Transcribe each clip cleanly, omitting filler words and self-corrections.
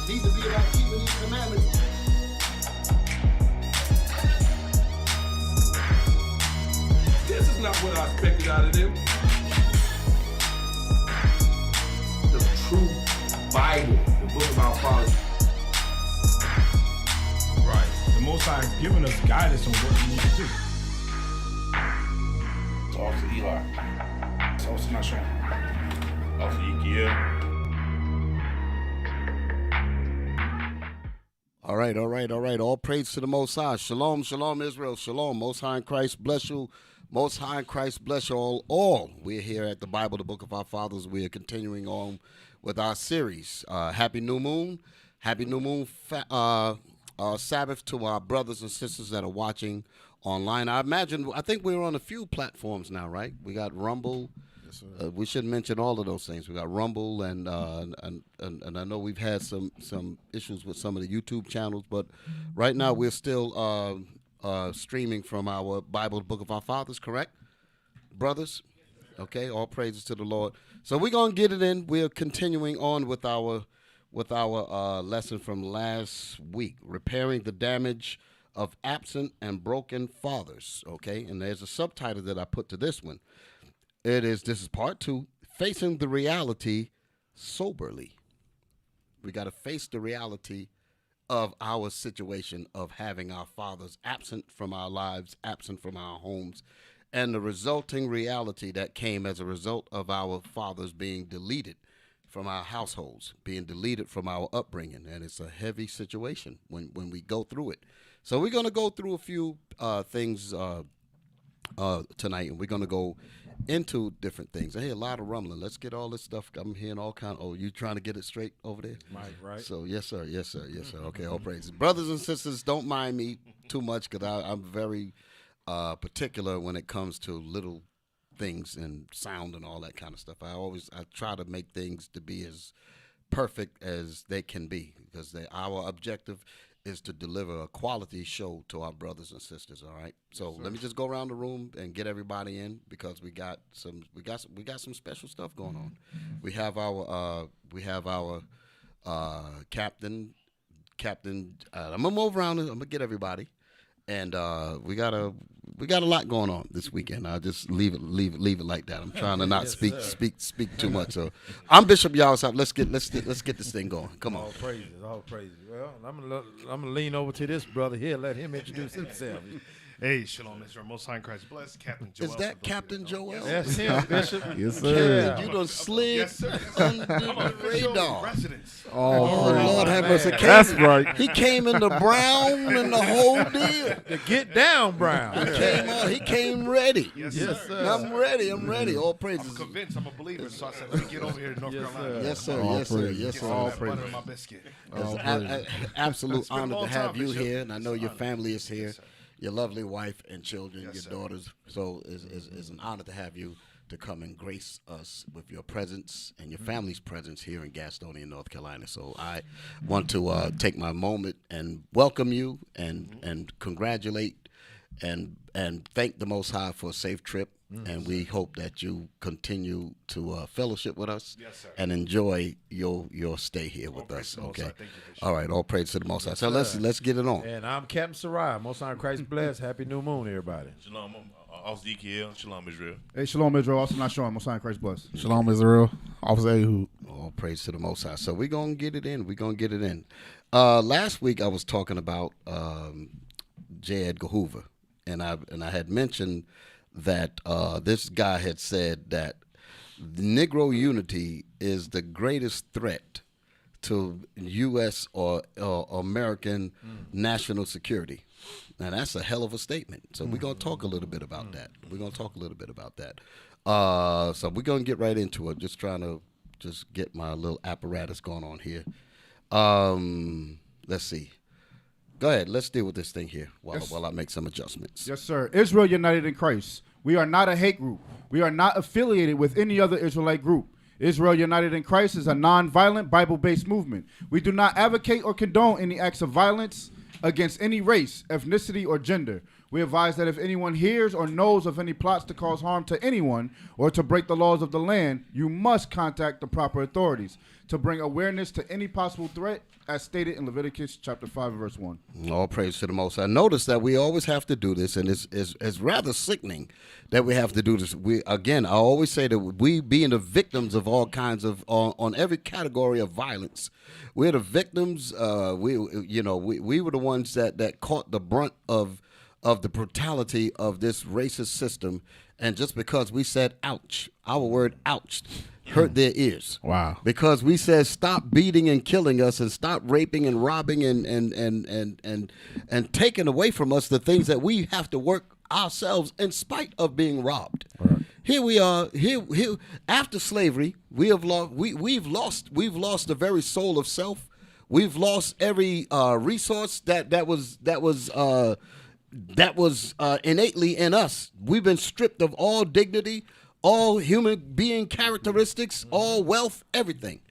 need to be about keeping these commandments. This is not what I expected out of them. The true Bible, the book of our fathers. Right. The Most High has given us guidance on what we need to do. Talk to Eli. Talk to Nahshon. Talk to Ezekiel. All right. All praise to the Most High. Shalom, shalom, Israel. Shalom. Most High in Christ bless you. Most High in Christ bless you all. We're here at the Bible, the book of our fathers. We are continuing on with our series. Happy New Moon. Happy New Moon Sabbath to our brothers and sisters that are watching online. I think we're on a few platforms now, right? We got Rumble. Yes, sir. We should mention all of those things. We got Rumble and I know we've had some issues with some of the YouTube channels, but right now we're still streaming from our Bible, the book of our fathers, correct, brothers? Okay, all praises to the Lord. So we're gonna get it in. We're continuing on with our lesson from last week, repairing the damage of absent and broken fathers. Okay, and there's a subtitle that I put to this one. This is part 2, facing the reality soberly. We got to face the reality of our situation of having our fathers absent from our lives, absent from our homes, and the resulting reality that came as a result of our fathers being deleted from our households, being deleted from our upbringing. And it's a heavy situation when we go through it. So we're going to go through a few things tonight, and we're going to go into different things. I hear a lot of rumbling. Let's get all this stuff. I'm hearing all kind. Oh, you trying to get it straight over there? Right. So yes, sir. Okay, all praises. Brothers and sisters, don't mind me too much because I'm very particular when it comes to little things and sound and all that kind of stuff. I try to make things to be as perfect as they can be because our objective is to deliver a quality show to our brothers and sisters. All right. So let me just go around the room and get everybody in because we got some special stuff going on. We have our captain. I'm gonna move around. I'm gonna get everybody, and we got a lot going on this weekend. I'll just leave it like that. I'm trying to not speak too much. So I'm Bishop Yawsop. Let's get this thing going. Come on. All praises. Well, I'm gonna lean over to this brother here. Let him introduce himself. Hey, shalom, Israel. Most High in Christ bless. Captain Joel. Is that Captain Joel? That's him, Bishop. Yes, sir. You done slid under the radar. Residence. Oh, Lord have mercy. That's right. He came in the brown and the whole deal. The get down, Brown. He came ready. Yes, Yes, sir. sir. I'm ready. All praises. I'm convinced I'm a believer, so I said, let me get over here to North Carolina. Yes, sir. All Yes, sir. praises. Yes, Get sir. some All of that butter praises. in my biscuit. It's an absolute It's been a honor to long have time, you Bishop. here, and I know your It's family is here. Yes, sir. Your lovely wife and children, Yes, your sir. daughters. So it's an honor to have you to come and grace us with your presence and your family's presence here in Gastonia, North Carolina. So I want to take my moment and welcome you and congratulate and thank the Most High for a safe trip. And we hope that you continue to fellowship with us Yes, sir. and enjoy your stay here with praise us. to the Most Okay. High. Thank you, Bishop. All right. All praise to the Most High. So sir. let's get it on. And I'm Captain Sarai. Most High in Christ bless. Happy New Moon, everybody. Shalom, Ezekiel. Shalom, Israel. Hey, shalom, Israel. Also not showing. Most High in Christ bless. Shalom, Israel. Officer Ehud. All praise to the Most High. So we're going to get it in. Last week I was talking about J. Edgar Hoover, and I had mentioned that this guy had said that Negro unity is the greatest threat to U.S. or American national security. Now, that's a hell of a statement. So we're going to talk a little bit about that. So we're going to get right into it, just trying to get my little apparatus going on here. Let's see. Go ahead. Let's deal with this thing here while I make some adjustments. Yes, sir. Israel united in Christ. We are not a hate group. We are not affiliated with any other Israelite group. Israel United in Christ is a non-violent, Bible-based movement. We do not advocate or condone any acts of violence against any race, ethnicity, or gender. We advise that if anyone hears or knows of any plots to cause harm to anyone or to break the laws of the land, you must contact the proper authorities to bring awareness to any possible threat, as stated in Leviticus chapter 5, verse 1. All praise to the Most High. Notice that we always have to do this, and it's rather sickening that we have to do this. I always say that we being the victims of all kinds of, on every category of violence, we're the victims. We were the ones that caught the brunt of the brutality of this racist system, and just because we said ouch, our word ouch hurt their ears. Wow. Because we said stop beating and killing us and stop raping and robbing and taking away from us the things that we have to work ourselves in spite of being robbed. Right. Here we are, here after slavery, we've lost the very soul of self. We've lost every resource that was innately in us. We've been stripped of all dignity, all human being characteristics, all wealth, everything.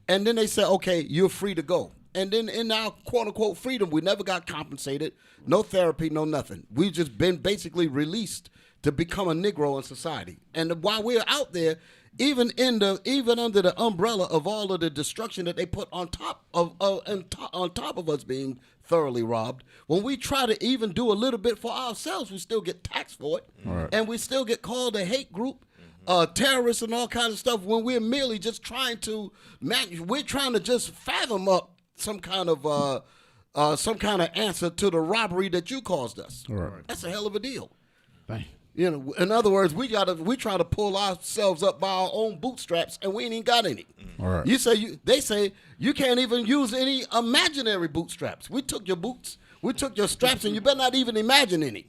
And then they say, okay, you're free to go. And then in our quote-unquote freedom, we never got compensated, no therapy, no nothing. We've just been basically released to become a Negro in society. And while we're out there, even under the umbrella of all of the destruction that they put on top of us being thoroughly robbed, when we try to even do a little bit for ourselves, we still get taxed for it, right. And we still get called a hate group, terrorists and all kinds of stuff, when we're merely just trying to just fathom up some kind of answer to the robbery that you caused us. Right. That's a hell of a deal. Thank you. You know, in other words, we try to pull ourselves up by our own bootstraps, and we ain't even got any. All right. They say you can't even use any imaginary bootstraps. We took your boots, we took your straps, and you better not even imagine any.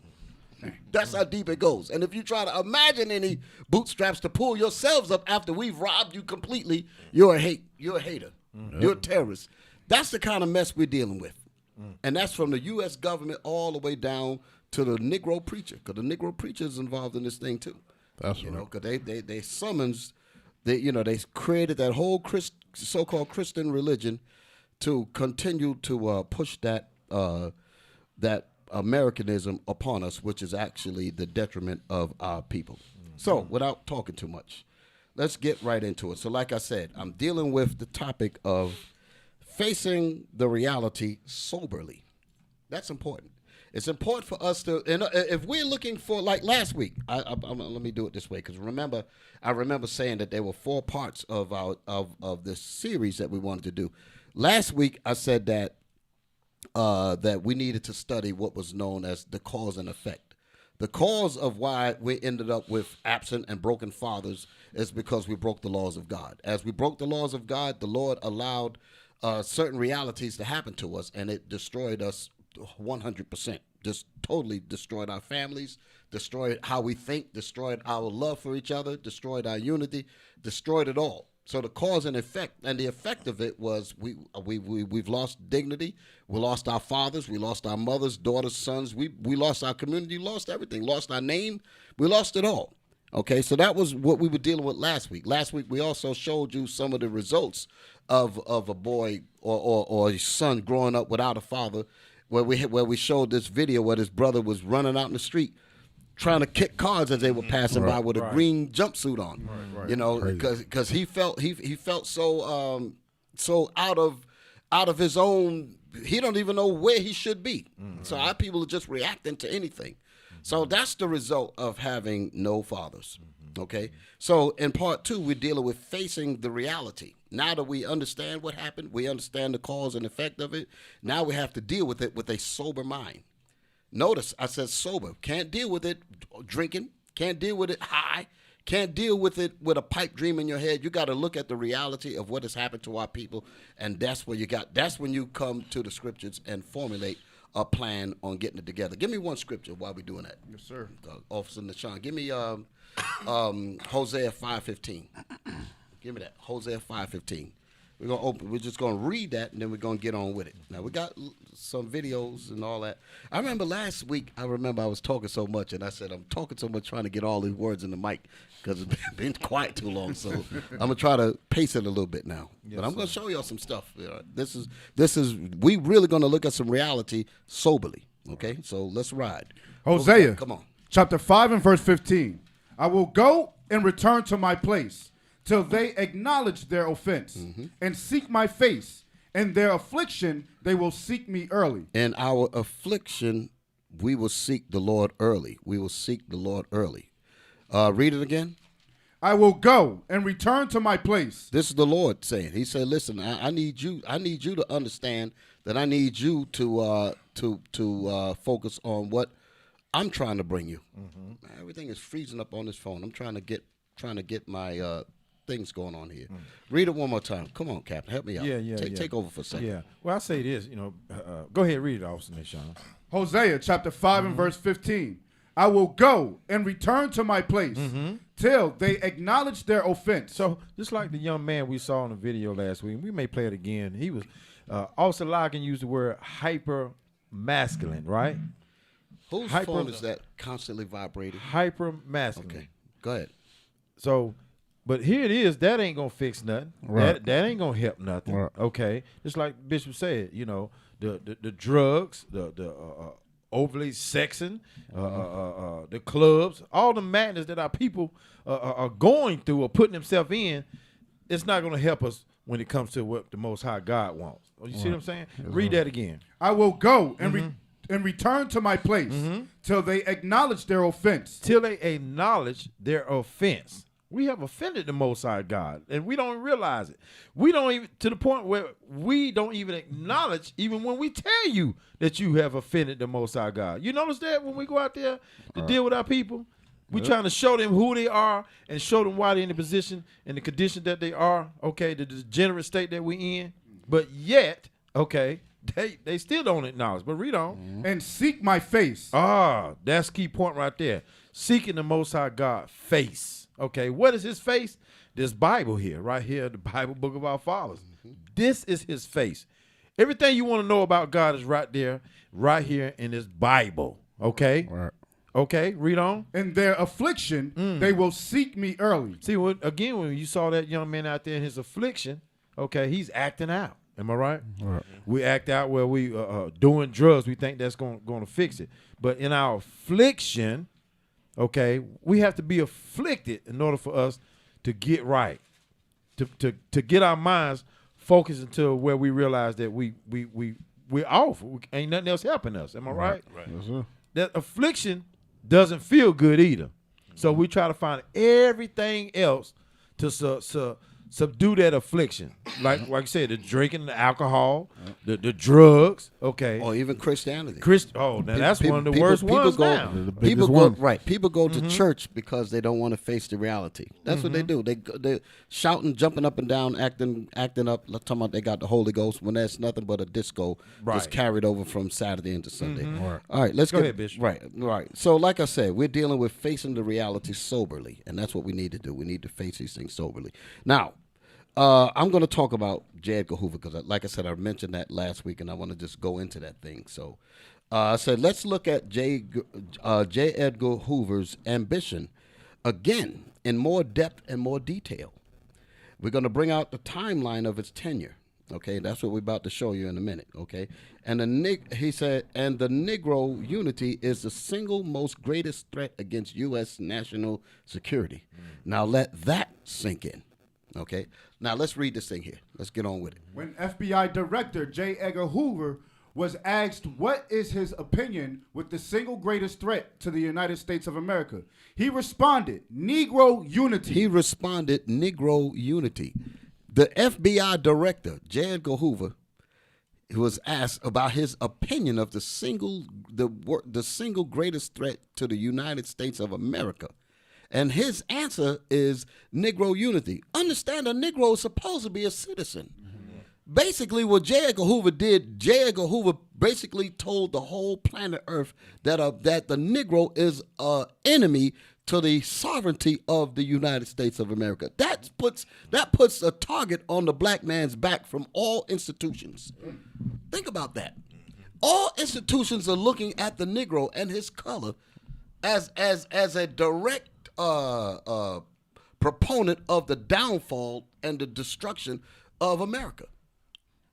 That's how deep it goes. And if you try to imagine any bootstraps to pull yourselves up after we've robbed you completely, you're a hater. Mm-hmm. You're a terrorist. That's the kind of mess we're dealing with. And that's from the U.S. government all the way down to the Negro preacher, because the Negro preacher is involved in this thing too. That's right. Because they summons, they created that whole so-called Christian religion to continue to push that Americanism upon us, which is actually the detriment of our people. So, without talking too much, let's get right into it. So, like I said, I'm dealing with the topic of facing the reality soberly. That's important. It's important for us to, and if we're looking for, like last week, let me do it this way, because I remember saying that there were 4 parts of of this series that we wanted to do. Last week, I said that we needed to study what was known as the cause and effect. The cause of why we ended up with absent and broken fathers is because we broke the laws of God. As we broke the laws of God, the Lord allowed certain realities to happen to us, and it destroyed us 100%. Just totally destroyed our families, destroyed how we think, destroyed our love for each other, destroyed our unity, destroyed it all. So the cause and effect, and the effect of it was we've lost dignity, we lost our fathers, we lost our mothers, daughters, sons, we lost our community, lost everything, lost our name, we lost it all. Okay, so that was what we were dealing with last week. Last week we also showed you some of the results of a boy or a son growing up without a father, where we showed this video where this brother was running out in the street trying to kick cars as they were passing by with a green jumpsuit on, because he felt so out of his own. He don't even know where he should be. So our people are just reacting to anything. So that's the result of having no fathers. Okay. So in part 2, we're dealing with facing the reality. Now that we understand what happened, we understand the cause and effect of it. Now we have to deal with it with a sober mind. Notice I said sober. Can't deal with it drinking. Can't deal with it high. Can't deal with it with a pipe dream in your head. You got to look at the reality of what has happened to our people, and that's when you come to the scriptures and formulate a plan on getting it together. Give me one scripture while we're doing that. Yes, sir. Officer Nahshon, give me Hosea 5:15. Give me that. Hosea 5:15. We're just gonna read that, and then we're gonna get on with it. Now we got some videos and all that. I remember last week. I was talking so much, and I said I'm talking so much trying to get all these words in the mic because it's been quiet too long. So I'm gonna try to pace it a little bit now. Yes, but I'm gonna show y'all some stuff. We really gonna look at some reality soberly. Okay, so let's ride. Hosea, Come on. chapter 5 and verse 15. I will go and return to my place till they acknowledge their offense and seek my face. In their affliction, they will seek me early. In our affliction, we will seek the Lord early. We will seek the Lord early. Read it again. I will go and return to my place. This is the Lord saying. He said, "Listen, I need you. I need you to understand that I need you to focus on what I'm trying to bring you. Everything is freezing up on this phone. I'm trying to get my things going on here. Read it one more time. Come on, Captain, help me out. Take over for a second. Yeah. Well, I say this. Go ahead, read it, Officer Nahshon. Hosea chapter 5 and verse 15. I will go and return to my place till they acknowledge their offense. So just like the young man we saw in the video last week, we may play it again. He was Officer Logan used the word hyper masculine, right? Whose phone is that constantly vibrating? Hyper masculine. Okay, go ahead. So, but here it is. That ain't gonna fix nothing. Right. That ain't gonna help nothing. Right. Okay, just like Bishop said, the drugs, the overly sexing, the clubs, all the madness that our people are going through or putting themselves in, it's not gonna help us when it comes to what the Most High God wants. You see what I'm saying? Read that again. I will go and return to my place till they acknowledge their offense. Till they acknowledge their offense. We have offended the Most High God, and we don't realize it. We don't even, to the point where we don't even acknowledge, even when we tell you that you have offended the Most High God. You notice that when we go out there to deal with our people, we trying to show them who they are and show them why they're in the position and the condition that they are, okay, the degenerate state that we in. But yet, okay, they still don't acknowledge. But read on. And seek my face. That's key point right there. Seeking the Most High God face. Okay, what is his face? This Bible here, right here, the Bible book of our fathers. This is his face. Everything you want to know about God is right there, right here in this Bible. Okay? Right. Okay, read on. In their affliction, they will seek me early. See, when you saw that young man out there in his affliction, okay, he's acting out. Am I right? Right. We act out where we doing drugs. We think that's going to fix it. But in our affliction, okay, we have to be afflicted in order for us to get right, to get our minds focused until where we realize that we're off. Ain't nothing else helping us. Am I right? Right. Yes, sir. That affliction doesn't feel good either. So we try to find everything else to subdue that affliction. Like I said, the drinking, the alcohol, the drugs, okay. Or even Christianity. Now that's one of the worst ones now. People go to church because they don't want to face the reality. That's what they do. They're shouting, jumping up and down, acting up, talking about they got the Holy Ghost when that's nothing but a disco just carried over from Saturday into Sunday. All right, let's go ahead, Bishop. Right. So like I said, we're dealing with facing the reality soberly, and that's what we need to do. We need to face these things soberly. Now, I'm going to talk about J. Edgar Hoover because, like I said, I mentioned that last week, and I want to just go into that thing. So I said, let's look at J. Edgar Hoover's ambition again in more depth and more detail. We're going to bring out the timeline of his tenure. Okay, that's what we're about to show you in a minute. Okay, and he said, and the Negro unity is the single most greatest threat against U.S. national security. Now let that sink in. Okay, now let's read this thing here. Let's get on with it. When FBI Director J. Edgar Hoover was asked what is his opinion with the single greatest threat to the United States of America, he responded, Negro unity. Negro unity. The FBI Director, J. Edgar Hoover, was asked about his opinion of the single greatest threat to the United States of America. And his answer is Negro unity. Understand, a Negro is supposed to be a citizen. Basically, what J. Edgar Hoover did, J. Edgar Hoover basically told the whole planet Earth that the Negro is an enemy to the sovereignty of the United States of America. That puts a target on the black man's back from all institutions. Think about that. All institutions are looking at the Negro and his color as a direct proponent of the downfall and the destruction of America.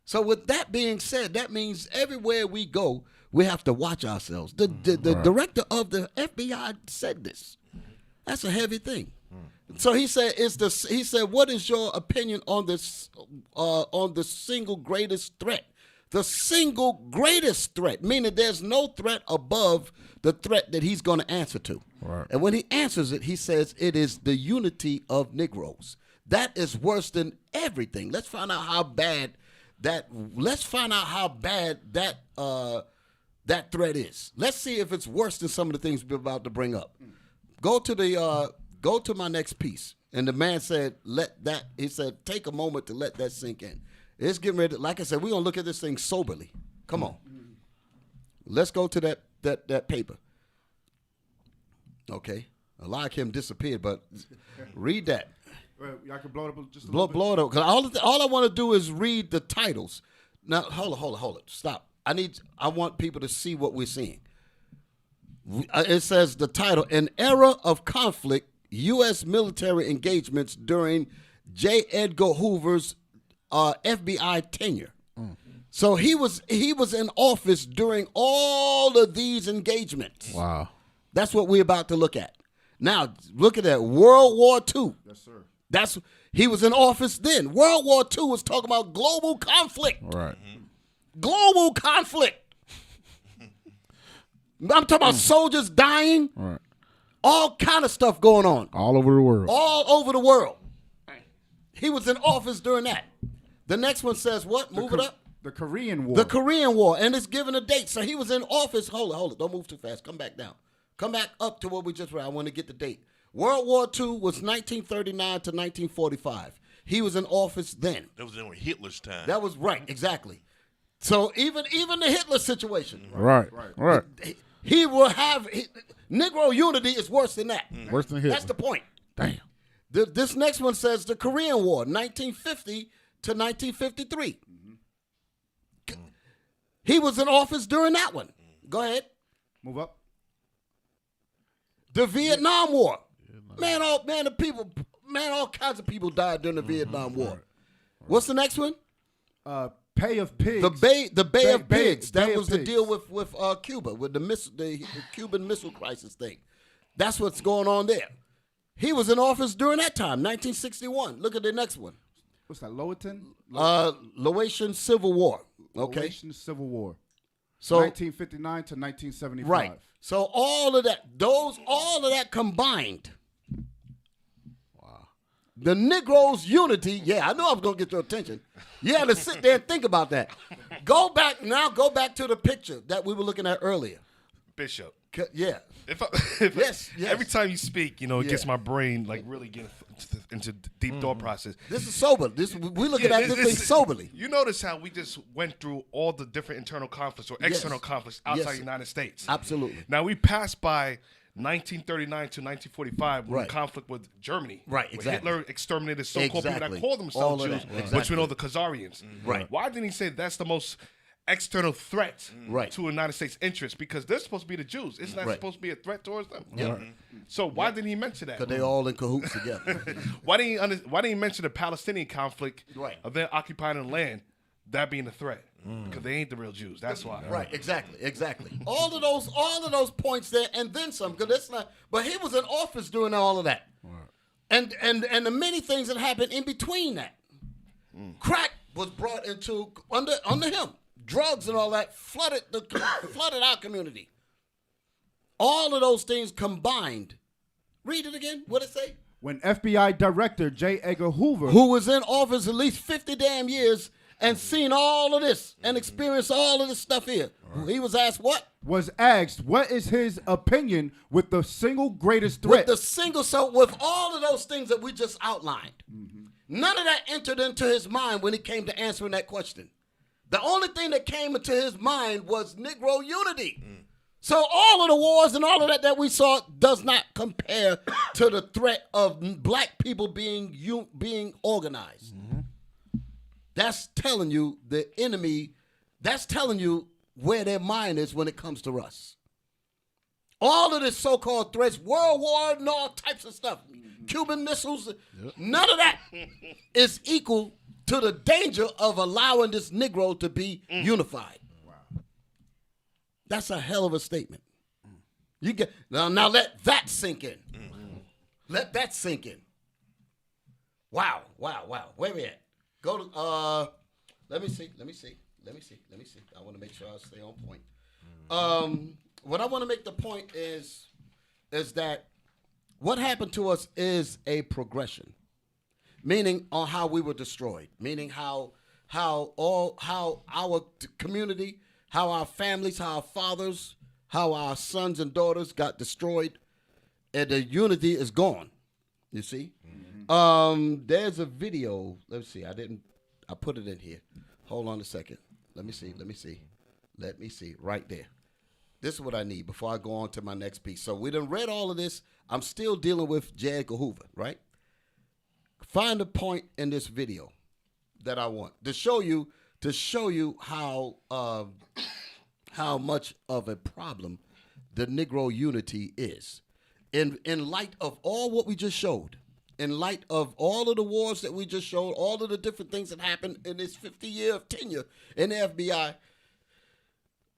So with that being said, that means everywhere we go, We have to watch ourselves. The director of the FBI said this. That's a heavy thing. So he said, he said, what is your opinion on this, on the single greatest threat? The single greatest threat, meaning there's no threat above the threat that he's going to answer to. Right. And when he answers it, he says it is the unity of Negroes. That is worse than everything. Let's find out how bad that. Let's find out how bad that that threat is. Let's see if it's worse than some of the things we're about to bring up. Go to my next piece. And the man said, he said, take a moment to let that sink in. It's getting ready. Like I said, we're going to look at this thing soberly. Come on. Let's go to that paper. Okay. Eliakim disappeared, but read that. Y'all can blow it up just a Blow little it up. Because all I want to do is read the titles. Now, hold it. Stop. I want people to see what we're seeing. It says the title, An Era of Conflict, U.S. Military Engagements During J. Edgar Hoover's FBI tenure. So he was in office during all of these engagements. Wow. That's what we're about to look at. Now, look at that. World War II. Yes, sir. He was in office then. World War II was talking about global conflict. Right. Global conflict. I'm talking about soldiers dying. Right. All kind of stuff going on. All over the world. All over the world. He was in office during that. The next one says what? Move it up. The Korean War. The Korean War. And it's given a date. So he was in office. Hold it. Don't move too fast. Come back down. Come back up to what we just read. I want to get the date. World War II was 1939 to 1945. He was in office then. That was in Hitler's time. That was right, exactly. So even the Hitler situation. Right. He will have Negro unity is worse than that. Worse than Hitler. That's the point. Damn. This next one says the Korean War, 1950 to 1953. He was in office during that one. Go ahead. Move up. The Vietnam War. All kinds of people died during the Vietnam War. What's the next one? Bay of Pigs. The Bay of Pigs. That Bay of was the Pigs. deal with Cuba, with the Cuban Missile Crisis thing. That's what's going on there. He was in office during that time, 1961. Look at the next one. What's that, Loweton? Laotian Civil War. Okay. Laotian Civil War. So 1959 to 1975. right. So all of that combined. Wow. The Negroes' unity. Yeah, I knew I was gonna get your attention. You had to sit there and think about that. Go back to the picture that we were looking at earlier. Bishop. Yeah. Yes. Yes. Every time you speak, it gets Yeah. my brain like really getting into deep thought process. This is sober. We're looking at this thing soberly. You notice how we just went through all the different internal conflicts or external conflicts outside Yes. the United States. Absolutely. Now we passed by 1939 to 1945 when Right. the conflict with Germany. Right, where exactly. Hitler exterminated so-called people Exactly. that called All themselves of Jews, that, which exactly. we know the Khazarians. Right. Why didn't he say that's the most external threat Right. to the United States interest? Because they're supposed to be the Jews. It's not Right. supposed to be a threat towards them. Yeah. So why didn't he mention that? Because they all in cahoots together. Why didn't he mention the Palestinian conflict Right. of them occupying the land, that being a threat? Because they ain't the real Jews. That's why. Right, exactly. All of those points there, and then some. Because that's not. But he was in office doing all of that, and the many things that happened in between that. Crack was brought into under him. Drugs and all that flooded our community. All of those things combined. Read it again. What did it say? When FBI Director J. Edgar Hoover, Who was in office at least 50 damn years and seen all of this and experienced all of this stuff here. He was asked what? was asked what is his opinion with the single greatest threat. With all of those things that we just outlined. None of that entered into his mind when it came to answering that question. The only thing that came into his mind was Negro unity. So all of the wars and all of that we saw does not compare to the threat of black people being organized. That's telling you the enemy, that's telling you where their mind is when it comes to us. All of this so-called threats, World War and all types of stuff, Cuban missiles, none of that is equal to the danger of allowing this Negro to be unified. That's a hell of a statement. You get now let that sink in. Let that sink in. Wow. Where we at? Go to let me see. I want to make sure I stay on point. What I want to make the point is that what happened to us is a progression, meaning on how we were destroyed, meaning how our community, how our families, how our fathers, how our sons and daughters got destroyed, and the unity is gone. You see? There's a video. Let's see. I put it in here. Hold on a second. Let me see. Right there. This is what I need before I go on to my next piece. So we done read all of this. I'm still dealing with J. Edgar Hoover, right? Find a point in this video that I want to show you how much of a problem the Negro unity is. In light of all what we just showed, in light of all of the wars that we just showed, all of the different things that happened in this 50-year of tenure in the FBI,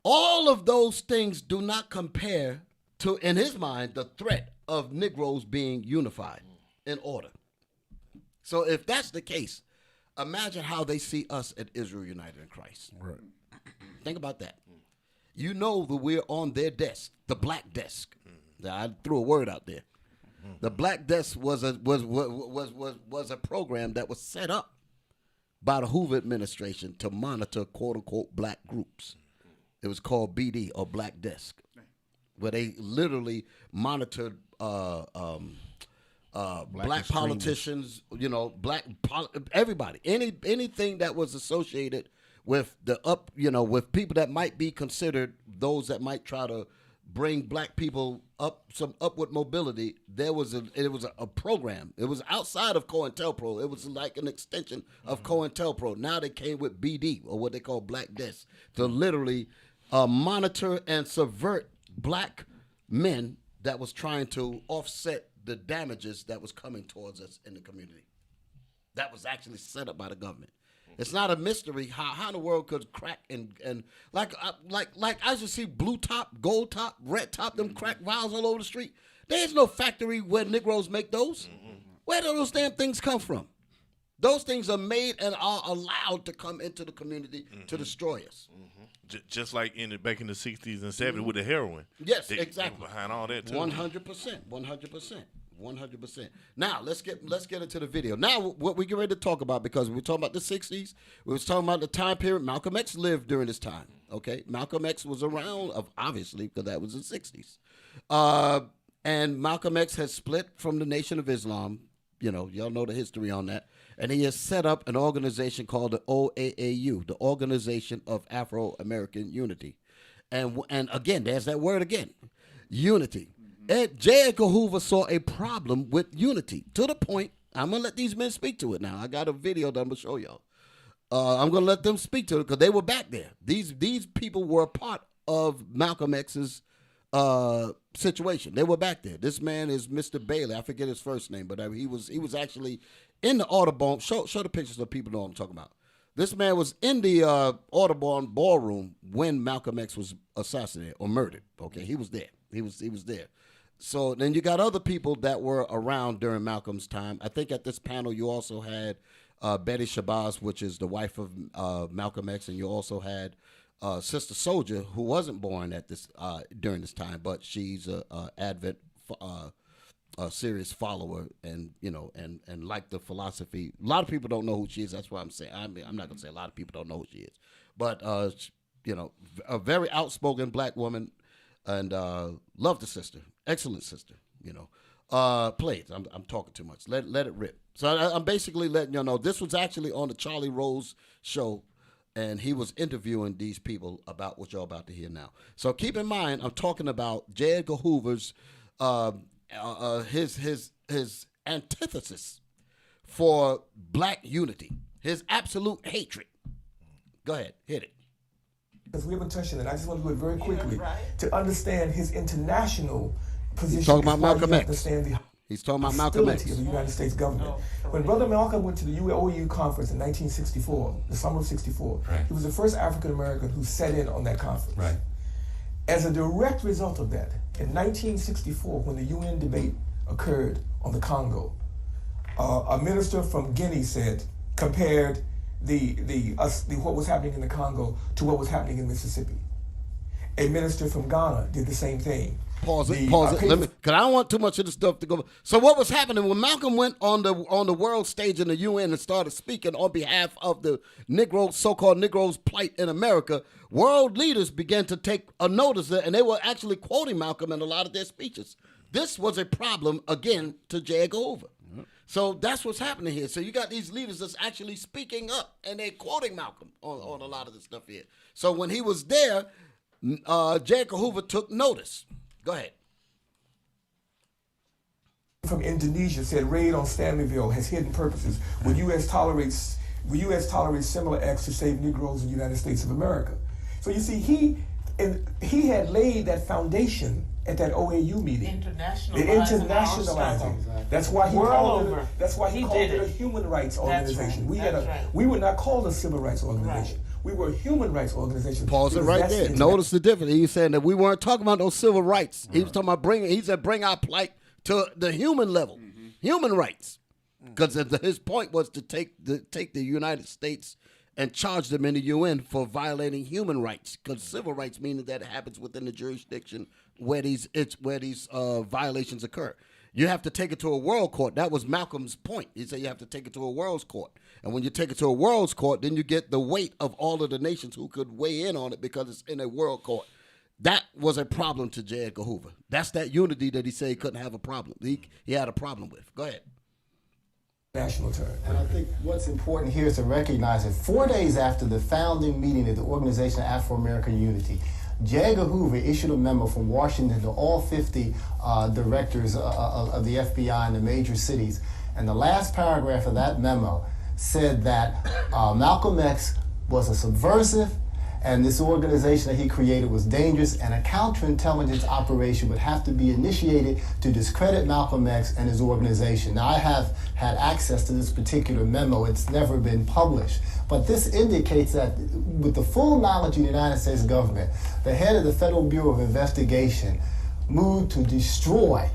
all of those things do not compare to, in his mind, the threat of Negroes being unified in order. So if that's the case, imagine how they see us at Israel United in Christ. Right. Think about that. You know that we're on their desk, the black desk. I threw a word out there. The black desk was a program that was set up by the Hoover administration to monitor quote unquote black groups. It was called BD, or Black Desk, where they literally monitored black politicians, everybody, anything that was associated with with people that might be considered those that might try to bring black people up some upward mobility. It was a program. It was outside of Cointelpro. It was like an extension of Cointelpro. Now they came with BD, or what they call Black Desk, to literally monitor and subvert black men that was trying to offset the damages that was coming towards us in the community. That was actually set up by the government. It's not a mystery how in the world could crack and like I just see blue top, gold top, red top, them crack vials all over the street. There's no factory where Negroes make those. Where do those damn things come from? Those things are made and are allowed to come into the community to destroy us. Just like back in the 60s and 70s with the heroin. Yes, they exactly. Behind all that too. 100%. Now let's get into the video. Now what we get ready to talk about, because we were talking about the 60s, we was talking about the time period Malcolm X lived during this time. Okay, Malcolm X was around, obviously, because that was the 60s, and Malcolm X has split from the Nation of Islam. Y'all know the history on that. And he has set up an organization called the OAAU, the Organization of Afro-American Unity. And again, there's that word again, unity. And J. Edgar Hoover saw a problem with unity, to the point, I'm going to let these men speak to it now. I got a video that I'm going to show y'all. I'm going to let them speak to it because they were back there. These people were a part of Malcolm X's situation. They were back there. This man is Mr. Bailey. I forget his first name, but he was actually in the Audubon. Show the pictures so people know what I'm talking about. This man was in the Audubon ballroom when Malcolm X was assassinated or murdered. Okay, he was there. He was there. So then you got other people that were around during Malcolm's time. I think at this panel you also had Betty Shabazz, which is the wife of Malcolm X, and you also had Sister Soldier, who wasn't born at this during this time, but she's a Advent a serious follower, and and like the philosophy. A lot of people don't know who she is. That's why I'm saying I'm not gonna say a lot of people don't know who she is, but a very outspoken black woman, and love the sister, excellent sister. Play it. I'm talking too much. Let it rip. So I'm basically letting y'all know this was actually on the Charlie Rose show. And he was interviewing these people about what you're about to hear now. So keep in mind, I'm talking about J. Edgar Hoover's his antithesis for black unity, his absolute hatred. Go ahead, hit it. Because we haven't touched on it, I just want to do it very quickly to understand his international position. He's talking about Malcolm X. He's talking about Malcolm X. Of the United States government. When Brother Malcolm went to the OU conference in 1964, the summer of '64, he was the first African American who sat in on that conference. Right. As a direct result of that, in 1964, when the UN debate occurred on the Congo, a minister from Guinea compared what was happening in the Congo to what was happening in Mississippi. A minister from Ghana did the same thing. Pause it. Because I don't want too much of the stuff to go. So what was happening when Malcolm went on the world stage in the UN and started speaking on behalf of the so-called Negroes' plight in America, world leaders began to take a notice there, and they were actually quoting Malcolm in a lot of their speeches. This was a problem, again, to J. Edgar Hoover. So that's what's happening here. So you got these leaders that's actually speaking up, and they're quoting Malcolm on a lot of this stuff here. So when he was there, J. Edgar Hoover took notice. Go ahead. From Indonesia said raid on Stanleyville has hidden purposes. Will U.S. tolerates similar acts to save Negroes in the United States of America? So you see, he had laid that foundation at that OAU meeting. Internationalizing. That's why he called it. That's why he called it a human rights organization. We were not called a civil rights organization. Right. We were a human rights organization. Pause it right there. Notice the difference. He's saying that we weren't talking about those civil rights. He was talking about bring our plight to the human level, human rights. Because his point was to take the United States and charge them in the UN for violating human rights. Because civil rights meaning that it happens within the jurisdiction where these violations occur. You have to take it to a world court. That was Malcolm's point. He said you have to take it to a world's court. And when you take it to a world's court, then you get the weight of all of the nations who could weigh in on it because it's in a world court. That was a problem to J. Edgar Hoover. That's that unity that he said he couldn't have a problem. He had a problem with. Go ahead. National term. And I think what's important here is to recognize that 4 days after the founding meeting of the Organization of Afro-American Unity, J. Edgar Hoover issued a memo from Washington to all 50 directors of the FBI in the major cities. And the last paragraph of that memo said that Malcolm X was a subversive, and this organization that he created was dangerous, and a counterintelligence operation would have to be initiated to discredit Malcolm X and his organization. Now, I have had access to this particular memo. It's never been published. But this indicates that with the full knowledge of the United States government, the head of the Federal Bureau of Investigation moved to destroy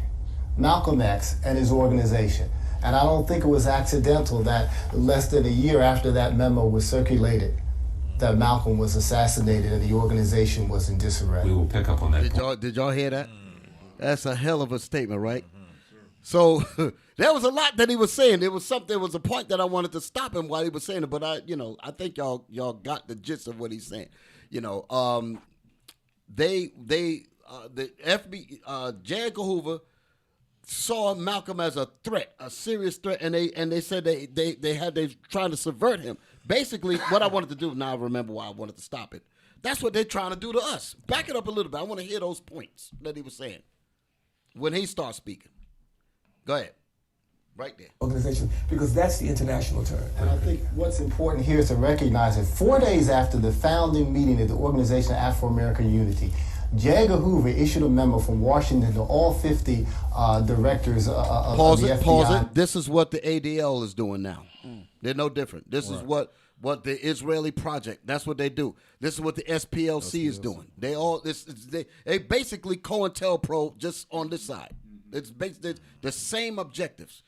Malcolm X and his organization. And I don't think it was accidental that less than a year after that memo was circulated, that Malcolm was assassinated and the organization was in disarray. We will pick up on that. Did y'all hear that? That's a hell of a statement, right? So there was a lot that he was saying. There was a point that I wanted to stop him while he was saying it, but I think y'all got the gist of what he's saying. The FBI, J. Edgar Hoover saw Malcolm as a threat, a serious threat, and they said they trying to subvert him. Basically, what I wanted to do, now I remember why I wanted to stop it. That's what they're trying to do to us. Back it up a little bit. I want to hear those points that he was saying when he starts speaking. Go ahead. Right there. Organization, because that's the international term. And I think what's important here is to recognize that 4 days after the founding meeting of the Organization of Afro-American Unity, J. Edgar Hoover issued a memo from Washington to all 50 directors of the FBI. Pause it. This is what the ADL is doing now. They're no different. This is what the Israeli project, that's what they do. This is what the SPLC is doing. They basically Cointelpro just on this side. It's basically the same objectives.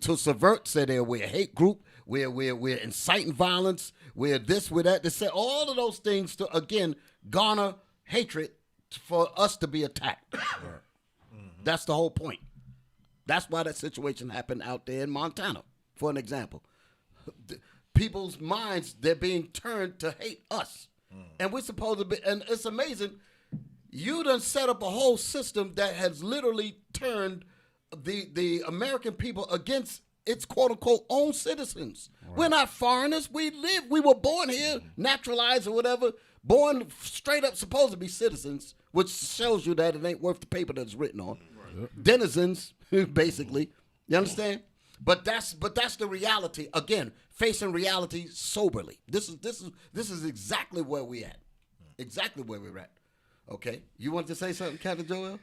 To subvert, say we're a hate group, we're inciting violence, we're this, we're that. They say all of those things to, again, garner hatred for us to be attacked. That's the whole point. That's why that situation happened out there in Montana, for an example. People's minds, they're being turned to hate us. And we're supposed to be, and it's amazing, you done set up a whole system that has literally turned the American people against its quote-unquote own citizens. Right. We're not foreigners. We were born here, naturalized or whatever, born straight up supposed to be citizens, which shows you that it ain't worth the paper that it's written on. Right. Denizens, basically. You understand? But that's the reality. Again, facing reality soberly. This is exactly where we at. Exactly where we're at. Okay. You want to say something, Captain Joel?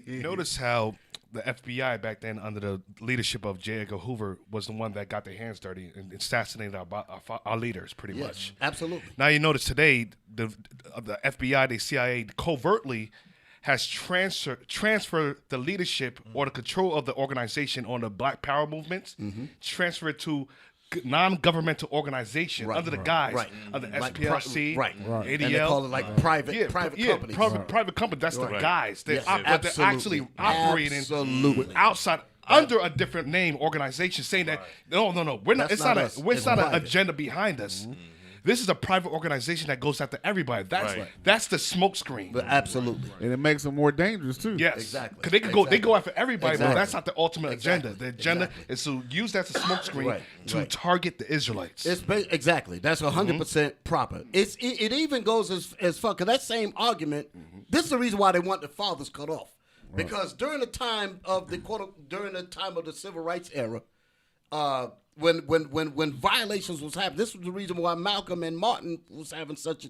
Notice how the FBI back then, under the leadership of J. Edgar Hoover, was the one that got their hands dirty and assassinated our leaders, pretty much. Absolutely. Now you notice today, the FBI, the CIA, covertly has transferred the leadership or the control of the organization on the Black Power movements, transferred to non-governmental organization under the guise of the SPLC, ADL. And they call it like private companies. Private company. That's the guise. They're, Yes. they're actually operating outside under a different name organization, saying that no, we're not. It's not an agenda behind us. This is a private organization that goes after everybody. That's the smoke screen. But absolutely. And it makes them more dangerous too. Yes, exactly. Because they go after everybody, but that's not the ultimate agenda. The agenda is to use that as a smoke screen to target the Israelites. Exactly. That's 100% proper. It even goes as far, because that same argument, this is the reason why they want the fathers cut off. Because during the time of the civil rights era, when violations was happening, this was the reason why Malcolm and Martin was having such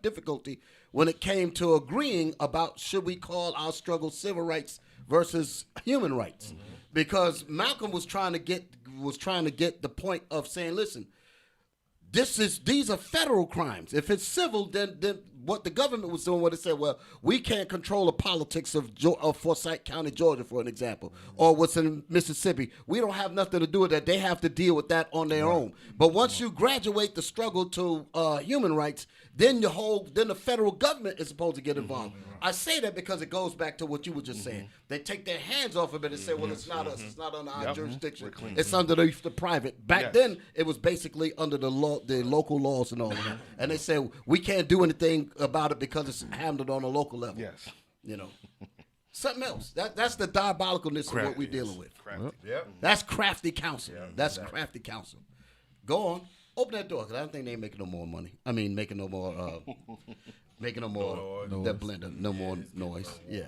difficulty when it came to agreeing about should we call our struggle civil rights versus human rights, because Malcolm was trying to get the point of saying, listen, these are federal crimes. If it's civil, then what the government was doing, what it said, well, we can't control the politics of Forsyth County, Georgia, for an example, or what's in Mississippi. We don't have nothing to do with that. They have to deal with that on their own. But once you graduate the struggle to human rights, then the federal government is supposed to get involved. I say that because it goes back to what you were just saying. They take their hands off of it and say, well, it's not us. It's not under our jurisdiction. It's under the private. Back then, it was basically under the local laws and all of that. And they say, we can't do anything about it because it's handled on a local level. Yes. You know. Something else. That's the diabolicalness of what we're dealing with. That's crafty counsel. That's crafty counsel. Go on. Open that door, because I don't think they ain't making no more money. I mean, making no more that blender, no more noise. Yeah.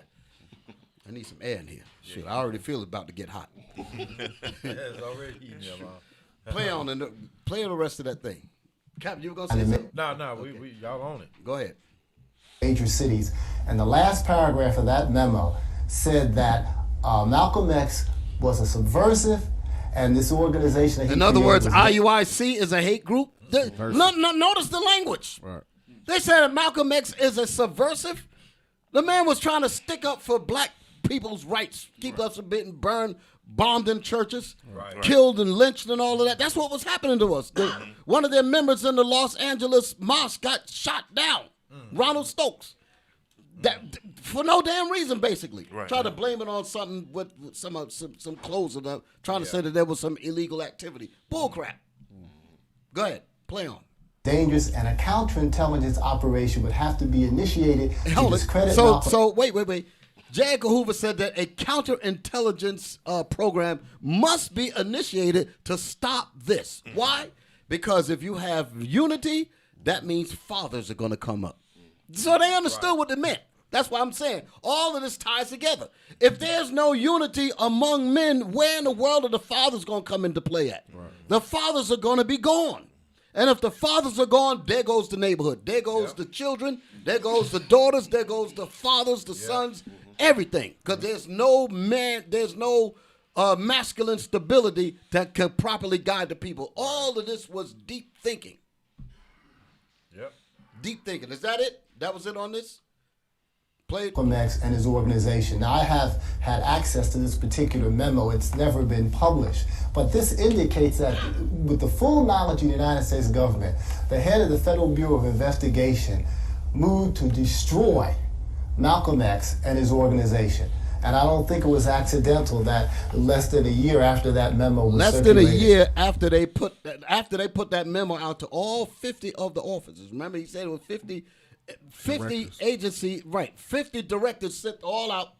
I need some air in here. Shit, I already feel it about to get hot. It's already heating up. Play the rest of that thing. Captain, you were gonna say something? No, we y'all on it. Go ahead. Major cities. And the last paragraph of that memo said that Malcolm X was a subversive, and this organization that he in other words, was IUIC is a hate group. Notice the language. Right. They said that Malcolm X is a subversive. The man was trying to stick up for black people's rights, keep us from being burned, bombed in churches, killed and lynched and all of that. That's what was happening to us. One of their members in the Los Angeles mosque got shot down, Ronald Stokes. That for no damn reason, basically. Try to blame it on something with some clothes and trying to say that there was some illegal activity. Bull crap. Go ahead, play on. Dangerous, and a counterintelligence operation would have to be initiated to discredit Malcolm. So wait. J. Edgar Hoover said that a counterintelligence program must be initiated to stop this. Why? Because if you have unity, that means fathers are going to come up. So they understood what it meant. That's why I'm saying all of this ties together. If there's no unity among men, where in the world are the fathers going to come into play at? The fathers are going to be gone. And if the fathers are gone, there goes the neighborhood. There goes the children. There goes the daughters. There goes the fathers, the sons, everything. Because there's no masculine stability that can properly guide the people. All of this was deep thinking. Deep thinking. Is that it? That was it on this? Play it. Malcolm X and his organization. Now, I have had access to this particular memo. It's never been published. But this indicates that with the full knowledge of the United States government, the head of the Federal Bureau of Investigation moved to destroy Malcolm X and his organization. And I don't think it was accidental that less than a year after that memo was circulated. Less than a year after they put that memo out to all 50 of the officers. Remember, he said it was 50 agency, 50 directors sent all out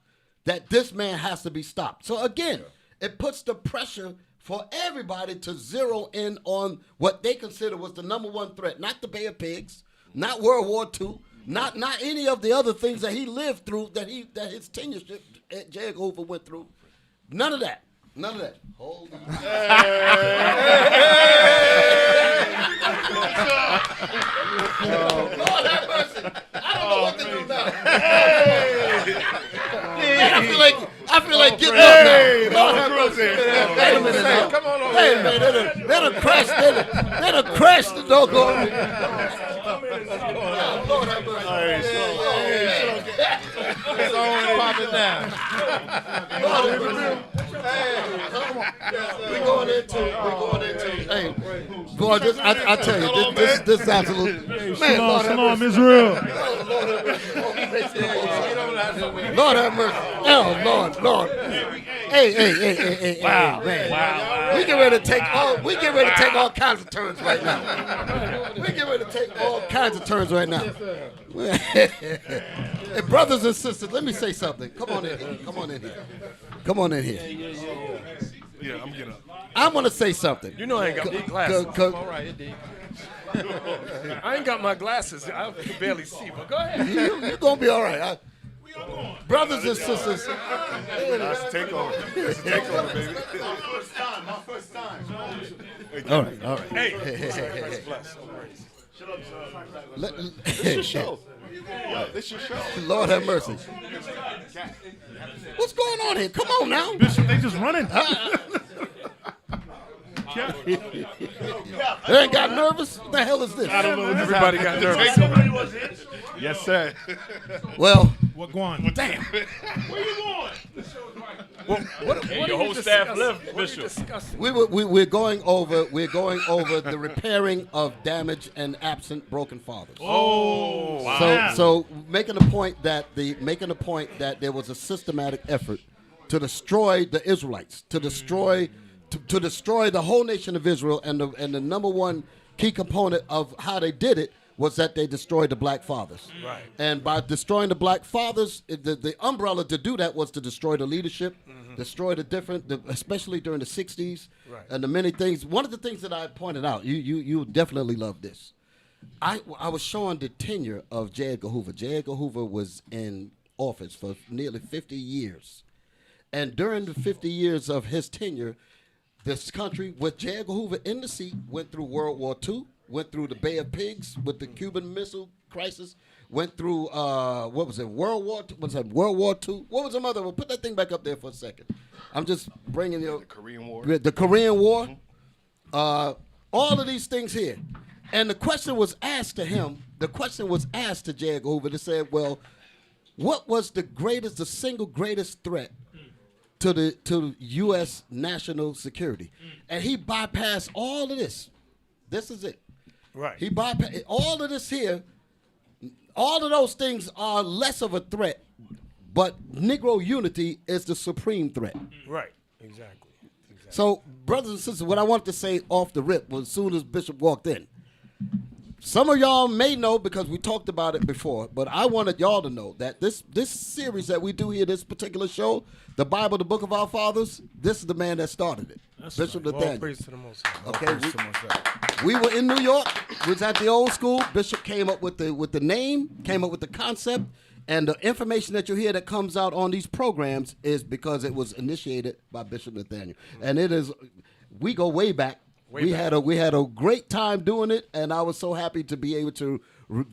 that this man has to be stopped. So again, it puts the pressure for everybody to zero in on what they consider was the number one threat, not the Bay of Pigs, not World War II, not any of the other things that he lived through, that his tenureship at J. Edgar Hoover went through. None of that. Hold on. Lord have mercy. I don't know what to do now. Man, I feel like getting up man, they done crashed the doggone. Lord have mercy. It's only popping down. We're going into. Hey, boy, I tell you, this is absolute. Man, Lord have mercy. Israel. Lord have mercy. Oh, Lord. Hey, wow, man. Wow. We get ready to take all kinds of turns right now. We get ready to take all kinds of turns right now. Hey, brothers and sisters, let me say something. Come on in here. Yeah, I'm getting up. I'm gonna say something. You know I ain't got my glasses. All right, it did. I ain't got my glasses. I can barely see, but go ahead. You're gonna be all right. Brothers and sisters. That's a takeover. Baby. My first time. All right. Hey. This your show. This your show. Lord have mercy. What's going on here? Come on now. Bishop, they just running. They ain't got nervous? What the hell is this? I don't know. Everybody got nervous. Yes, sir. Well, What going? damn. Where you going? What Your whole staff left, Bishop. We're going over the repairing of damaged and absent broken fathers. Oh, wow. So making the point that there was a systematic effort to destroy the Israelites, to destroy the whole nation of Israel, and the number one key component of how they did it was that they destroyed the black fathers. Right. And by destroying the black fathers, the umbrella to do that was to destroy the leadership, destroy especially during the 60s, right, and the many things. One of the things that I pointed out, you definitely love this. I was showing the tenure of J. Edgar Hoover. J. Edgar Hoover was in office for nearly 50 years. And during the 50 years of his tenure, this country, with J. Edgar Hoover in the seat, went through World War II, went through the Bay of Pigs with the Cuban Missile Crisis, went through, World War II? What was the other one? Put that thing back up there for a second. I'm just bringing you... The Korean War. The Korean War. All of these things here. And the question was asked to him, to J. Edgar Hoover, to say, well, what was the single greatest threat to the U.S. national security? And he bypassed all of this. This is it. Right. He bypassed all of this here. All of those things are less of a threat, but Negro unity is the supreme threat. Right. Exactly. So, brothers and sisters, what I wanted to say off the rip was as soon as Bishop walked in. Some of y'all may know because we talked about it before, but I wanted y'all to know that this series that we do here, this particular show, the Bible, the Book of Our Fathers, this is the man that started it, Bishop Nathaniel. All praise to the Most High. Okay, we were in New York. We was at the old school. Bishop came up with the name, came up with the concept, and the information that you hear that comes out on these programs is because it was initiated by Bishop Nathaniel, and it is. We go way back. We had a great time doing it, and I was so happy to be able to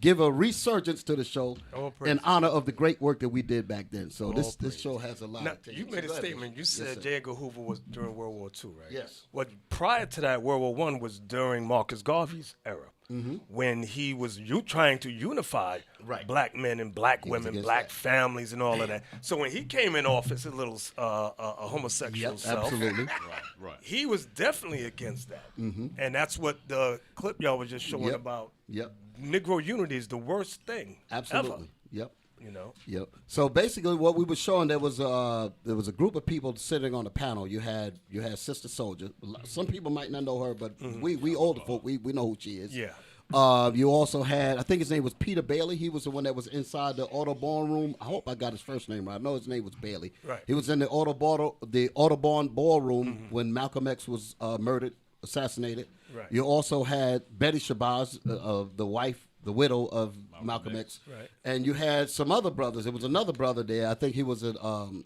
give a resurgence to the show in honor of the great work that we did back then. So this show has a lot. Now, of you made a statement. You said J. Edgar Hoover was during World War II, right? Yes. Well, prior to that, World War I was during Marcus Garvey's era, when he was trying to unify black men and black women, black families, and all of that. So when he came in office, a little homosexual self, absolutely. Right. he was definitely against that, and that's what the clip y'all was just showing about. Yep. Negro unity is the worst thing. Absolutely. Ever. Yep. You know. Yep. So basically, what we were showing, there was a group of people sitting on a panel. You had Sister Soldier. Some people might not know her, but we older folk, we know who she is. Yeah. You also had, I think his name was Peter Bailey. He was the one that was inside the Audubon room. I hope I got his first name right. I know his name was Bailey. Right. He was in the Audubon ballroom when Malcolm X was murdered, assassinated. Right. You also had Betty Shabazz, the widow of Malcolm X. Right. And you had some other brothers. There was another brother there. I think he was an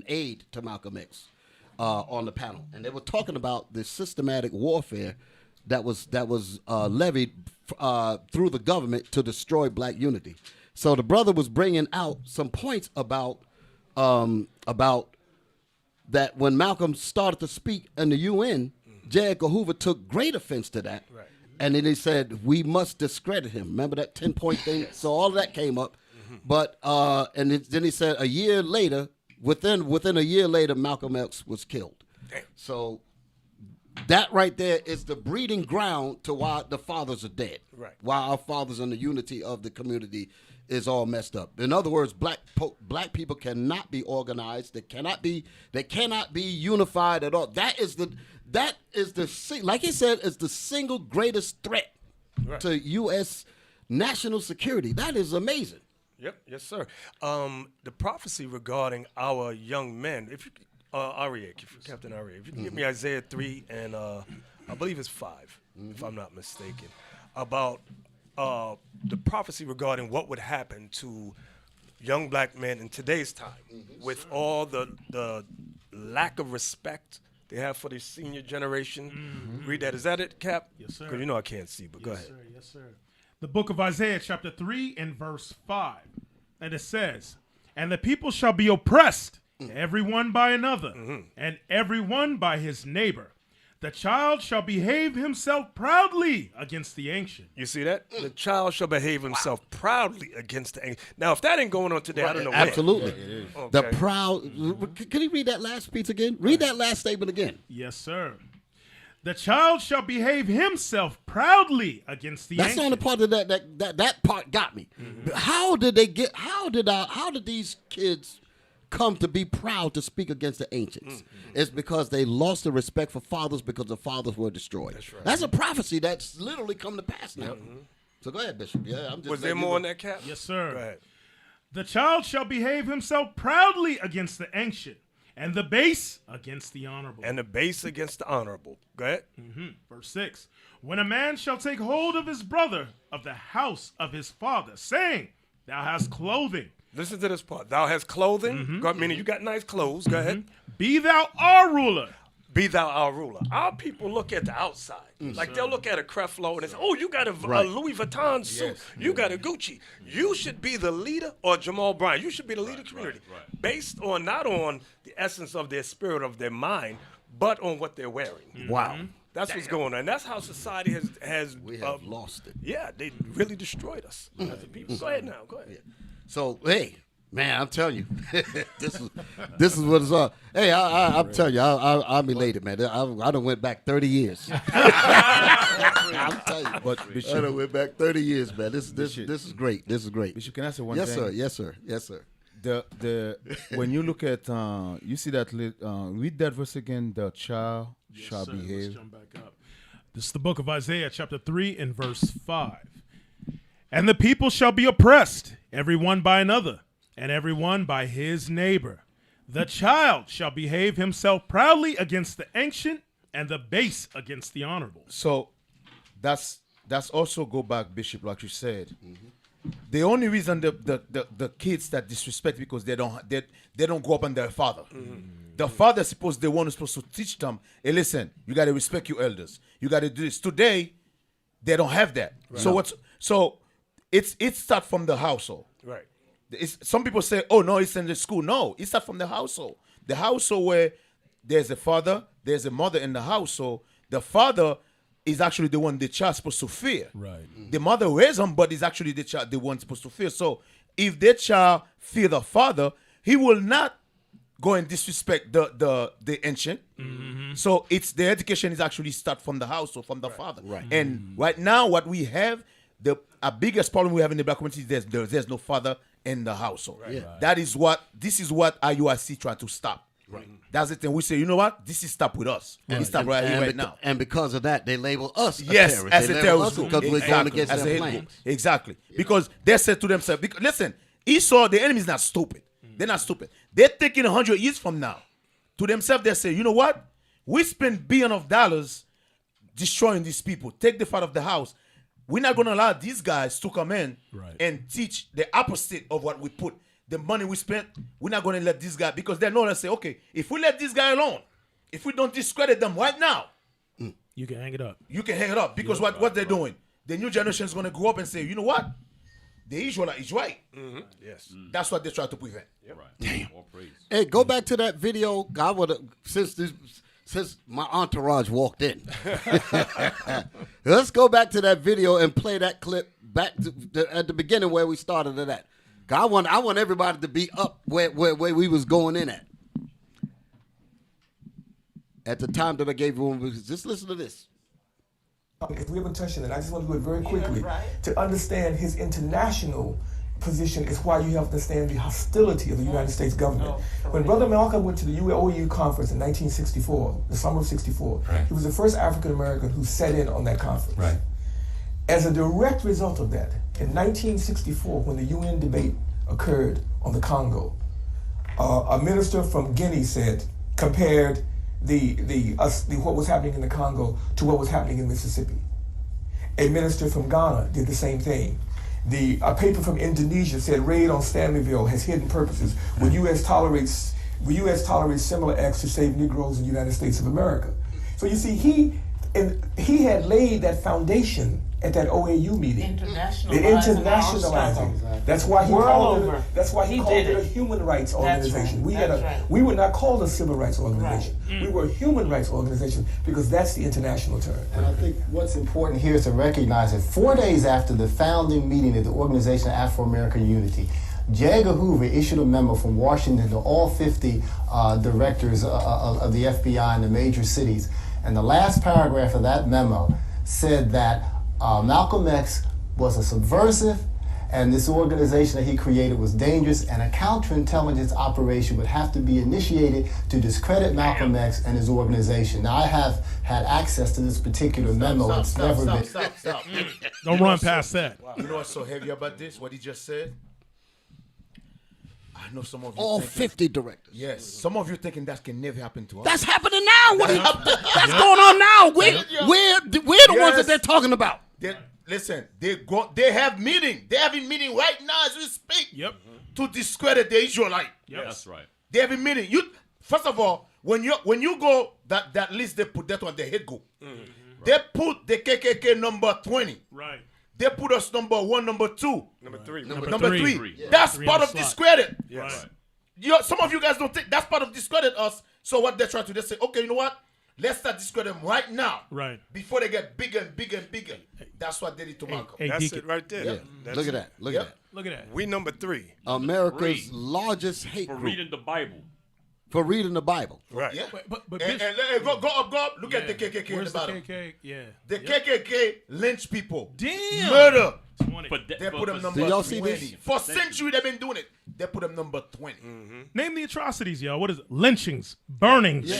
aide to Malcolm X on the panel, and they were talking about the systematic warfare that was levied through the government to destroy black unity. So the brother was bringing out some points about that when Malcolm started to speak in the UN, J. Edgar Hoover took great offense to that. Right. And then he said, we must discredit him. Remember that 10-point thing? Yes. So all of that came up. But then he said a year later, within a year later, Malcolm X was killed. Damn. So that right there is the breeding ground to why the fathers are dead. Right. Why our fathers and the unity of the community is all messed up. In other words, black people cannot be organized. They cannot be unified at all. That is the like he said, is the single greatest threat to U.S. national security. That is amazing. Yep, yes, sir. The prophecy regarding our young men, if you, Captain Aryeh, if you can give me Isaiah 3 and I believe it's 5, if I'm not mistaken, about the prophecy regarding what would happen to young black men in today's time with all the lack of respect they have for the senior generation. Read that. Is that it, Cap? Yes, sir. Because you know I can't see, but go ahead. Sir, yes, sir. The book of Isaiah, chapter 3 and verse 5. And it says, and the people shall be oppressed, everyone by another, and everyone by his neighbor. The child shall behave himself proudly against the ancient. You see that? The child shall behave himself proudly against the ancient. Now, if that ain't going on today, I don't know Absolutely. when. Yeah, it is. Okay. The proud. Can you read that last piece again? Read that last statement again. Yes, sir. The child shall behave himself proudly against the That's ancient. on the part of that part got me. How did these kids come to be proud to speak against the ancients? It's because they lost the respect for fathers because the fathers were destroyed. That's right. That's a prophecy that's literally come to pass now. So go ahead, Bishop. Yeah, I'm just. Was there more on that, Cap? Yes, sir. Go ahead. The child shall behave himself proudly against the ancient, and the base against the honorable. And the base against the honorable. Go ahead. Verse 6. When a man shall take hold of his brother of the house of his father, saying, thou hast clothing. Listen to this part. Thou hast clothing, meaning you got nice clothes. Go ahead. Be thou our ruler. Be thou our ruler. Our people look at the outside. Like they'll look at a Creflo and they say, oh, you got a Louis Vuitton suit. You got a Gucci. You should be the leader, or Jamal Bryant. You should be the leader of the community. Based on not on the essence of their spirit, of their mind, but on what they're wearing. Wow. That's what's going on. And that's how society has We have lost it. Yeah, they really destroyed us as a people. Go ahead now. Go ahead. So hey, man, I'm telling you, this is what it's all. Hey, I'm telling you, I'm elated, man. I done went back 30 years. I'm telling you, But I Bishop, done went back 30 years, man. This is great. This is great. Bishop, can I say one Yes, thing? sir. Yes, sir. Yes, sir. The when you look at you see that read that verse again. The child shall Sir, let's behave. jump back up. This is the book of Isaiah, chapter 3 and verse 5. And the people shall be oppressed, every one by another, and every one by his neighbor. The child shall behave himself proudly against the ancient, and the base against the honorable. So that's also go back, Bishop, like you said. The only reason the kids that disrespect because they don't grow up under their father. The father supposed to teach them, hey, listen, you got to respect your elders. You got to do this. Today, they don't have that. Right. So it's start from the household. Right. Some people say, oh no, it's in the school. No, it start from the household. The household where there's a father, there's a mother in the household. The father is actually the one the child's supposed to fear. Right. The mother raised him, but is actually the child the one supposed to fear. So if the child fear the father, he will not go and disrespect the ancient. So it's the education is actually start from the household, from the father. Right. And right now, what we have, our biggest problem we have in the black community is there's no father in the household. Right. This is what IUIC trying to stop. Right. That's the thing. We say, you know what? This is stop with us. We stop right here, right now. And because of that, they label us Yes, a terrorist. as They a label terrorist us group. because we're going against As a their hate plans. group. Exactly. Because they said to themselves, listen, Esau, the enemy is not stupid. They're not stupid. They're thinking 100 years from now. To themselves, they say, you know what? We spend billions of dollars destroying these people. Take the fight of the house. We're not going to allow these guys to come in and teach the opposite of what we put. The money we spent, we're not going to let this guy, because they know, they say, okay, if we let this guy alone, if we don't discredit them right now, you can hang it up. You can hang it up because what they're doing, the new generation is going to grow up and say, you know what? the Israelite is right. Yes. That's what they try to prevent. Damn. Hey, go back to that video. God would since my entourage walked in. Let's go back to that video and play that clip back at the beginning where we started it at. I want everybody to be up where we was going in at. At the time that I gave you, just listen to this. If we haven't touched on it, I just want to do it very quickly. To understand his international position is why you have to understand the hostility of the United States government. When Brother Malcolm went to the OEU conference in 1964, the summer of 64, he was the first African American who sat in on that conference. Right. As a direct result of that, in 1964, when the UN debate occurred on the Congo, a minister from Guinea compared what was happening in the Congo to what was happening in Mississippi. A minister from Ghana did the same thing. A paper from Indonesia said raid on Stanleyville has hidden purposes. Will U.S. tolerates similar acts to save Negroes in the United States of America? So you see, he had laid that foundation at that OAU meeting. Internationalizing. That's why he called it. That's why he called it a human rights organization. We were not called a civil rights organization. We were a human rights organization because that's the international term. And I think what's important here is to recognize that 4 days after the founding meeting of the Organization of Afro-American Unity, J. Edgar Hoover issued a memo from Washington to all 50 directors of the FBI in the major cities. And the last paragraph of that memo said that Malcolm X was a subversive, and this organization that he created was dangerous, and a counterintelligence operation would have to be initiated to discredit Malcolm X and his organization. Now, I have had access to this particular memo. Stop. Don't run past that. You know what's so heavy about this? What he just said? I know some of you All thinking, 50 directors. Yes. Some of you thinking that can never happen to us. That's happening now. That's going on now. We're the ones that they're talking about. Listen, they have meeting. They having meeting right now as we speak. Yep. To discredit the Israelite. Yep. That's right. They have a meeting. First of all, when you go that list, they put that on the head group. They put the KKK number 20. Right. They put us number 1, number 2. Number 3. Number 3. Yeah. That's 3 part on of the slot. discredit. Yes. Right. Some of you guys don't think that's part of discredit us. So what they try to, they say, okay, you know what? Let's start discrediting them right now. Right. Before they get bigger and bigger and bigger. That's what they did to Malcolm. Hey, That's Deacon. it right there. Yeah. That's Look at it. that. Look at that. Look at that. We number 3. America's largest hate For group reading the Bible. for reading the Bible. Right. Yeah. But And go up. Look at the KKK in the Where's the bottom. KK? Yeah. The KKK lynch people. Damn. Murder. 20. They put them number Did y'all 20. see this? For centuries they've been doing it. They put them number 20. Name the atrocities, y'all. What is it? Lynchings, burnings,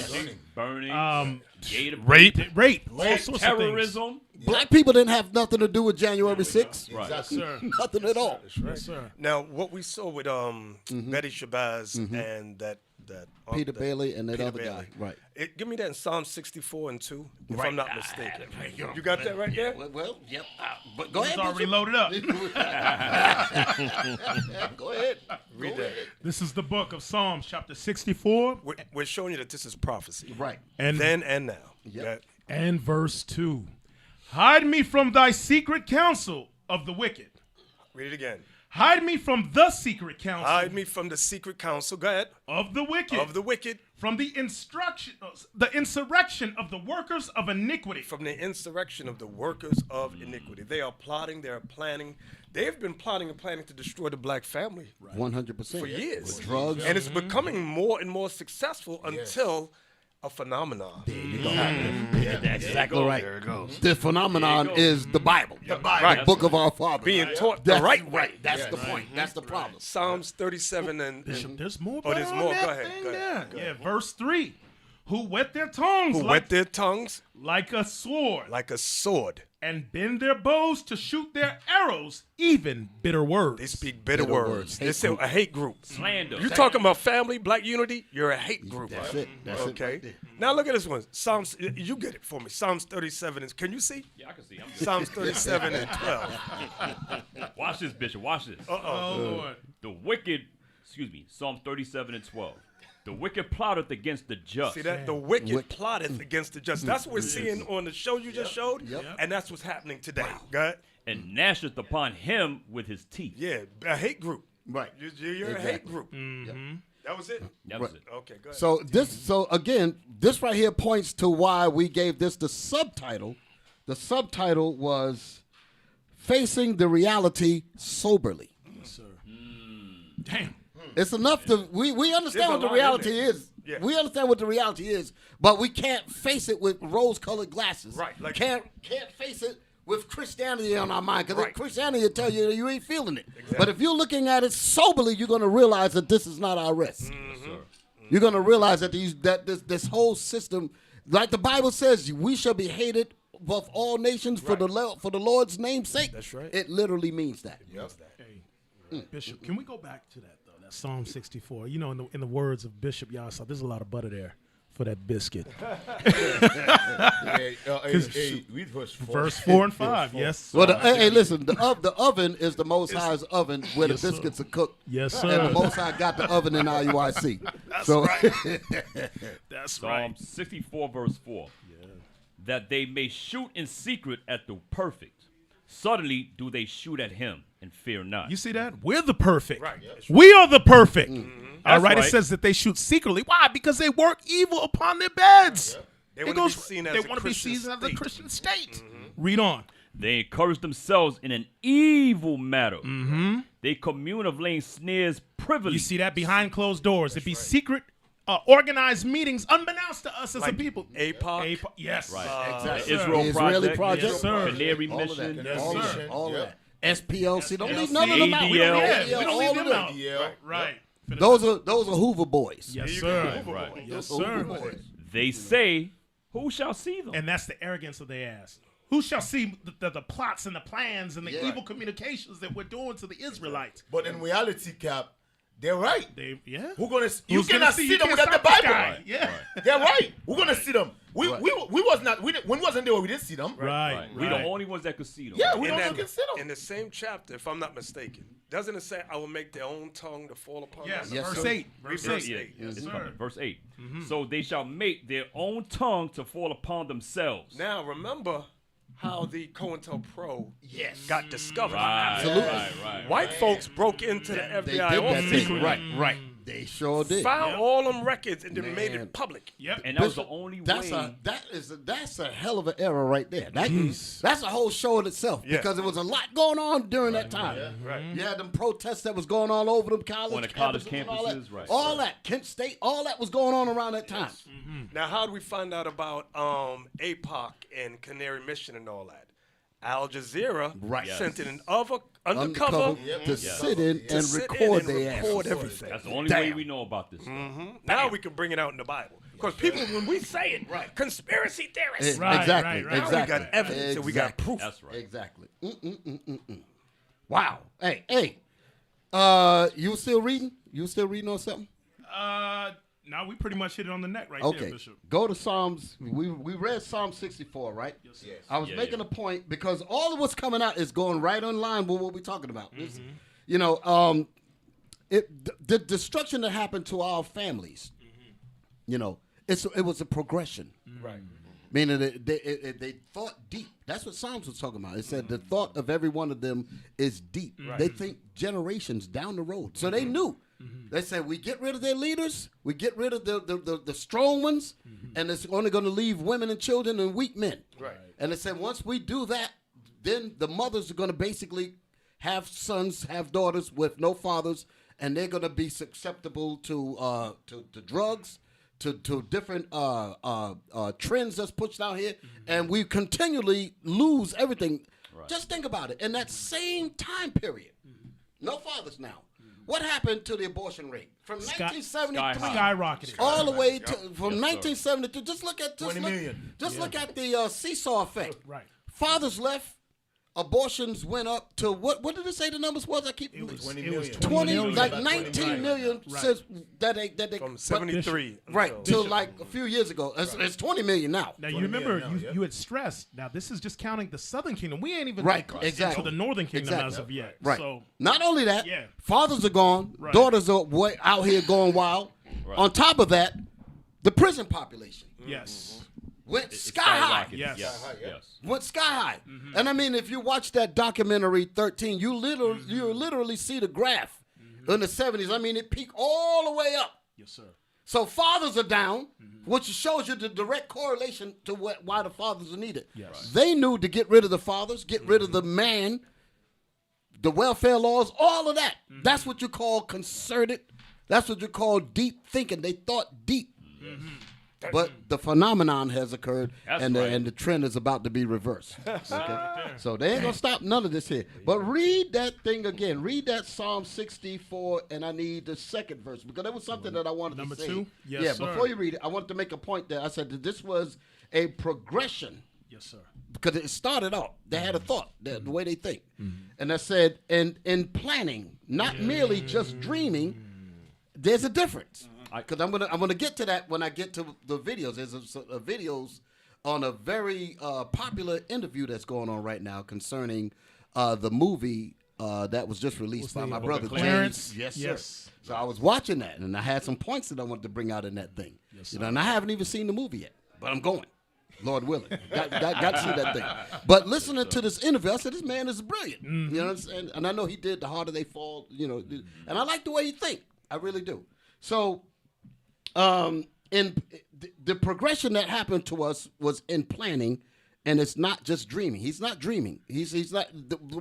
Burning. rape, all sorts of things. Terrorism. Black people didn't have nothing to do with January 6th. Right. Yes, sir. Nothing at all. Yes, sir. Now, what we saw with Betty Shabazz and that Peter Bailey and that Peter other guy. Bailey. Right. Give me that in Psalm 64 and 2, if Right. I'm not mistaken. You got that right there? Well, yep. But go It's ahead. already loaded up. Go ahead. Read that. This is the book of Psalms, chapter 64, We're showing you that this is prophecy. Right. and Then and now. Yep. and verse 2. Hide me from thy secret counsel of the wicked. Read it again. Hide me from the secret counsel Hide me from the secret counsel. Go ahead. of the wicked. Of the wicked. From the insurrection of the workers of iniquity. From the insurrection of the workers of iniquity. They are plotting, they are planning. They've been plotting and planning to destroy the black family 100%. for years. With drugs. And it's becoming more and more successful until a phenomenon. That's exactly right. There it goes. The phenomenon is the Bible. The Bible. The book of our fathers. Being taught That's the right way. That's the point. That's the problem. Psalms 37 and There's more. Oh, there's on more. that Go ahead. thing Go ahead. there. Yeah, verse 3. Who wet their tongues who wet their tongues like a sword, like a sword, and bend their bows to shoot their arrows, even bitter words. They speak bitter words. They say a hate group. Slander. You talking about family, black unity? You're a hate group. That's it. That's okay. it. Now look at this one. Psalms. You get it for me. Psalms 37 is. Can you see? Yeah, I can see. I'm good. Psalms 37 and 12. Watch this, Bishop. Watch this. Oh, Lord. The wicked. Psalm 37 and 12. The wicked plotteth against the just. See that? The wicked plotteth against the just. That's what we're seeing on the show you just showed. Yep. And that's what's happening today. God. and gnasheth upon him with his teeth. Yeah, a hate group. Right. You're a hate group. Mm-hmm. That was it. That was it. Okay, go ahead. So again, this right here points to why we gave this the subtitle. The subtitle was "Facing the Reality Soberly." Yes, sir. Damn. It's enough to we understand what the reality is. Yeah. We understand what the reality is, but we can't face it with rose-colored glasses. Right, like- can't face it with Christianity on our mind, because Christianity will tell you that you ain't feeling it. But if you're looking at it soberly, you're going to realize that this is not our rest. You're going to realize that this whole system, like the Bible says, we shall be hated above all nations for the Lord's name's sake. That's right. It literally means that. Hey, Bishop, can we go back to that though? That Psalm 64. You know, in the words of Bishop Yasa, there's a lot of butter there for that biscuit. Read verse 4. Verse 4 and 5. Yes. Well, hey, listen. The oven is the Most High's oven where the biscuits are cooked. Yes, sir. And the Most High got the oven in IUIC. That's so, right. That's Psalm right. 64 verse 4. That they may shoot in secret at the perfect. Suddenly do they shoot at him and fear not. You see that? We're the perfect. Right. We are the perfect. All That's right. It right. says that they shoot secretly. Why? Because they work evil upon their beds. They It want to be goes- seen as they a want to be Christian seen as a state. Christian state. Read on. They encourage themselves in an evil matter. They commune of laying snares privily. You see that behind closed doors. It'd be secret, organized meetings unbeknownst to us as a Like people. APOC. Yes. Right. exactly. Israel The Israeli Project, Project. Canary all of Mission. that. Yes, all of sir. that. All of that. SPLC. Don't leave SPLC, none of them out. We don't ADL. leave We don't all leave of them them. out. Right. Those are Hoover boys. Yes, sir. Right. Yes, Hoover sir. boys. They say, who shall see them? And that's the arrogance of their ass. Who shall see the plots and the plans and the evil communications that we're doing to the Israelites? But in reality, Cap, they're right. Yeah. We're gonna. You Who's gonna cannot see- see you them can't without the stop this Bible. guy. Yeah. They're right. We're gonna see them. We was not. When we wasn't there, we didn't see them. Right. We the only ones that could see them. Yeah, we In don't that- can see them. In the same chapter, if I'm not mistaken, doesn't it say, I will make their own tongue to fall upon Yes, them? Yes, verse sir. 8. Verse Verse 8. eight. It's Yes, coming. sir. Verse 8. So they shall make their own tongue to fall upon themselves. Now, remember how the Cointelpro got discovered. Right, Absolutely. right. White folks broke into the They FBI did that office, thing. Right. They sure did. found all them records, and then made Man. it public. Yep. And that was the Bishop, only that's way. that's a hell of an error right there. That's a whole show in itself Yeah. because there was a lot going on during that time. Right. You had them protests that was going on all over them college, On the college and all that. campuses, right. All that, Kent State, all that was going on around that time. Now, how do we find out about APOC and Canary Mission and all that? Al Jazeera Right. sent in an undercover to sit in to and sit record in and their record asses. everything. That's the only way we know about this. Now we can bring it out in the Bible. Because people, when we say it, conspiracy theorists. Right, Exactly. right, right. Now Exactly. we got evidence and we got proof. That's right. Exactly. Wow. Hey. You still reading? You still reading on something? Now we pretty much hit it on the neck right Okay. there, Bishop. Go to Psalms. We read Psalm 64, right? Yes. I was making a point because all of what's coming out is going right in line with what we're talking about. This- you know, the destruction that happened to our families. You know, it was a progression. Right. Meaning that they thought deep. That's what Psalms was talking about. It said the thought of every one of them is deep. They think generations down the road. So they knew. They said, we get rid of their leaders, we get rid of the strong ones, and it's only going to leave women and children and weak men. Right. And they said, once we do that, then the mothers are going to basically have sons, have daughters with no fathers, and they're going to be susceptible to drugs, to different trends that's pushed out here, and we continually lose everything. Right. Just think about it. In that same time period, no fathers now. What happened to the abortion rate from 1973 skyrocketed all the way to from 1972? Just look at 20 million. Just look at the seesaw effect. Right. Fathers left. Abortions went up to what did it say the numbers was? I keep 20 It was million. 20 million. like About 19 million Right. since that they From 73. right till like a few years ago. It's 20 million now. Now you remember million now, you had stressed. Now this is just counting the Southern Kingdom. We ain't even Right, into exactly. the Northern Kingdom Exactly. as of yet. Right. So Not only that, Yeah. fathers are gone, Right. daughters are out here going wild. On top of that, the prison population. yes. went sky high. Yes. Went sky high. And I mean, if you watch that documentary 13, you literally see the graph in the 70s. I mean, it peaked all the way up. Yes, sir. So fathers are down, which shows you the direct correlation to why the fathers are needed. Yes. They knew to get rid of the fathers, get rid of the man, the welfare laws, all of that. That's what you call concerted. That's what you call deep thinking. They thought deep. But the phenomenon has occurred, and the trend is about to be reversed. Okay? So they ain't going to stop none of this here. But read that thing again. Read that Psalm 64, and I need the second verse, because there was something that I wanted to say. Number 2? Yes, yeah, sir. before you read it, I wanted to make a point there. I said that this was a progression. Yes, sir. Because it started off. They had a thought, the way they think. And I said, in planning, not merely just dreaming, there's a difference. Because I'm gonna get to that when I get to the videos. There's videos on a very popular interview that's going on right now concerning the movie that was just released by my brother James. Yes, sir. So I was watching that, and I had some points that I wanted to bring out in that thing. Yes, and I haven't even seen the movie yet, but I'm going. Lord willing, got to see that thing. But listening to this interview, I said, this man is brilliant. You know what I'm saying? And I know he did The Harder They Fall, you know, and I like the way he think. I really do. So, in the progression that happened to us was in planning, and it's not just dreaming. He's not dreaming. He's not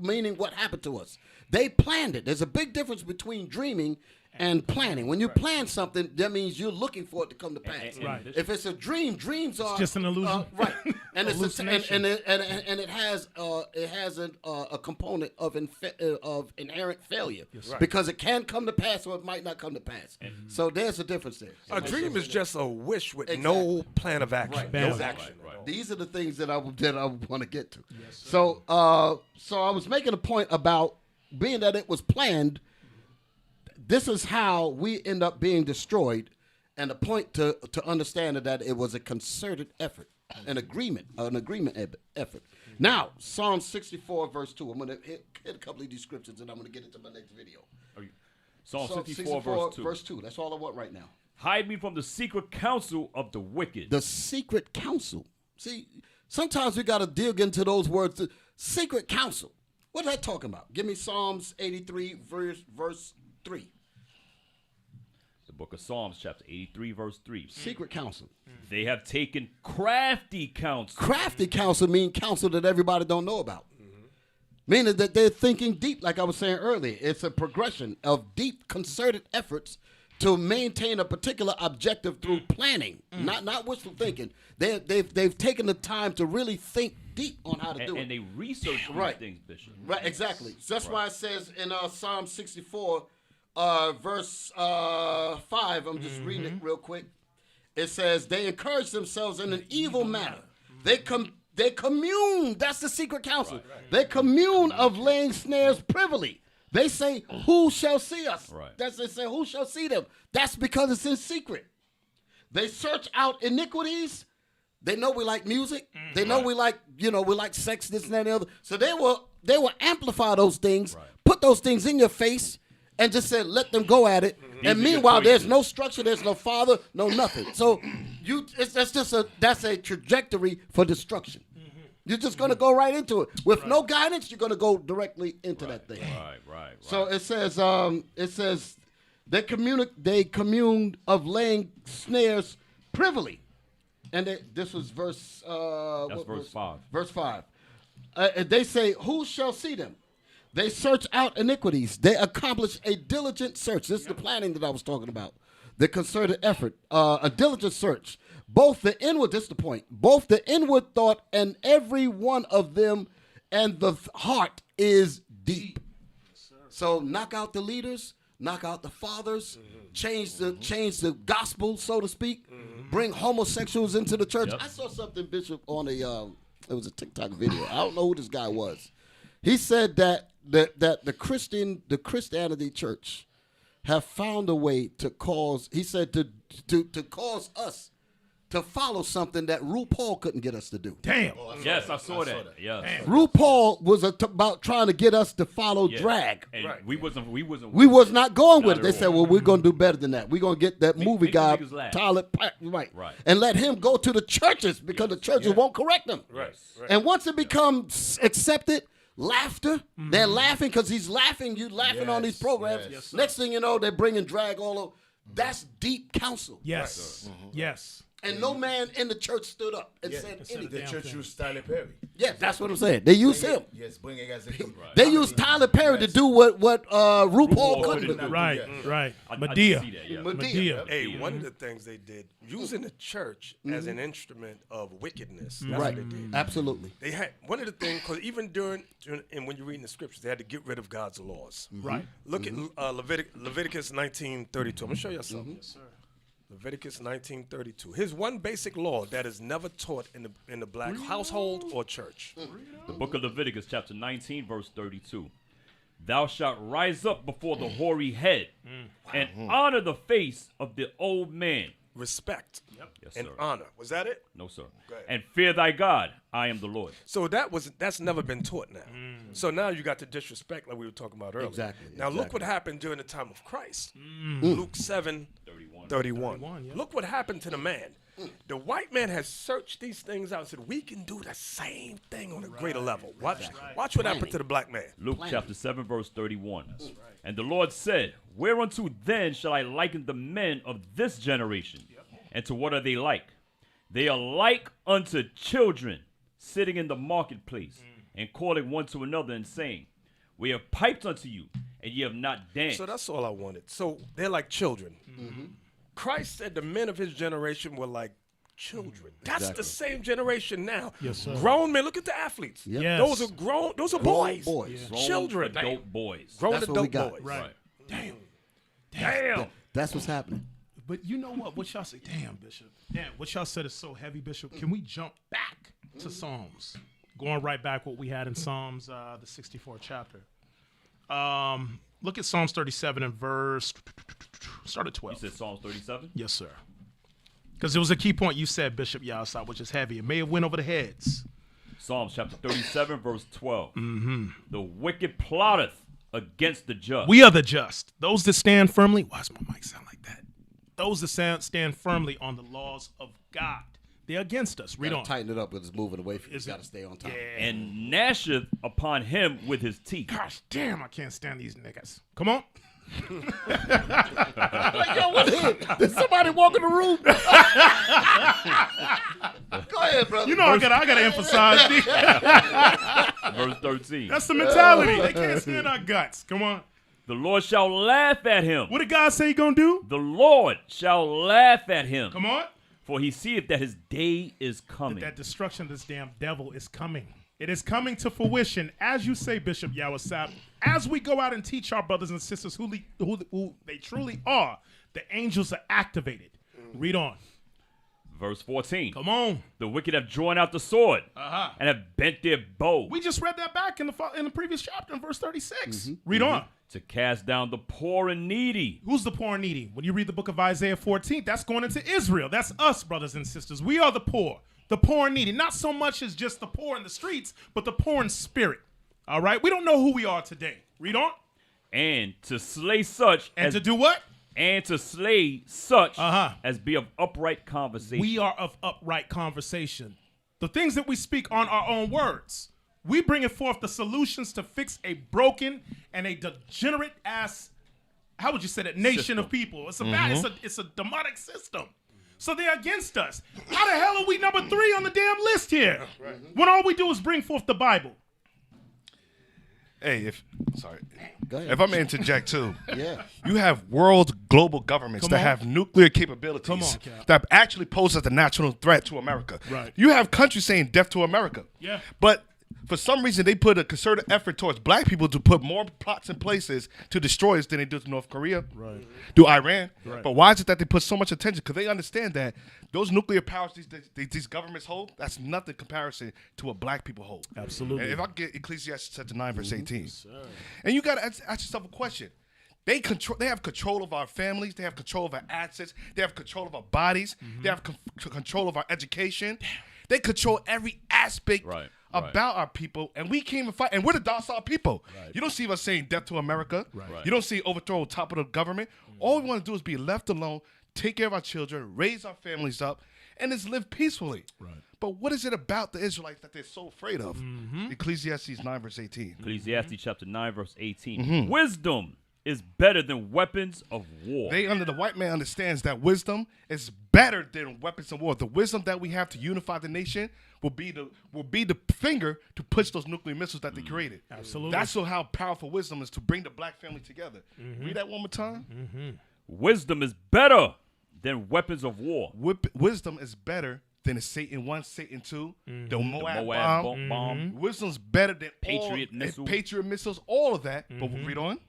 meaning what happened to us. They planned it. There's a big difference between dreaming and planning. When you plan something, that means you're looking for it to come to pass. Right. If it's a dream, dreams are just an illusion. Right. And it's and it has a component of inherent failure, because it can come to pass or it might not come to pass. So there's a difference there. A dream is just a wish with no plan of action. Right. No Exactly. action. Right. These are the things that I want to get to. Yes, so I was making a point about being that it was planned. This is how we end up being destroyed, and the point to understand that it was a concerted effort, an agreement effort. Now, Psalm 64, verse 2. I'm going to hit a couple of these scriptures, and I'm going to get into my next video. Psalm 64, verse 2. That's all I want right now. Hide me from the secret counsel of the wicked. The secret counsel. See, sometimes we got to dig into those words. Secret counsel. What is that talking about? Give me Psalms 83, verse 3. The book of Psalms, chapter 83, verse 3. Secret counsel. They have taken crafty counsel. Crafty counsel means counsel that everybody don't know about. Meaning that they're thinking deep, like I was saying earlier. It's a progression of deep, concerted efforts to maintain a particular objective through planning, not wishful thinking. They've taken the time to really think deep on how to do it. And they research these things, Bishop. Right, exactly. So that's why it says in Psalm 64, verse 5, I'm just reading it real quick. It says, they encourage themselves in an evil manner. They commune. That's the secret counsel. They commune of laying snares privily. They say, who shall see us? Right. They say, who shall see them? That's because it's in secret. They search out iniquities. They know we like music. They know we like sex, this and that and the other. So they will amplify those things, put those things in your face, and just said, let them go at it. And meanwhile, there's no structure, there's no father, no nothing. So that's a trajectory for destruction. You're just going to go right into it. With no guidance, you're going to go directly into that thing. Right. So it says they commune of laying snares privily. And this was verse that's verse 5. Verse 5. They say, who shall see them? They search out iniquities. They accomplish a diligent search. This is the planning that I was talking about. The concerted effort, a diligent search. Both the inward, this is the point, both the inward thought and every one of them and the heart is deep. So knock out the leaders, knock out the fathers, change the gospel, so to speak, bring homosexuals into the church. I saw something, Bishop, on it was a TikTok video. I don't know who this guy was. He said that the Christianity church have found a way to cause, he said, to cause us to follow something that RuPaul couldn't get us to do. Damn. Yes, I saw that. Yeah. RuPaul was about trying to get us to follow drag. And we wasn't. We was not going with it. Not They at said, all. "Well, we're gonna do better than that. We're gonna get that movie make guy, the niggas laugh. Tyler, right, and let him go to the churches because the churches won't correct him. Right. And once it becomes accepted, laughter, they're laughing because he's laughing. You laughing on these programs. Yes, Next thing you know, they're bringing drag all over. That's deep counsel. Yes. Yes. And no man in the church stood up and said said a anything. The church used Tyler Perry. Yeah, that's what I'm saying. They use him. Yes, bring it as a They use Tyler Perry to do what RuPaul couldn't do. Right. Right. I Medea. did see that, yeah. Medea. Hey, one of the things they did, using the church as an instrument of wickedness. That's Right. what they did. Absolutely. They had one of the things, because even during and when you're reading the scriptures, they had to get rid of God's laws. Right. Look at Leviticus 19:32. I'm gonna show you something. Yes, sir. Leviticus 19:32. Here's one basic law that is never taught in the black household or church. The book of Leviticus, chapter 19, verse 32. Thou shalt rise up before the hoary head and honor the face of the old man. Respect Yes, and sir. honor. Was that it? No, sir. Go ahead. And fear thy God. I am the Lord. So that's never been taught now. So now you got the disrespect like we were talking about earlier. Exactly, Now look exactly. what happened during the time of Christ. Luke 7:31. Look what happened to the man. The white man has searched these things out and said, we can do the same thing on a greater level. Watch what happened to the black man. Luke chapter 7, verse 31. And the Lord said, whereunto then shall I liken the men of this generation? And to what are they like? They are like unto children sitting in the marketplace and calling one to another and saying, we have piped unto you, and ye have not danced. So that's all I wanted. So they're like children. Christ said the men of his generation were like children. That's the same generation now. Yes, sir. Grown men. Look at the athletes. Yep. Yes. Those are grown. Those are boys. boys. Grown Children. adult boys. Grown That's what we adult got. boys. Right. Damn. Damn. That's what's happening. But you know what? What y'all say? Damn, Bishop. Damn, what y'all said is so heavy, Bishop. Can we jump back to Psalms? Going right back what we had in Psalms, the 64th chapter. Look at Psalms 37 and verse. Start at 12. You said Psalms 37? Yes, sir. Because it was a key point you said, Bishop Yasai, which is heavy. It may have went over the heads. Psalms chapter 37, verse 12. The wicked plotteth against the just. We are the just. Those that stand firmly. Why does my mic sound like that? Those that stand firmly on the laws of God. They're against us. Read on. Tighten it up because it's moving away from you. You got to stay on top. And gnasheth upon him with his teeth. Gosh damn, I can't stand these niggas. Come on. Like, yo, what's it? Did somebody walk in the room? Go ahead, brother. You know I gotta emphasize. Verse 13. That's the mentality. They can't stand our guts. Come on. The Lord shall laugh at him. What did God say he gonna do? The Lord shall laugh at him. Come on. For he seeth that his day is coming. That destruction of this damn devil is coming. It is coming to fruition, as you say, Bishop Yawasab. As we go out and teach our brothers and sisters who they truly are, the angels are activated. Read on. Verse 14. Come on. The wicked have drawn out the sword and have bent their bow. We just read that back in the previous chapter in verse 36. Read on. To cast down the poor and needy. Who's the poor and needy? When you read the book of Isaiah 14, that's going into Israel. That's us, brothers and sisters. We are the poor and needy. Not so much as just the poor in the streets, but the poor in spirit. All right? We don't know who we are today. Read on. And to slay such And to do what? And to slay such as be of upright conversation. We are of upright conversation. The things that we speak on our own words. We bring forth the solutions to fix a broken and a degenerate ass, how would you say that, nation of people. It's a bad, it's a demonic system. So they're against us. How the hell are we number 3 on the damn list here? When all we do is bring forth the Bible. Hey, Go ahead. if I'm gonna interject too, Yeah. you have world global governments that have nuclear capabilities Cap. that actually pose as a national threat to America. Right. You have countries saying death to America. Yeah. But for some reason, they put a concerted effort towards black people to put more plots in places to destroy us than they do to North Korea, do Iran. Right. But why is it that they put so much attention? Because they understand that those nuclear powers these governments hold, that's nothing comparison to what black people hold. Absolutely. And if I get Ecclesiastes chapter 9, verse 18, and you got to ask yourself a question. They have control of our families. They have control of our assets. They have control of our bodies. They have control of our education. They control every aspect about our people, and we can't even fight. And we're the docile people. You don't see us saying death to America. You don't see overthrow top of the government. All we want to do is be left alone, take care of our children, raise our families up, and just live peacefully. But what is it about the Israelites that they're so afraid of? Ecclesiastes 9, verse 18. Ecclesiastes chapter 9, verse 18. Wisdom is better than weapons of war. The white man understands that wisdom is better than weapons of war. The wisdom that we have to unify the nation will be the finger to push those nuclear missiles that they created. Absolutely. That's how powerful wisdom is, to bring the black family together. Read that one more time. Wisdom is better than weapons of war. Wisdom is better than the Satan 1, Satan 2, the Moab bomb. Wisdom's better than Patriot missiles, all of that. But we'll read on.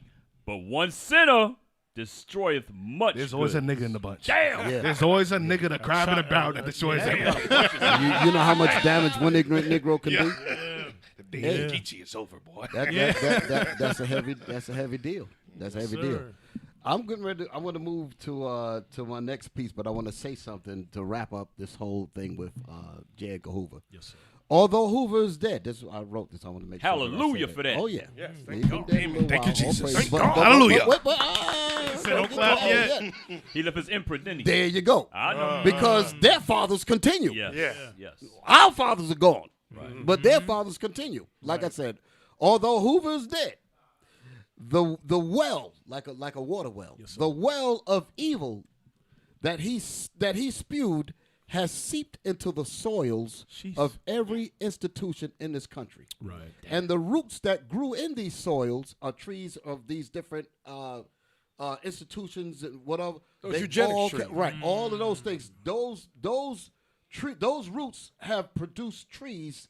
But one sinner destroyeth much. There's always a nigga in the bunch. Damn. Yeah. There's always a nigga that crab in the barrel that destroys everybody. You know how much damage one ignorant Negro can do? The day of Geechee is over, boy. That's a heavy deal. That's a heavy deal. Sir. I'm getting ready. I want to move to my next piece, but I want to say something to wrap up this whole thing with J. Edgar Hoover. Yes, sir. Although Hoover is dead, I wrote this. I want to make Hallelujah sure I for that. Oh yeah. Yes, He's been dead a little Thank you, while. Jesus. All praise. Thank God. Hallelujah. Don't clap yet. He left his imprint, didn't he? There you go. I know. Because their fathers continue. Yes. Our fathers are gone, but their fathers continue. Like I said, although Hoover is dead, the well, like a water well, the well of evil that he spewed has seeped into the soils of every institution in this country. Right. And the roots that grew in these soils are trees of these different institutions and whatever. Those eugenics trees. Right. All of those things. Those roots have produced trees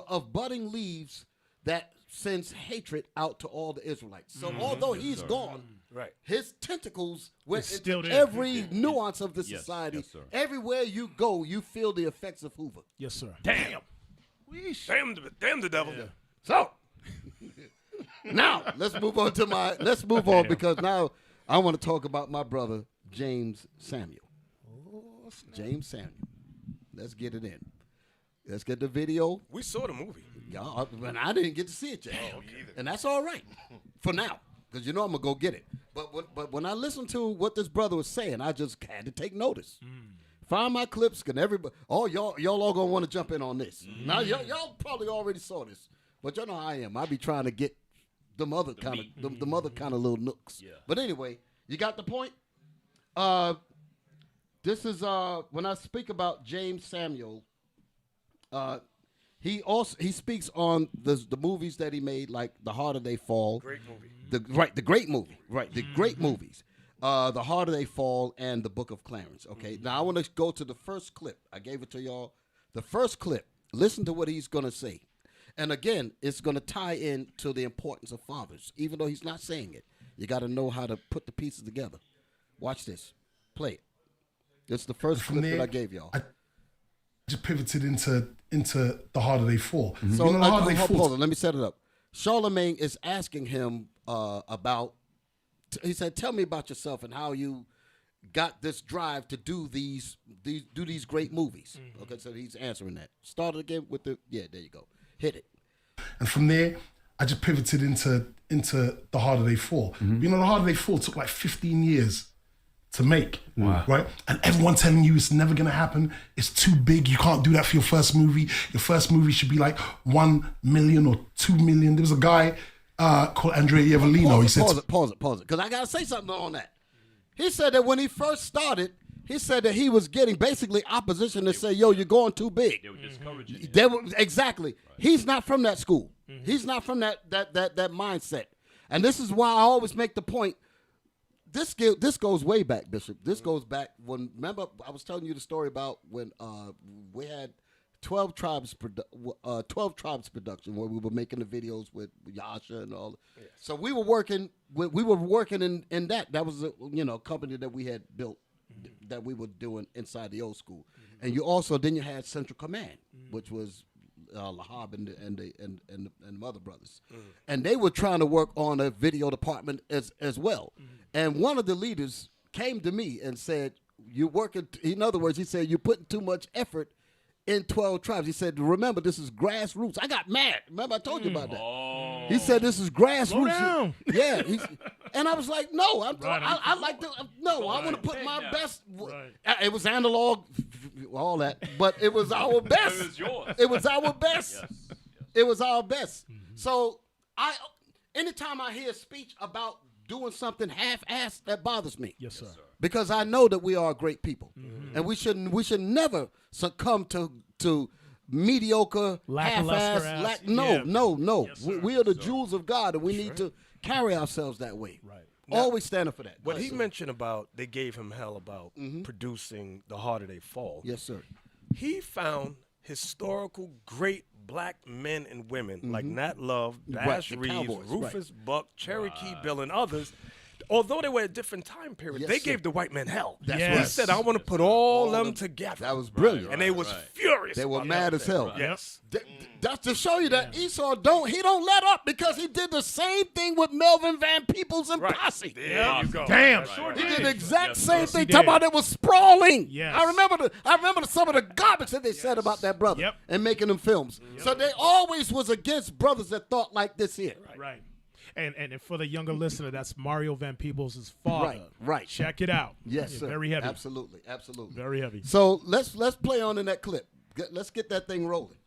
of budding leaves that sends hatred out to all the Israelites. So although he's gone, his tentacles went still into there. every nuance of the society. yes, sir. Everywhere you go, you feel the effects of Hoover. Yes, sir. Damn. Damn the devil. So now let's move on because now I want to talk about my brother James Samuel. James Samuel. Let's get it in. Let's get the video. We saw the movie. Yeah, and I didn't get to see it yet. And that's all right for now, because I'm gonna go get it. But when I listened to what this brother was saying, I just had to take notice. Find my clips, and everybody. Oh, y'all all gonna want to jump in on this. Now y'all probably already saw this, but y'all know how I am. I be trying to get them other kind of little nooks. Yeah. But anyway, you got the point. This is when I speak about James Samuel. He speaks on the movies that he made, like The Harder They Fall. Great movie. The great movie. Right, the great movies. The Harder They Fall and The Book of Clarence. Okay, now I want to go to the first clip. I gave it to y'all. The first clip. Listen to what he's going to say. And again, it's going to tie in to the importance of fathers. Even though he's not saying it, you got to know how to put the pieces together. Watch this. Play it. It's the first clip that I gave y'all. I just pivoted into The Harder They Fall. So The Harder They Fall. hold on, let me set it up. Charlemagne is asking him about. He said, "Tell me about yourself and how you got this drive to do these great movies." Okay, so he's answering that. Start it again with the there you go. Hit it. And from there, I just pivoted into The Harder They Fall. The Harder They Fall took like 15 years to make, right? And everyone telling you it's never gonna happen. It's too big. You can't do that for your first movie. Your first movie should be like 1 million or 2 million. There was a guy called Andrea Ievolino. He said, Pause it, because I gotta say something on that. He said that when he first started, he said that he was getting basically opposition to say, "Yo, you're going too big." They were discouraging him. Exactly. Right. He's not from that school. He's not from that mindset. And this is why I always make the point. This goes way back, Bishop. This goes back when, remember, I was telling you the story about when we had 12 Tribes production where we were making the videos with Yasha and all. Yes. So we were working in that. That was a company that we had built that we were doing inside the old school. And you had Central Command, which was Lahab and the other brothers, and they were trying to work on a video department as well. And one of the leaders came to me and said, "You're working." In other words, he said, "You're putting too much effort in 12 tribes." He said, "Remember, this is grassroots." I got mad. Remember, I told you about that. Oh. He said, "This is grassroots." Slow down. Yeah. And I was like, "No, I like to. No, I want to put my best." It was analog, all that, but it was our best. It was yours. It was our best. Yes. It was our best. So anytime I hear a speech about doing something half-assed, that bothers me. Yes, sir. Because I know that we are a great people, and we should never succumb to mediocre, Lackluster half-assed. ass. No. Yes, We are the jewels of God, and we need to carry ourselves that way. Right. Always stand up for that. What Yes, he sir. mentioned about they gave him hell about producing The Harder They Fall. Yes, sir. He found historical great black men and women like Nat Love, Bash the Reeves, Cowboys, Rufus Buck, Cherokee Bill, and others. Although they were at different time periods, Yes, they sir. gave the white men hell. That's Yes. He said, "I want to put all them them- together." That was brilliant. and they was furious. They were about mad as everything. hell. Yes. That's to show you that Esau don't let up, because he did the same thing with Melvin Van Peebles and Posse. There you go. Damn. He did the exact same Yes, thing. he Talking did. about it was sprawling. Yes. I remember some of the garbage that they said about that brother Yep. and making them films. So they always was against brothers that thought like this here. Right. And for the younger listener, that's Mario Van Peebles' father. Right. Check it out. Yes, Yeah, sir. Very heavy. Absolutely. Very heavy. So let's play on in that clip. Let's get that thing rolling.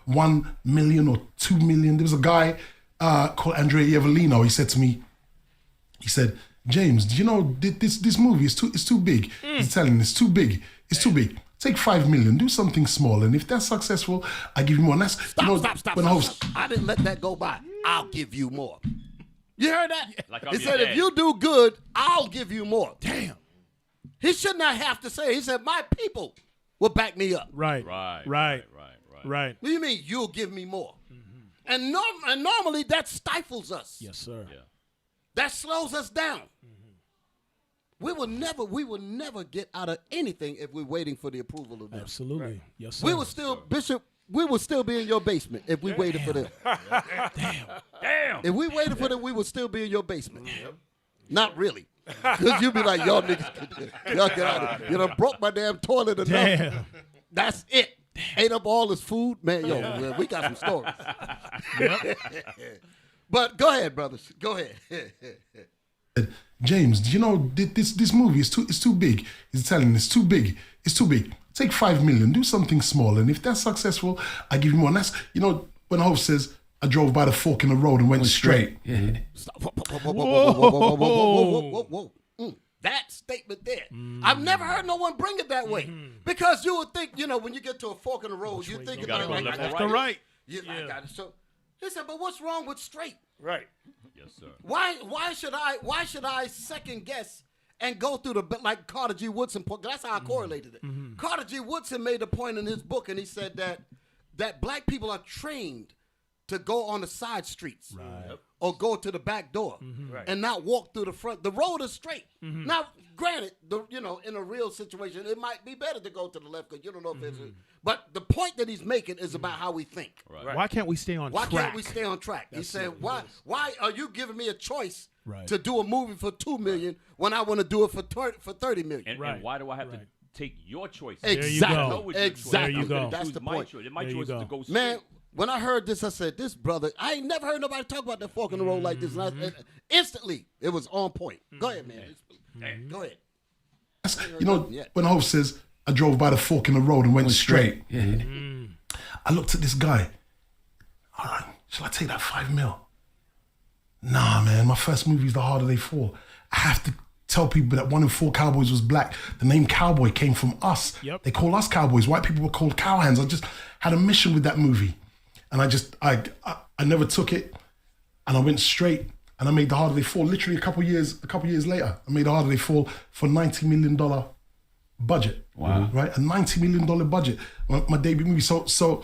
1 million or 2 million. There was a guy called Andrea Evolino. He said to me, he said, "James, do you know this movie is too big?" He's telling me, it's too big. It's too big. Take 5 million, do something small, and if that's successful, I give you more. And that's Stop. I didn't let that go by. I'll give you more. You heard that? Like I'm He your said, dad. if you do good, I'll give you more. Damn. He should not have to say it. He said, my people will back me up. Right. Right. Right. Right. Right. What do you mean you'll give me more? And normally that stifles us. Yes, sir. Yeah. That slows us down. We will never get out of anything if we're waiting for the approval of them. Absolutely. Yes, sir. We will still, Bishop, we will still be in your basement if we waited for them. Damn. If we waited for them, we would still be in your basement. Not really. Because you'd be like, y'all niggas, y'all get out of here. You done broke my damn toilet enough. Damn. That's it. Ate up all his food. Man, yo, we got some stories. But go ahead, brothers. Go ahead. "James, do you know this movie is too big?" He's telling me, it's too big. It's too big. Take 5 million, do something small, and if that's successful, I give you more. And that's, when Hope says, "I drove by the fork in the road and went straight." Stop. Whoa. That statement there. I've never heard no one bring it that way. Because you would think, when you get to a fork in the road, you think gotta about go like, left Left or right. I got it. So he said, but what's wrong with straight? Right. Yes, sir. Why should I second guess and go through like Carter G. Woodson? That's how I correlated it. Carter G. Woodson made a point in his book, and he said that black people are trained to go on the side streets or go to the back door and not walk through the front. The road is straight. Now, granted, in a real situation, it might be better to go to the left because you don't know if it's. But the point that he's making is about how we think. Right. Why can't we stay on Why track? can't we stay on track? He said, why are you giving me a choice Right. to do a movie for $2 million when I want to do it for $30 million? And why do I have to take your choice? There you Exactly. go. Know what your choice Exactly. is. There you go. That's Choose the my point. choice. And my There you choice is go. to go straight. Man, when I heard this, I said, this brother, I ain't never heard nobody talk about that fork in the road like this. And instantly, it was on point. Go ahead, man. Go ahead. When Hope says, "I drove by the fork in the road and went straight," I looked at this guy. All right, shall I take that 5 mil? Nah, man, my first movie is The Harder They Fall. I have to tell people that 1 in 4 cowboys was black. The name cowboy came from us. Yep. They call us cowboys. White people were called cowhands. I just had a mission with that movie. And I never took it. And I went straight and I made The Harder They Fall. Literally a couple years later, I made The Harder They Fall for $90 million budget. Wow. Right? A $90 million budget. My debut movie. So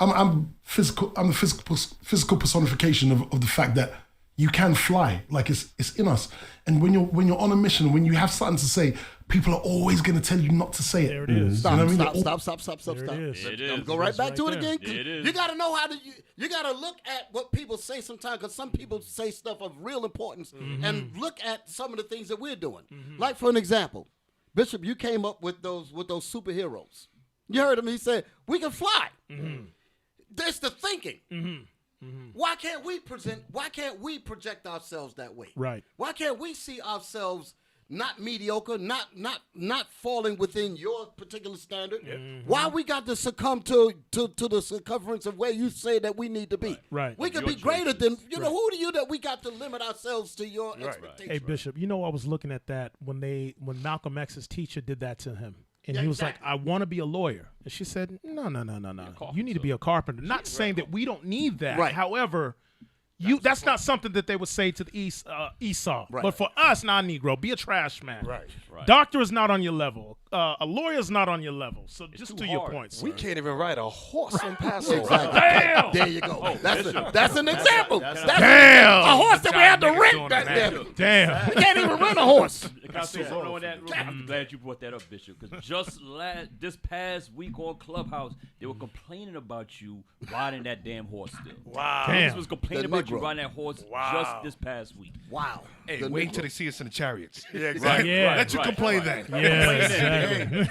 I'm physical. I'm the physical personification of the fact that, you can fly. Like it's in us. And when you're on a mission, when you have something to say, people are always going to tell you not to say it. There it is. Stop, You know what I mean? stop. It is. I'm go right back to it right again. there. It is. You got to know how to. You got to look at what people say sometimes, because some people say stuff of real importance, and look at some of the things that we're doing. Like for an example, Bishop, you came up with those superheroes. You heard him. He said we can fly. That's the thinking. Why can't we project ourselves that way? Right. Why can't we see ourselves not mediocre, not falling within your particular standard? Why we got to succumb to the circumference of where you say that we need to be? Right. We can be greater than who are you that we got to limit ourselves to your expectations? Hey, Bishop, you know I was looking at that when Malcolm X's teacher did that to him. And he was like, I want to be a lawyer. And she said, no. You need to be a carpenter. Not saying that we don't need that. Right. However, that's not something that they would say to the Esau. Right. But for us, non-Negro, be a trash man. Right. Doctor is not on your level. A lawyer is not on your level. So just to your point, sir. We can't even ride a horse in Passover. Exactly. Damn! There you go. That's an example. That's Damn! a horse that we had to rent back there. Damn. We can't even rent a horse. I'm glad you brought that up, Bishop, because just this past week on Clubhouse, they were complaining about you riding that damn horse still. Wow. Damn. This was complaining about you riding that horse just this past week. Wow. Hey, wait until they see us in the chariots. Yeah, exactly. Yeah. Let you complain then. Yeah, exactly.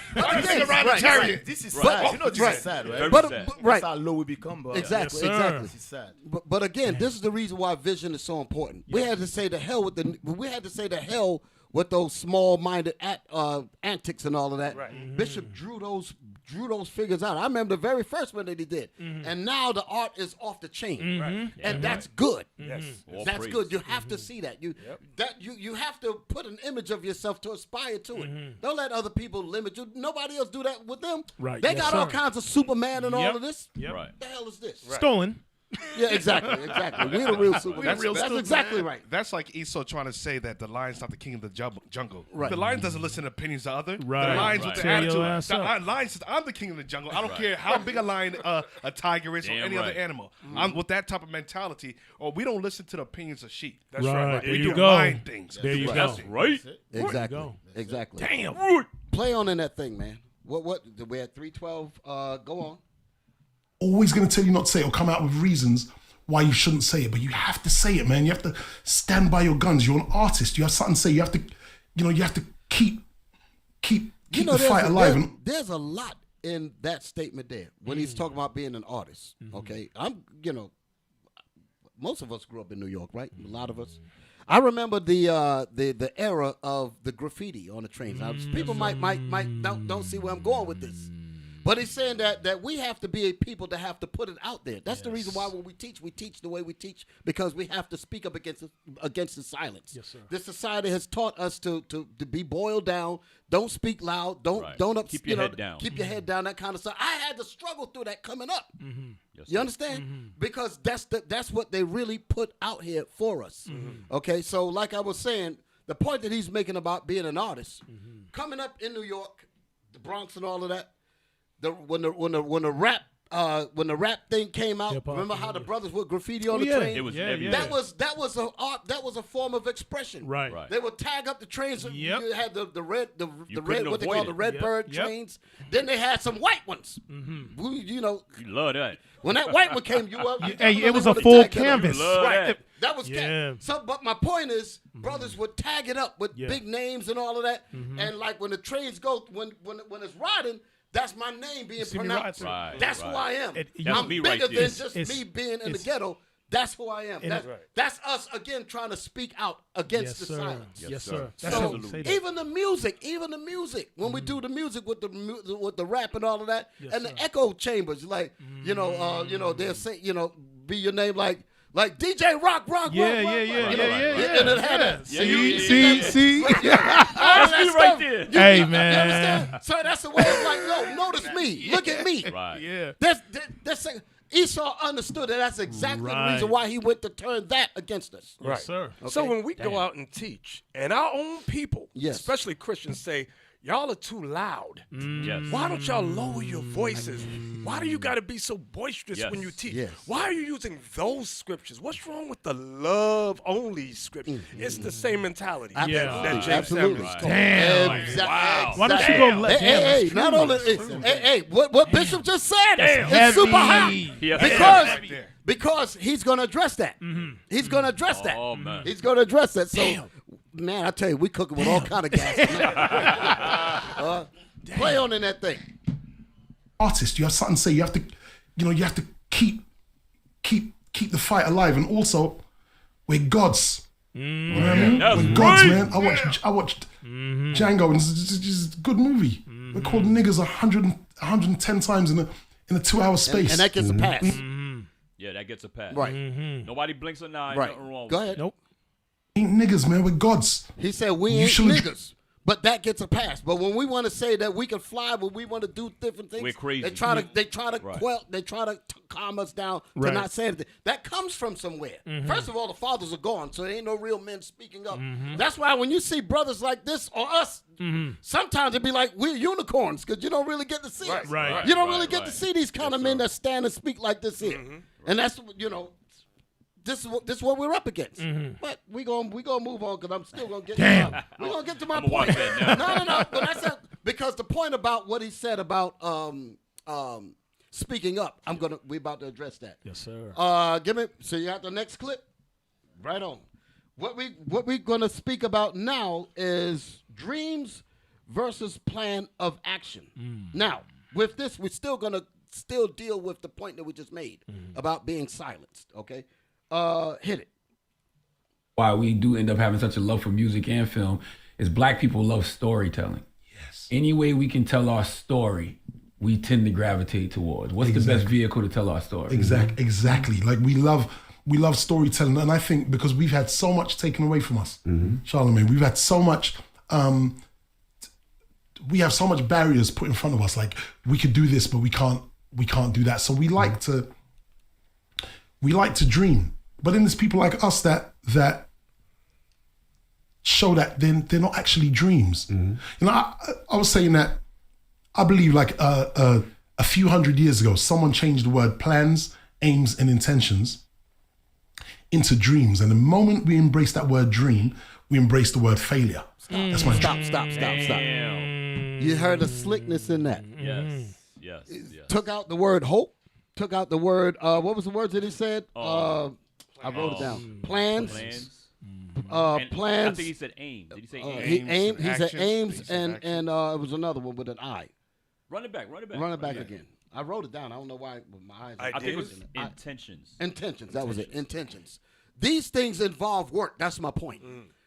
This is sad. You know this is sad, right? But sad. right. That's how low we become, bro. Exactly. Yes, sir. Exactly. This is sad. But again, this is the reason why vision is so important. We had to say the hell with those small-minded antics and all of that. Right. Bishop drew those figures out. I remember the very first one that he did. And now the art is off the chain. Right. And that's good. Yes. That's good. You have to see that. You have to put an image of yourself to aspire to it. Don't let other people limit you. Nobody else do that with them. Right. They Yes, got all sir. kinds of Superman and all Yep. of this. Yep. Right. What the hell is this? Stolen. Yeah, exactly. We're the real Superman. That's exactly right. That's like Esau trying to say that the lion's not the king of the jungle. Right. The lion doesn't listen to opinions of other. Right. The lion's Right. with the Tear your attitude. ass The up. lion says, I'm the king of the jungle. I don't care how big a lion, a tiger is, or Damn any right. other animal. I'm with that type of mentality. Or we don't listen to the opinions of sheep. That's Right. right. There We you do go. lion things. There you go. That's right. Exactly. go. Exactly. Damn. Play on in that thing, man. What? We're at 312. Go on. Always going to tell you not to say it or come out with reasons why you shouldn't say it, but you have to say it, man. You have to stand by your guns. You're an artist. You have something to say. You have to, you have to keep the fight alive. There's a lot in that statement there when he's talking about being an artist. Okay, most of us grew up in New York, right? A lot of us. I remember the era of the graffiti on the trains. Now, people might don't see where I'm going with this. But he's saying that we have to be a people that have to put it out there. That's the reason why when we teach the way we teach, because we have to speak up against the silence. Yes, sir. This society has taught us to be boiled down. Don't speak loud. Don't Keep your head down. Keep your head down. That kind of stuff. I had to struggle through that coming up. Yes, You understand? Because that's what they really put out here for us. Okay, so like I was saying, the point that he's making about being an artist, coming up in New York, the Bronx, and all of that. When the rap thing came out, Hip-hop, remember how the brothers would graffiti on Oh, the yeah. train? It was Yeah, everywhere. That was an art. That was a form of expression. Right. They would tag up the trains. Yep. You had the red You red couldn't what they avoid call it. the red Yep. bird Yep. trains. Then they had some white ones. Who, You love that. when that white one came, you up. Hey, it was a full canvas. Love Right. that. That was Yeah. so. But my point is, brothers would tag it up with big names and all of that. And like when the trains go, when it's riding, that's my name being see me pronounced. ride. Right, That's right. who I am. That's I'm me bigger right there. than just It's- me being in the it's- ghetto. That's who I am. And That's us again trying to speak out against Yes, the sir. silence. Yes, sir. sir. That's So how we say that. even the music, when we do the music with the rap and all of that, Yes, and sir. the echo chambers, like they'll say be your name like DJ Rock. Yeah. And it had that. See. That's me right there. Hey, You man. understand? So that's the way it's like, yo, notice me. Look at me. Right. Yeah. That's Esau understood that that's exactly the Right. reason why he went to turn that against us. Yes, sir. So Okay. when we go out and teach, and our own people, Yes. especially Christians, say, y'all are too loud. Yes. Why don't y'all lower your voices? Why do you got to be so boisterous when you teach? Why are you using those scriptures? What's wrong with the love-only scripture? It's the same mentality that James Samuels taught. Damn. Wow. Why don't you go let Hey, not only what Bishop just said is super high because he's going to address that. He's going to address that. Oh, man. He's going to address that. So, man, I tell you, we cooking with all kind of gas. Play on in that thing. Artist, you have something to say. You have to, you have to keep the fight alive, and also we're gods. You know what I mean? We're gods, man. I watched Django, and it's a good movie. We're called niggas 110 times in a 2-hour space, and that gets a pass. Yeah, that gets a pass. Right. Nobody blinks an eye. Right. Nothing wrong. Go with ahead. it. Nope. Ain't niggas, man. We're gods. He said we ain't niggas. But that gets a pass. But when we want to say that we can fly, when we want to do different things, we're crazy. They try to quell, they try to calm us down to not say anything. That comes from somewhere. First of all, the fathers are gone, so there ain't no real men speaking up. That's why when you see brothers like this or us, sometimes it'd be like we're unicorns because you don't really get to see us. Right. You don't really get to see these kind of men that stand and speak like this here, and that's This is what we're up against. But we gonna move on because I'm still gonna get. We're gonna get to my point. No. But that's because the point about what he said about speaking up. We about to address that. Yes, sir. Give me. So you got the next clip. Right on. What we gonna speak about now is dreams versus plan of action. Now with this, we're still gonna deal with the point that we just made about being silenced. Okay. Hit it. Why we do end up having such a love for music and film is black people love storytelling. Yes. Any way we can tell our story, we tend to gravitate towards. What's the best vehicle to tell our story? Exactly. Like we love storytelling, and I think because we've had so much taken away from us, Charlamagne, we've had so much. We have so much barriers put in front of us. Like we could do this, but we can't do that. So we like to dream. But then there's people like us that show that they're not actually dreams. I was saying that I believe like a few hundred years ago, someone changed the word plans, aims, and intentions into dreams. And the moment we embrace that word dream, we embrace the word failure. That's my Stop. You heard the slickness in that. Yes. Took out the word hope. Took out the word. What was the words that he said? I wrote it down. Plans. Plans. I think he said aim. Did he say aim? He said aims, and it was another one with an I. Run it back. Again. I wrote it down. I don't know why my eyes. I think it was intentions. Intentions. That was it. Intentions. These things involve work. That's my point.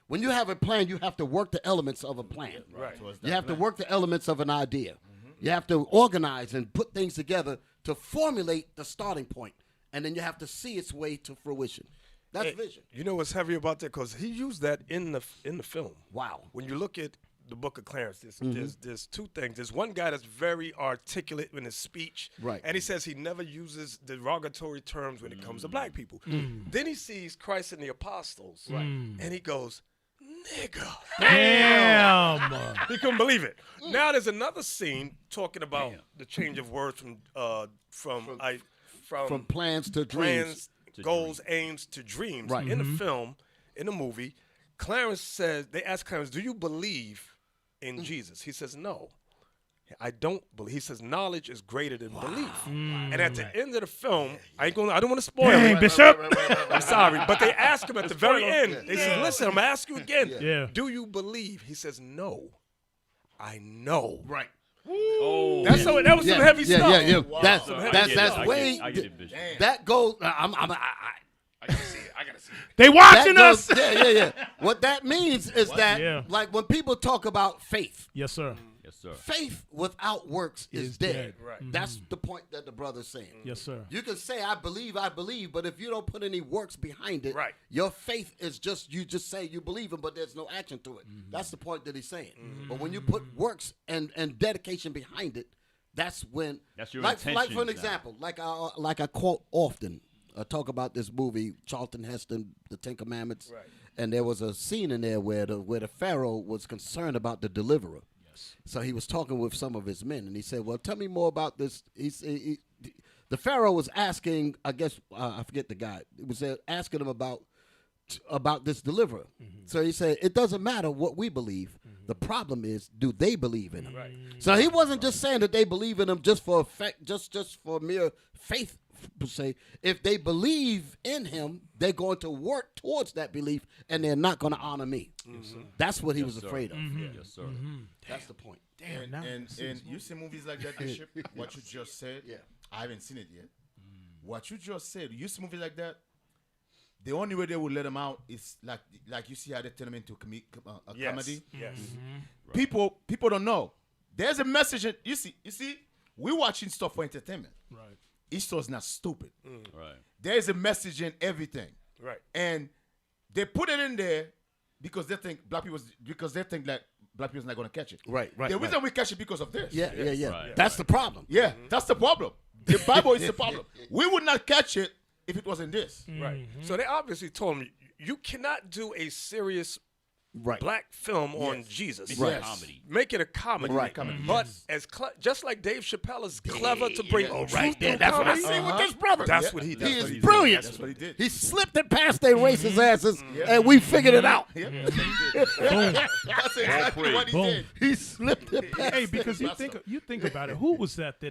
When you have a plan, you have to work the elements of a plan. Right. You have to work the elements of an idea. You have to organize and put things together to formulate the starting point, and then you have to see its way to fruition. That's vision. You know what's heavy about that? Because he used that in the film. Wow. When you look at the Book of Clarence, there's two things. There's one guy that's very articulate in his speech, right? And he says he never uses derogatory terms when it comes to black people. Then he sees Christ and the apostles, right? And he goes, nigga. Damn. He couldn't believe it. Now there's another scene talking about the change of words from plans to dreams. Goals, aims to dreams. Right. In the film, in the movie, Clarence says, they ask Clarence, do you believe in Jesus? He says, no. I don't believe. He says knowledge is greater than belief. And at the end of the film, I don't want to spoil it. Bishop. I'm sorry, but they ask him at the very end. They say, listen, I'm gonna ask you again. Do you believe? He says, no. I know. Right. Oh, that was some heavy stuff. Yeah. Wow. That's way. That goes. I gotta see it. They watching us. Yeah. What that means is that, like, when people talk about faith. Yes, sir. Faith without works is dead. Right. That's the point that the brother's saying. Yes, sir. You can say, I believe, but if you don't put any works behind it, your faith is you just say you believe him, but there's no action to it. That's the point that he's saying. But when you put works and dedication behind it, that's when. That's your intention. Like for an example, like I quote often, I talk about this movie, Charlton Heston, The Ten Commandments, and there was a scene in there where the Pharaoh was concerned about the deliverer. Yes. So he was talking with some of his men, and he said, "Well, tell me more about this." The Pharaoh was asking, I guess I forget the guy. It was asking him about this deliverer. So he said, "It doesn't matter what we believe. The problem is, do they believe in him?" Right. So he wasn't just saying that they believe in him just for effect, just for mere faith per se. If they believe in him, they're going to work towards that belief, and they're not going to honor me. That's what he was afraid of. Yes, sir. That's the point. Damn. And you see movies like that, Bishop, what you just said, I haven't seen it yet. What you just said, you see movies like that, the only way they will let them out is like you see how they turn them into a comedy. Yes. People don't know. There's a message. You see, we're watching stuff for entertainment. Right. Esau's not stupid. Right. There's a message in everything. Right. And they put it in there because they think black people's not going to catch it. Right. The reason we catch it because of this. Yeah. Right. That's the problem. Yeah, that's the problem. The Bible is the problem. We would not catch it if it wasn't this. Right. So they obviously told me you cannot do a serious black film on Jesus. Right. Comedy. Make it a comedy. Right. But as just like Dave Chappelle is clever to bring truth right there. through That's what I comedy. see with this brother. That's what he did. He is brilliant. That's what he did. He slipped it past their racist asses, and we figured it out. That's exactly what he did. He slipped it past. Hey, because you think about it. Who was that?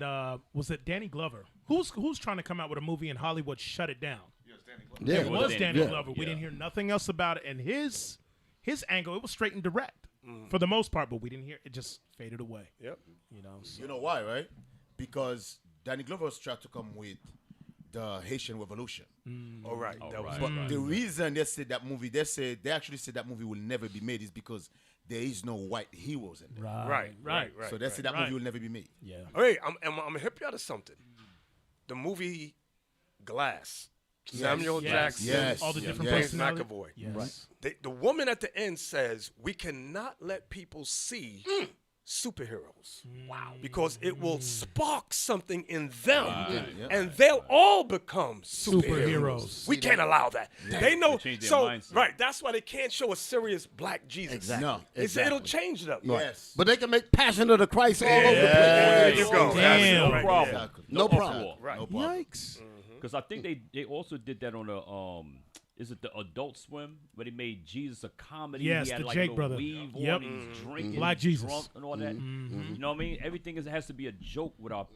Was it Danny Glover? Who's trying to come out with a movie and Hollywood shut it down? Yeah, It was Danny yeah. Glover. We didn't hear nothing else about it, and his angle, it was straight and direct for the most part, but we didn't hear it. Just faded away. Yep. You know why, right? Because Danny Glover was trying to come with the Haitian Revolution. All right. But the reason they said that movie, they actually said that movie will never be made is because there is no white heroes in there. Right. So they said that movie will never be made. Yeah. Hey, I'm gonna hip you out of something. The movie Glass. Samuel Jackson. Yes. All the different James personalities. McAvoy. Yes. The woman at the end says, we cannot let people see superheroes. Wow. Because it will spark something in them, and they'll all become superheroes. We can't allow that. They know. So, right, that's why they can't show a serious black Jesus. Exactly. No, It'll change it up. Yes. But they can make Passion of the Christ all over the place. There you go. Damn. No problem. No problem. Right. Yikes. Because I think they also did that on a is it the Adult Swim where they made Jesus a comedy? Yes, he had the like Jake a brother. weave Yep. on, he's drinking, Black he's Jesus. drunk and all that. You know what I mean? Everything has to be a joke without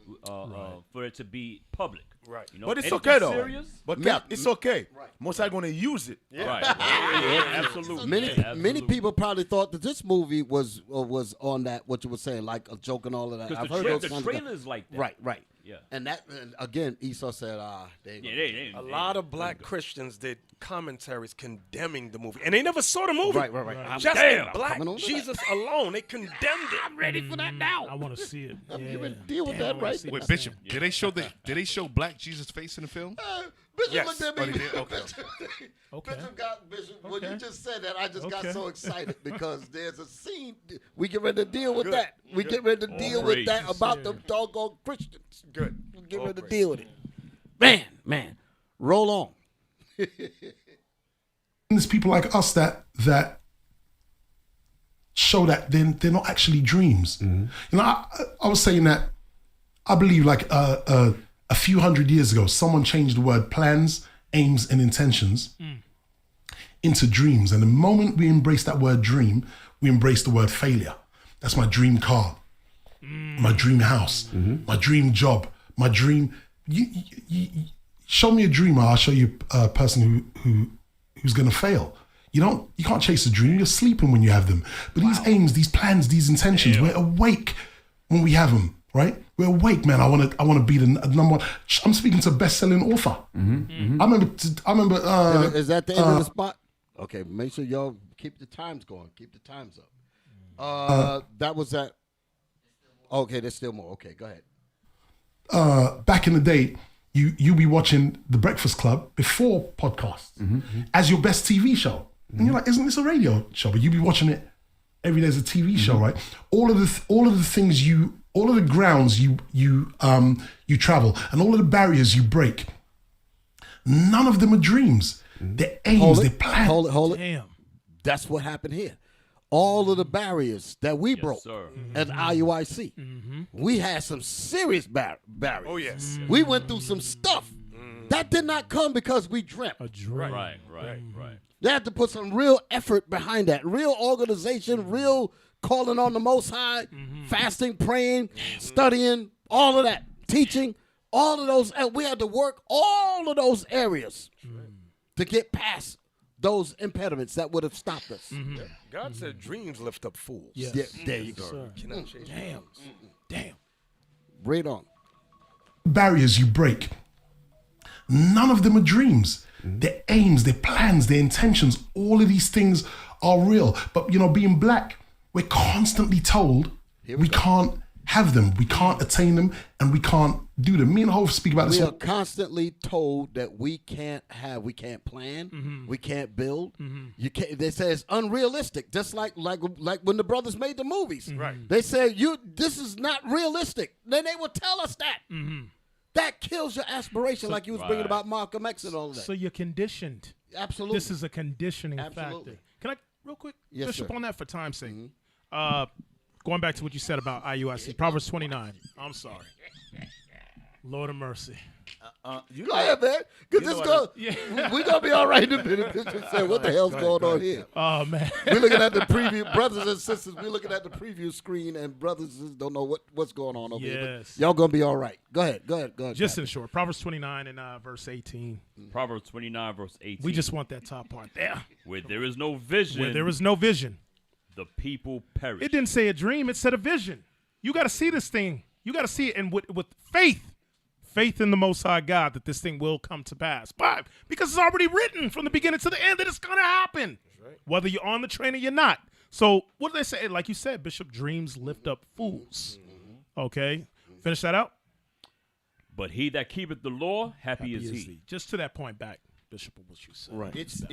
for it to be public. Right. You know? But it's Anything okay though. Serious? But Cap, it's okay. Most are going to use it. Right. Absolutely. Many people probably thought that this movie was on that what you were saying, like a joke and all of that. Because I've heard those the kinds of trailers like that. Right. Yeah. And again, Esau said, they A lot of black Christians did commentaries condemning the movie, and they never saw the movie. Right. Just Damn, in black coming on to Jesus alone, they condemned it. I'm ready for that now. I want to see it. I'm Yeah. giving deal with that right. Wait, Bishop, did they show black Jesus' face in the film? Bishop Yes. looked at me. Oh, they did? Okay. Okay. Bishop, when you just said that, I just got Okay. so excited because there's a scene. We get ready to deal with that. We get ready to deal with that about the doggone Christians. Good. We get ready to deal with it. Man, roll on. There's people like us that show that they're not actually dreams. You know, I was saying that I believe like a few hundred years ago, someone changed the word plans, aims, and intentions into dreams. And the moment we embrace that word dream, we embrace the word failure. That's my dream car, my dream house, my dream job, my dream. You show me a dreamer, I'll show you a person who's going to fail. You can't chase a dream. You're sleeping when you have them. But these aims, these plans, these intentions, we're awake when we have them, right? We're awake, man. I want to be the number one. I'm speaking to a best-selling author. I remember. Is that the end of the spot? Okay, make sure y'all keep the times going. Keep the times up. That was that. Okay, there's still more. Okay, go ahead. Back in the day, you be watching The Breakfast Club before podcasts as your best TV show. And you're like, isn't this a radio show? But you be watching it every day as a TV show, right? All of the things all of the grounds you travel and all of the barriers you break, none of them are dreams. They're aims, they're plans. Hold it. Damn. That's what happened here. all of the barriers that we broke sir. at IUIC. We had some serious barriers. Oh, yes. We went through some stuff. That did not come because we dreamt. Right. They had to put some real effort behind that. Real organization, real calling on the Most High, fasting, praying, studying, all of that, teaching, all of those. And we had to work all of those areas to get past those impediments that would have stopped us. God said dreams lift up fools. Yeah, there you go. Sir. Cannot change Damn. Read on. Barriers you break. None of them are dreams. Their aims, their plans, their intentions, all of these things are real. But, being black, we're constantly told we can't have them, we can't attain them, and we can't do them. Me and Hoover speak about this. We are constantly told that we can't plan, we can't build. You can't. They say it's unrealistic. Just like when the brothers made the movies. Right. They said this is not realistic. Then they would tell us that. That kills your aspiration, like you was bringing about Malcolm X and all of that. So you're conditioned. Absolutely. This is a conditioning factor. Can I, real quick, Yes, Bishop, sir. on that for time's sake? Going back to what you said about IUIC, Proverbs 29. I'm sorry. Lord of mercy. Go ahead, man. Because we're going to be all right in a minute. Bishop said, what the hell's going on here? Oh, man. We're looking at the preview. Brothers and sisters, we're looking at the preview screen, and brothers and sisters don't know what's going on over here. But y'all going to be all right. Go ahead. Just in short, Proverbs 29 and verse 18. Proverbs 29, verse 18. We just want that top part there. Where there is no vision. Where there is no vision. The people perish. It didn't say a dream. It said a vision. You got to see this thing. You got to see it, and with faith. Faith in the Most High God that this thing will come to pass. But because it's already written from the beginning to the end that it's going to happen. Right. Whether you're on the train or you're not. So what do they say? Like you said, Bishop, dreams lift up fools. Okay. Finish that out. But he that keepeth the law, happy is he. Just to that point back, Bishop, of what you said. Right. It's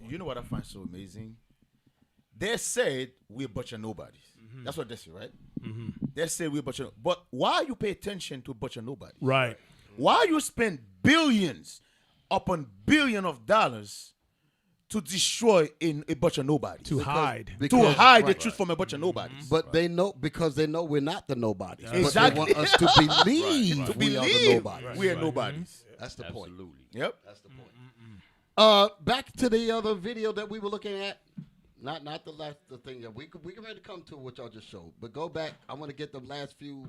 you know what I find so amazing? They said we're a bunch of nobodies. That's what they say, right? They say we're a bunch of, but why you pay attention to a bunch of nobodies? Right. Why you spend billions upon billion of dollars to destroy in a bunch of nobodies? To hide the truth from a bunch of nobodies. But they know, because they know we're not the nobodies. Exactly. But they want us to believe we are the nobodies. We are nobodies. That's the point. Absolutely. Yep. That's the point. Back to the other video that we were looking at. Not the thing that we can ready to come to what y'all just showed. But go back. I want to get the last few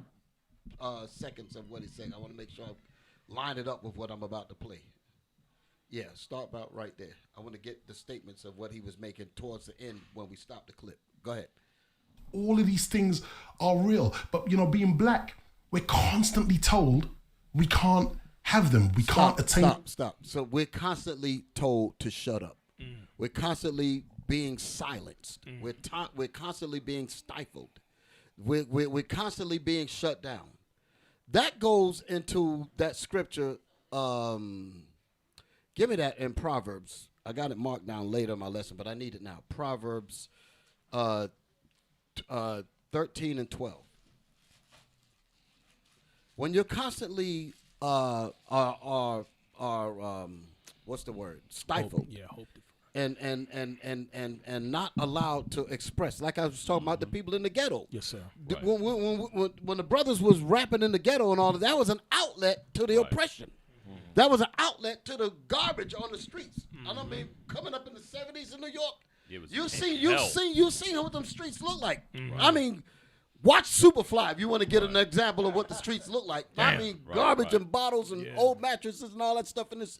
seconds of what he's saying. I want to make sure I line it up with what I'm about to play. Yeah, start about right there. I want to get the statements of what he was making towards the end when we stopped the clip. Go ahead. All of these things are real. But, being black, we're constantly told we can't have them. We can't attain. Stop. So we're constantly told to shut up. We're constantly being silenced. We're constantly being stifled. We're constantly being shut down. That goes into that scripture. Give me that in Proverbs. I got it marked down later in my lesson, but I need it now. Proverbs 13 and 12. When you're constantly what's the word? Stifled. Hope. And not allowed to express, like I was talking about the people in the ghetto. Yes, sir. Right. When the brothers was rapping in the ghetto and all that was an outlet to the oppression. That was an outlet to the garbage on the streets. I mean, coming up in the 70s in New York, you seen what them streets look like. I mean, watch Superfly if you want to get an example of what the streets look like. I mean, garbage and bottles and old mattresses and all that stuff in this.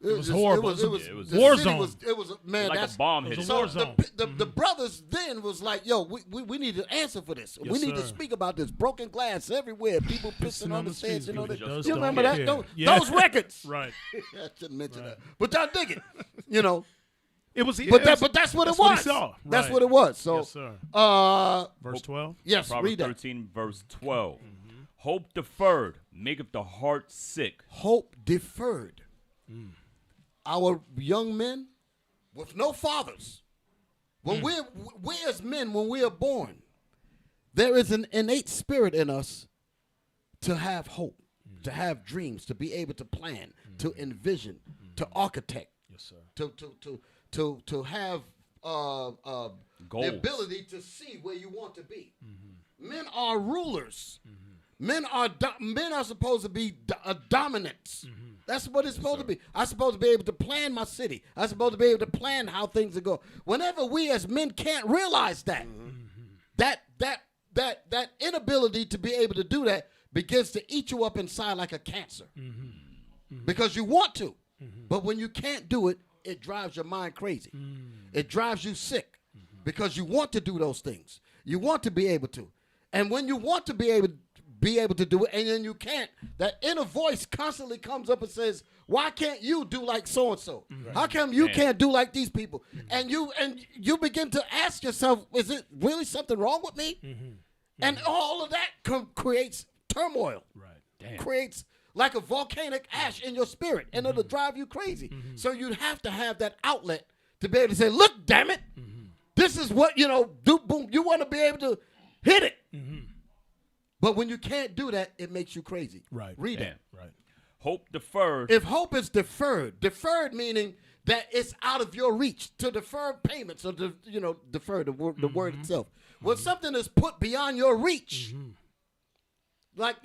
It was horrible. It was war zone. It was man. Like that's a bomb hit. So the brothers then was like, yo, we need an answer for this. Yes, we need to sir. speak about this. Broken glass everywhere. People pissing on the stands. You know that. Just You don't remember that? care. Those records. Right. I shouldn't mention that, but y'all dig it. You know. It was. But that's what it was. What he saw. That's Right. what it was. So, Yes, sir. Verse 12. Yes, Proverbs read that. 13, verse 12. Hope deferred maketh the heart sick. Hope deferred. Our young men with no fathers. When we as men, when we are born, there is an innate spirit in us to have hope, to have dreams, to be able to plan, to envision, to architect, Yes, sir. to have the ability to see where you want to be. Men are rulers. Men are supposed to be dominants. That's what it's supposed to be. I'm supposed to be able to plan my city. I'm supposed to be able to plan how things are going. Whenever we as men can't realize that, that inability to be able to do that begins to eat you up inside like a cancer. Because you want to, but when you can't do it, it drives your mind crazy. It drives you sick because you want to do those things. You want to be able to. And when you want to be able to do it and then you can't, that inner voice constantly comes up and says, why can't you do like so-and-so? How come you can't do like these people? And you begin to ask yourself, is it really something wrong with me? And all of that creates turmoil. Creates like a volcanic ash in your spirit, and it'll drive you crazy. So you have to have that outlet to be able to say, look, damn it, this is what, do, boom, you want to be able to hit it. But when you can't do that, it makes you crazy. Read that. Hope deferred. If hope is deferred meaning that it's out of your reach, to defer payments, or defer the word itself. When something is put beyond your reach, like,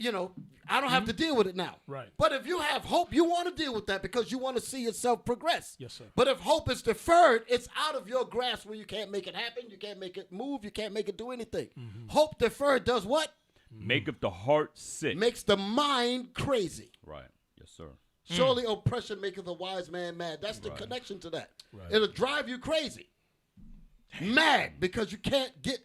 I don't have to deal with it now. But if you have hope, you want to deal with that because you want to see yourself progress. Yes, sir. But if hope is deferred, it's out of your grasp where you can't make it happen, you can't make it move, you can't make it do anything. Hope deferred does what? Maketh the heart sick. Makes the mind crazy. Right. Yes, sir. Surely oppression maketh a wise man mad. That's the connection to that. It'll drive you crazy. Mad because you can't get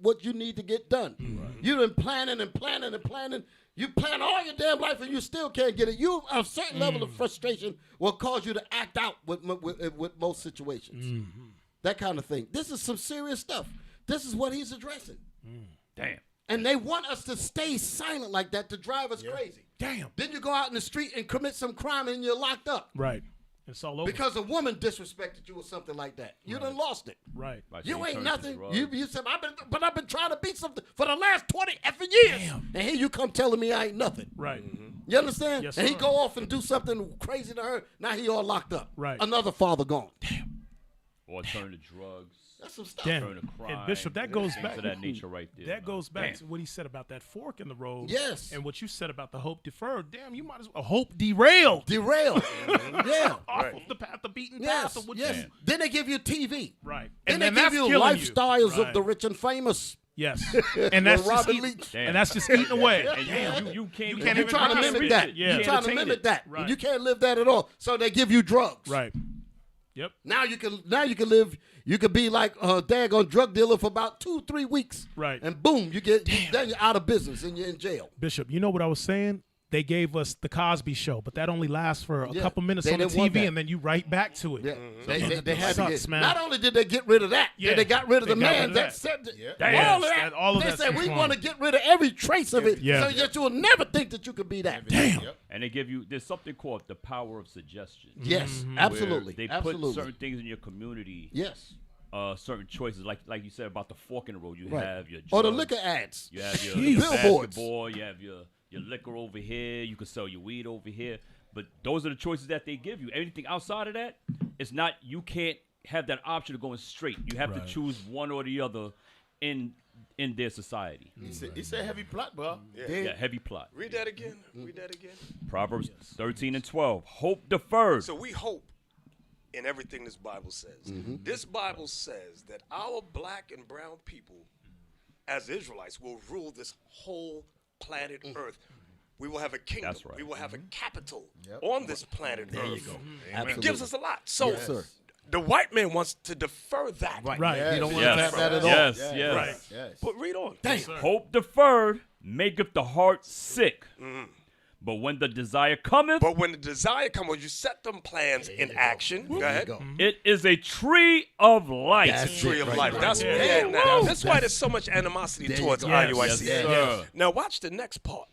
what you need to get done. You've been planning and planning and planning. You plan all your damn life and you still can't get it. A certain level of frustration will cause you to act out with most situations. That kind of thing. This is some serious stuff. This is what he's addressing. Damn. And they want us to stay silent like that to drive us crazy. Damn. Then you go out in the street and commit some crime and you're locked up. Right. It's all over. Because a woman disrespected you or something like that. You done lost it. Right. You ain't nothing. You said, I've been trying to be something for the last 20 effing years. Damn. And here you come telling me I ain't nothing. Right. You understand? Yes, and he sir. go off and do something crazy to her. Now he all locked up. Right. Another father gone. Damn. Or turn to drugs. That's some stuff. Damn. Turn to crime. And Bishop, that goes back to that nature right there. That goes back Damn. to what he said about that fork in the road. Yes. And what you said about the hope deferred. Damn, you might as well hope derailed. Derailed. Yeah. Off of the path, the beaten Yes. path of what Yes. you Then they give you TV. Right. Then And they give that's you killing lifestyles Right. of the rich and famous. Yes. And that's just Robin eating, Leach. and that's just eating away. And you can't You're even trying to grasp mimic it. that. Yeah. You're trying to entertain mimic it. that. Right. You can't live that at all. So they give you drugs. Right. Yep. Now you can live. You could be like a daggone drug dealer for about 2-3 weeks. Right. And boom, then you're out of business and you're in jail. Bishop, you know what I was saying? They gave us the Cosby Show, but that only lasts for a couple minutes They on the didn't want TV, that. and then you right back to it. Yeah. So They had sucks, to get. man. Not only did they get rid of that, Yeah. they got rid of They the got rid man of that that. said Damn. all of that. All of They that's said we gone. want to get rid of every trace of it, Yeah. so that you will never think that you could be that. Damn. And they give you, there's something called the power of suggestion. Yes, where absolutely. They Absolutely. put certain things in your community. Yes. Certain choices, like you said about the fork in the road. You Right. have your Or the drugs, liquor ads. You have your Jeez. Billboards. basketball. You have your liquor over here. You can sell your weed over here. But those are the choices that they give you. Anything outside of that, it's not. You can't have that option of going straight. You have to choose one or the other in their society. It's a heavy plot, bro. Yeah, heavy plot. Read that again. Read that again. Proverbs 13 and 12. Hope deferred. So we hope in everything this Bible says. This Bible says that our black and brown people, as Israelites, will rule this whole planet Earth. We will have a kingdom. That's right. We will have a capital on this planet There you Earth. go. It Absolutely. gives us a lot. So Yes, sir. the white man wants to defer that. Right. You don't want Yes. to have that at all. Yes, Yeah. yes. Right. Yes. But read on. Damn. Hope deferred maketh the heart sick. But when the desire cometh, But when the desire comes, when you set them plans in action, go ahead. it is a tree of life. That's Tree of right life. there. That's Yeah. yeah. Now, Woo. that's why there's so much animosity There you towards go. IUIC. Yes, sir. Now watch the next part,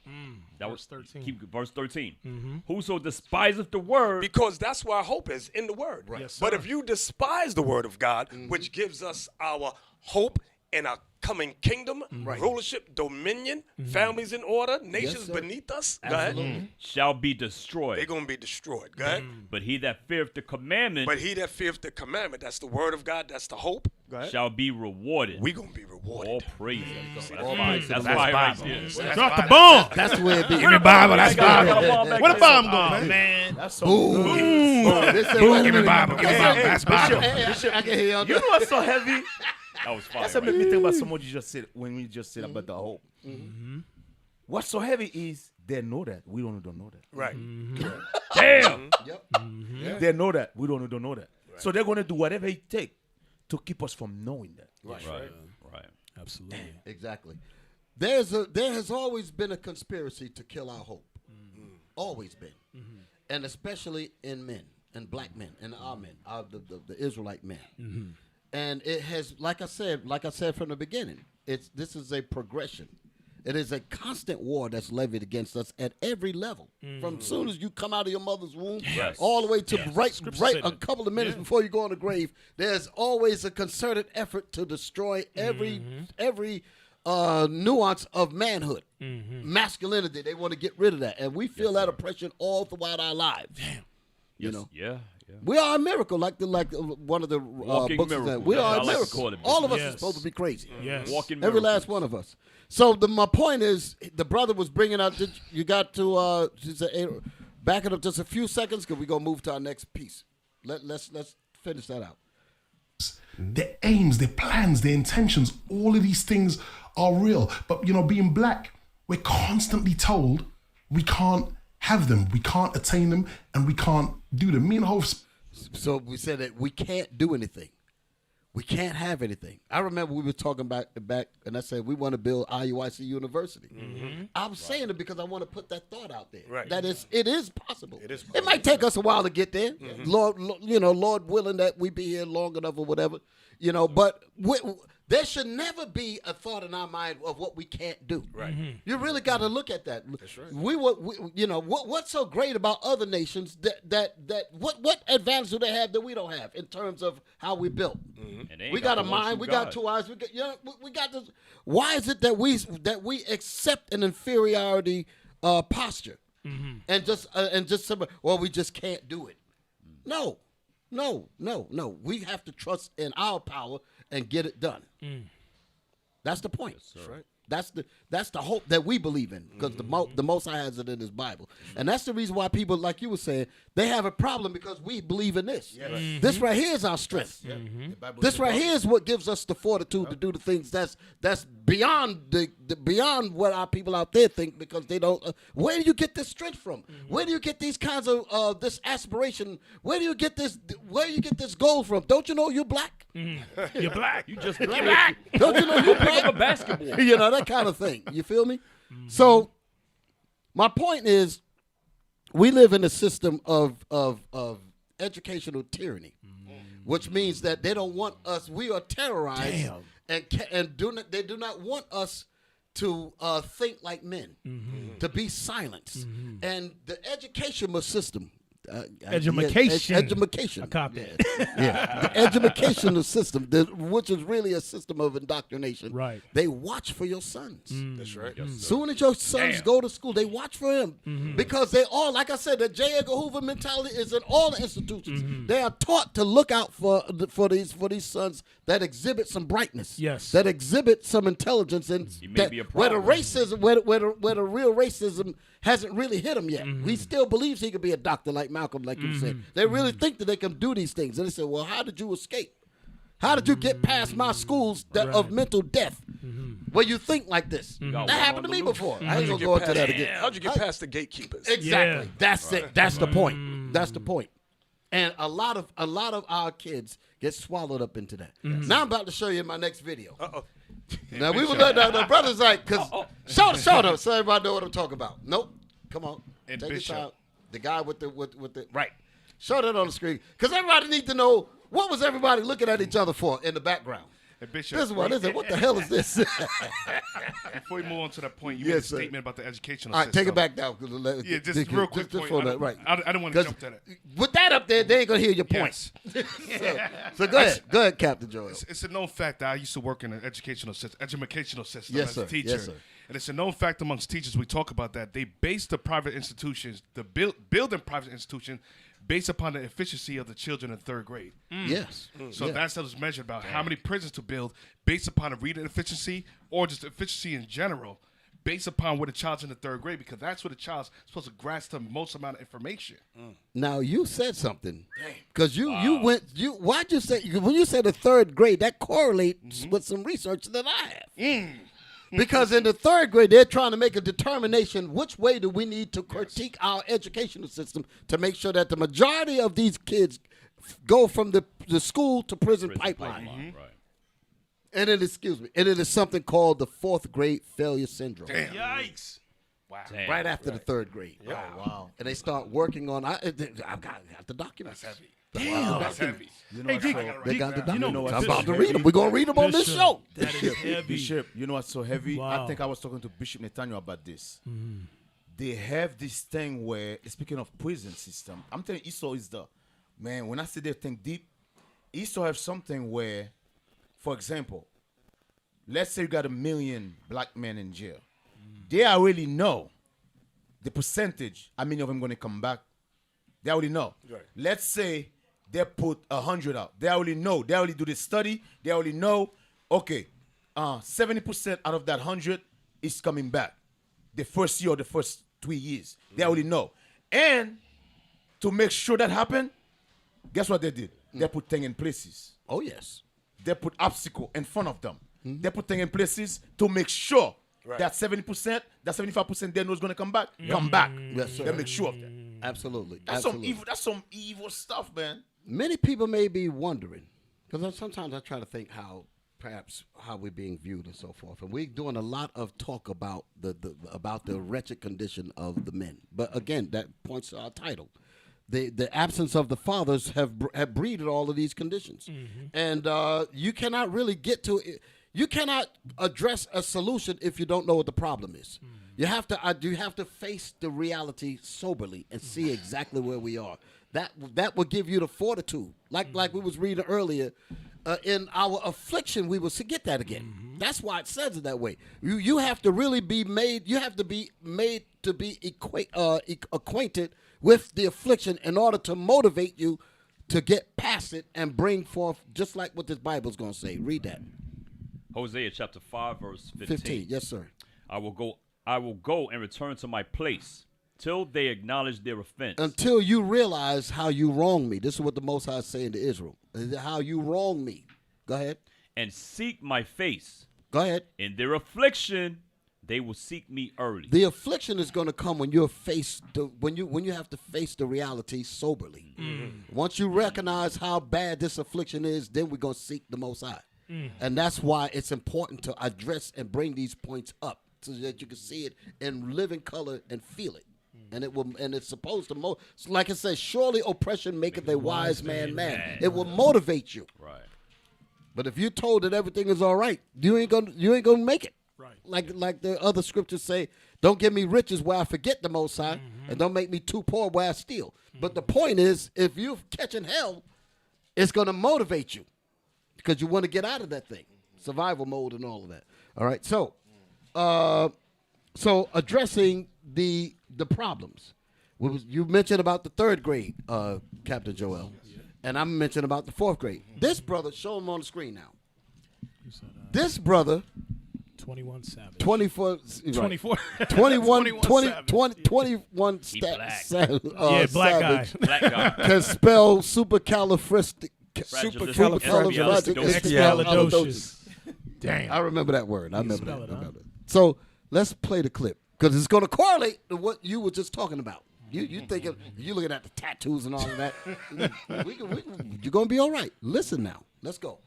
That Verse was 13. Keep verse 13. Whoso despiseth the word, because that's where our hope is, in the Word. Yes, But sir. if you despise the Word of God, which gives us our hope and our coming kingdom, rulership, dominion, families in order, nations beneath us. Go ahead. Shall be destroyed. They're going to be destroyed. Go ahead. But he that feareth the commandment that's the word of God, that's the hope. shall be rewarded. We're going to be rewarded. All praise. That's fire right Bible. there. Drop the bomb. That's the way it be. Give me Bible. That's Bible. Where the bomb going? Man, that's so Boom. good. Give me Bible. Give me Bible. That's Bible. I can hear y'all. You know what's so heavy? That was fire. That's what made me think about someone you just said when we just said about the hope. What's so heavy is they know that. We don't know that. Right. Damn. Yep. They know that. We don't know that. So they're going to do whatever it takes to keep us from knowing that. Right. Absolutely. Exactly. There has always been a conspiracy to kill our hope. Always been. And especially in men, and black men, and our men, the Israelite men. And it has, like I said from the beginning, this is a progression. It is a constant war that's levied against us at every level. From as soon as you come out of your mother's womb, all the way to right a couple of minutes before you go in the grave, there's always a concerted effort to destroy every nuance of manhood, masculinity. They want to get rid of that, and we feel that oppression all throughout our lives. You know, we are a miracle, like one of the books said. We are a miracle. All of us are supposed to be crazy. Walking every last one of us. So my point is, the brother was bringing out. You got to back it up just a few seconds, because we're gonna move to our next piece. Let's finish that out. Their aims, their plans, their intentions, all of these things are real. But, being black, we're constantly told we can't have them, we can't attain them, and we can't do them. Me and Hove. So we said that we can't do anything. We can't have anything. I remember we were talking back, and I said we want to build IUIC University. I'm saying it because I want to put that thought out there. Right. That it is possible. It is possible. It might take us a while to get there. Lord willing that we be here long enough or whatever. But there should never be a thought in our mind of what we can't do. Right. You really got to look at that. That's right. What's so great about other nations that what advantage do they have that we don't have in terms of how we built? We got a mind, we got 2 eyes, we got this. Why is it that we accept an inferiority posture and just we just can't do it? No. We have to trust in our power and get it done. That's the point. That's right. That's the hope that we believe in, because the Most High has it in His Bible, and that's the reason why people, like you were saying, they have a problem, because we believe in this. This right here is our strength. This right here is what gives us the fortitude to do the things that's beyond beyond what our people out there think, because they don't. Where do you get this strength from? Where do you get these kinds of this aspiration? Where do you get this goal from? Don't you know you're black? You're black. You just black. Don't you know you're black? A basketball. That kind of thing. You feel me? So my point is, we live in a system of educational tyranny, which means that they don't want us. We are terrorized, and they do not want us to think like men, to be silenced, and the educational system. Education. I copy it. The educational system, which is really a system of indoctrination. Right. They watch for your sons. That's right. Soon as your sons go to school, they watch for him, because they all, like I said, the J. Edgar Hoover mentality is in all the institutions. They are taught to look out for these sons that exhibit some brightness. Yes. That exhibit some intelligence, and where the racism, where the real racism hasn't really hit him yet. He still believes he could be a doctor like Malcolm, like you said. They really think that they can do these things. And they say, well, how did you escape? How did you get past my schools of mental death? Where you think like this? That happened to me before. I ain't going to go into that again. How'd you get past the gatekeepers? Exactly. That's it. That's the point. That's the point. And a lot of our kids get swallowed up into that. Now I'm about to show you in my next video. Now we were the brother's like, cause show them so everybody know what I'm talking about. Nope. Come on. And take Bishop. it out. The guy with the right. Show that on the screen, because everybody needs to know what was everybody looking at each other for in the background. Hey, Bishop, This one is it? What the hell is this? Before we move on to that point, you Yes, made a sir. statement about the educational All right, system. take it back now. Yeah, just real quick Just point. for that, right. I don't want to jump to that. With that up there, they ain't gonna hear your points. So go ahead. Go ahead, Captain Joel. It's a known fact that I used to work in an educational system Yes, as sir. a teacher. Yes, sir. And it's a known fact amongst teachers, we talk about that. They base the private institutions, the building private institutions, based upon the efficiency of the children in third grade. Yes. So Yeah. that's how it's measured about how many prisons to build based upon a reading efficiency or just efficiency in general, based upon where the child's in the third grade, because that's where the child's supposed to grasp the most amount of information. Now you said something because why'd you say when you said the third grade that correlates with some research that I have. Because in the third grade, they're trying to make a determination which way do we need to critique our educational system to make sure that the majority of these kids go from the school to prison pipeline. Right. And it is something called the fourth grade failure syndrome. Damn. Yikes. Wow. Damn. Right after the third grade. Yeah. Wow. And they start working on. I've got the documents. That's heavy. Damn. That's heavy. You know Hey, what's Dick, so, They got the you know documents. what? I'm about to Bishop, read them. We're going to read them on this Bishop, show. That is heavy. Bishop, you know what's so heavy? Wow. I think I was talking to Bishop Netanyahu about this. They have this thing where, speaking of prison system, I'm telling you, Esau is the, man, when I say they think deep, Esau have something where, for example, let's say you got 1 million black men in jail. They already know the percentage, how many of them going to come back. They already know. Right. Let's say they put 100 out. They already know. They already do the study. They already know, okay, 70% out of that 100 is coming back. The first year or the first 3 years. They already know. And to make sure that happen, guess what they did? They put things in places. Oh, yes. They put obstacle in front of them. They put things in places to make sure that 70%, that 75% they know is going to come back. Come back. Yes, sir. They make sure of that. Absolutely. That's Absolutely. some evil. That's some evil stuff, man. Many people may be wondering, because sometimes I try to think how we're being viewed and so forth, and we're doing a lot of talk about the wretched condition of the men. But again, that points to our title. The absence of the fathers have breeded all of these conditions, and you cannot really get to it. You cannot address a solution if you don't know what the problem is. You have to face the reality soberly and see exactly where we are. That will give you the fortitude. Like we was reading earlier, in our affliction we will get that again. That's why it says it that way. You have to really be made. You have to be made to be acquainted with the affliction in order to motivate you to get past it and bring forth just like what this Bible's going to say. Read that. Hosea chapter 5 verse 15. Yes, sir. I will go and return to my place till they acknowledge their offense. Until you realize how you wrong me. This is what the Most High is saying to Israel. How you wrong me. Go ahead. And seek my face. Go ahead. In their affliction, they will seek me early. The affliction is going to come when you're when you have to face the reality soberly. Once you recognize how bad this affliction is, then we're going to seek the Most High. And that's why it's important to address and bring these points up so that you can see it in living color and feel it. And it's supposed to like it says, surely oppression maketh a wise man mad. It will motivate you. Right. But if you're told that everything is all right, you ain't gonna make it. Right. Like the other scriptures say, don't give me riches where I forget the Most High, and don't make me too poor where I steal. But the point is, if you're catching hell, it's gonna motivate you because you want to get out of that thing, survival mode and all of that. All right, so addressing the problems. You mentioned about the third grade, Captain Joel, and I'm mentioning about the fourth grade. This brother, show him on the screen now. This brother, 21 Savage. 24. 24. 21 black. Savage. Black guy. Black guy. Can spell supercalifragistic. Supercalifragistic. Damn. I remember that word. I remember that. So let's play the clip because it's going to correlate to what you were just talking about. You thinking, you looking at the tattoos and all of that. You're going to be all right. Listen now. Let's go.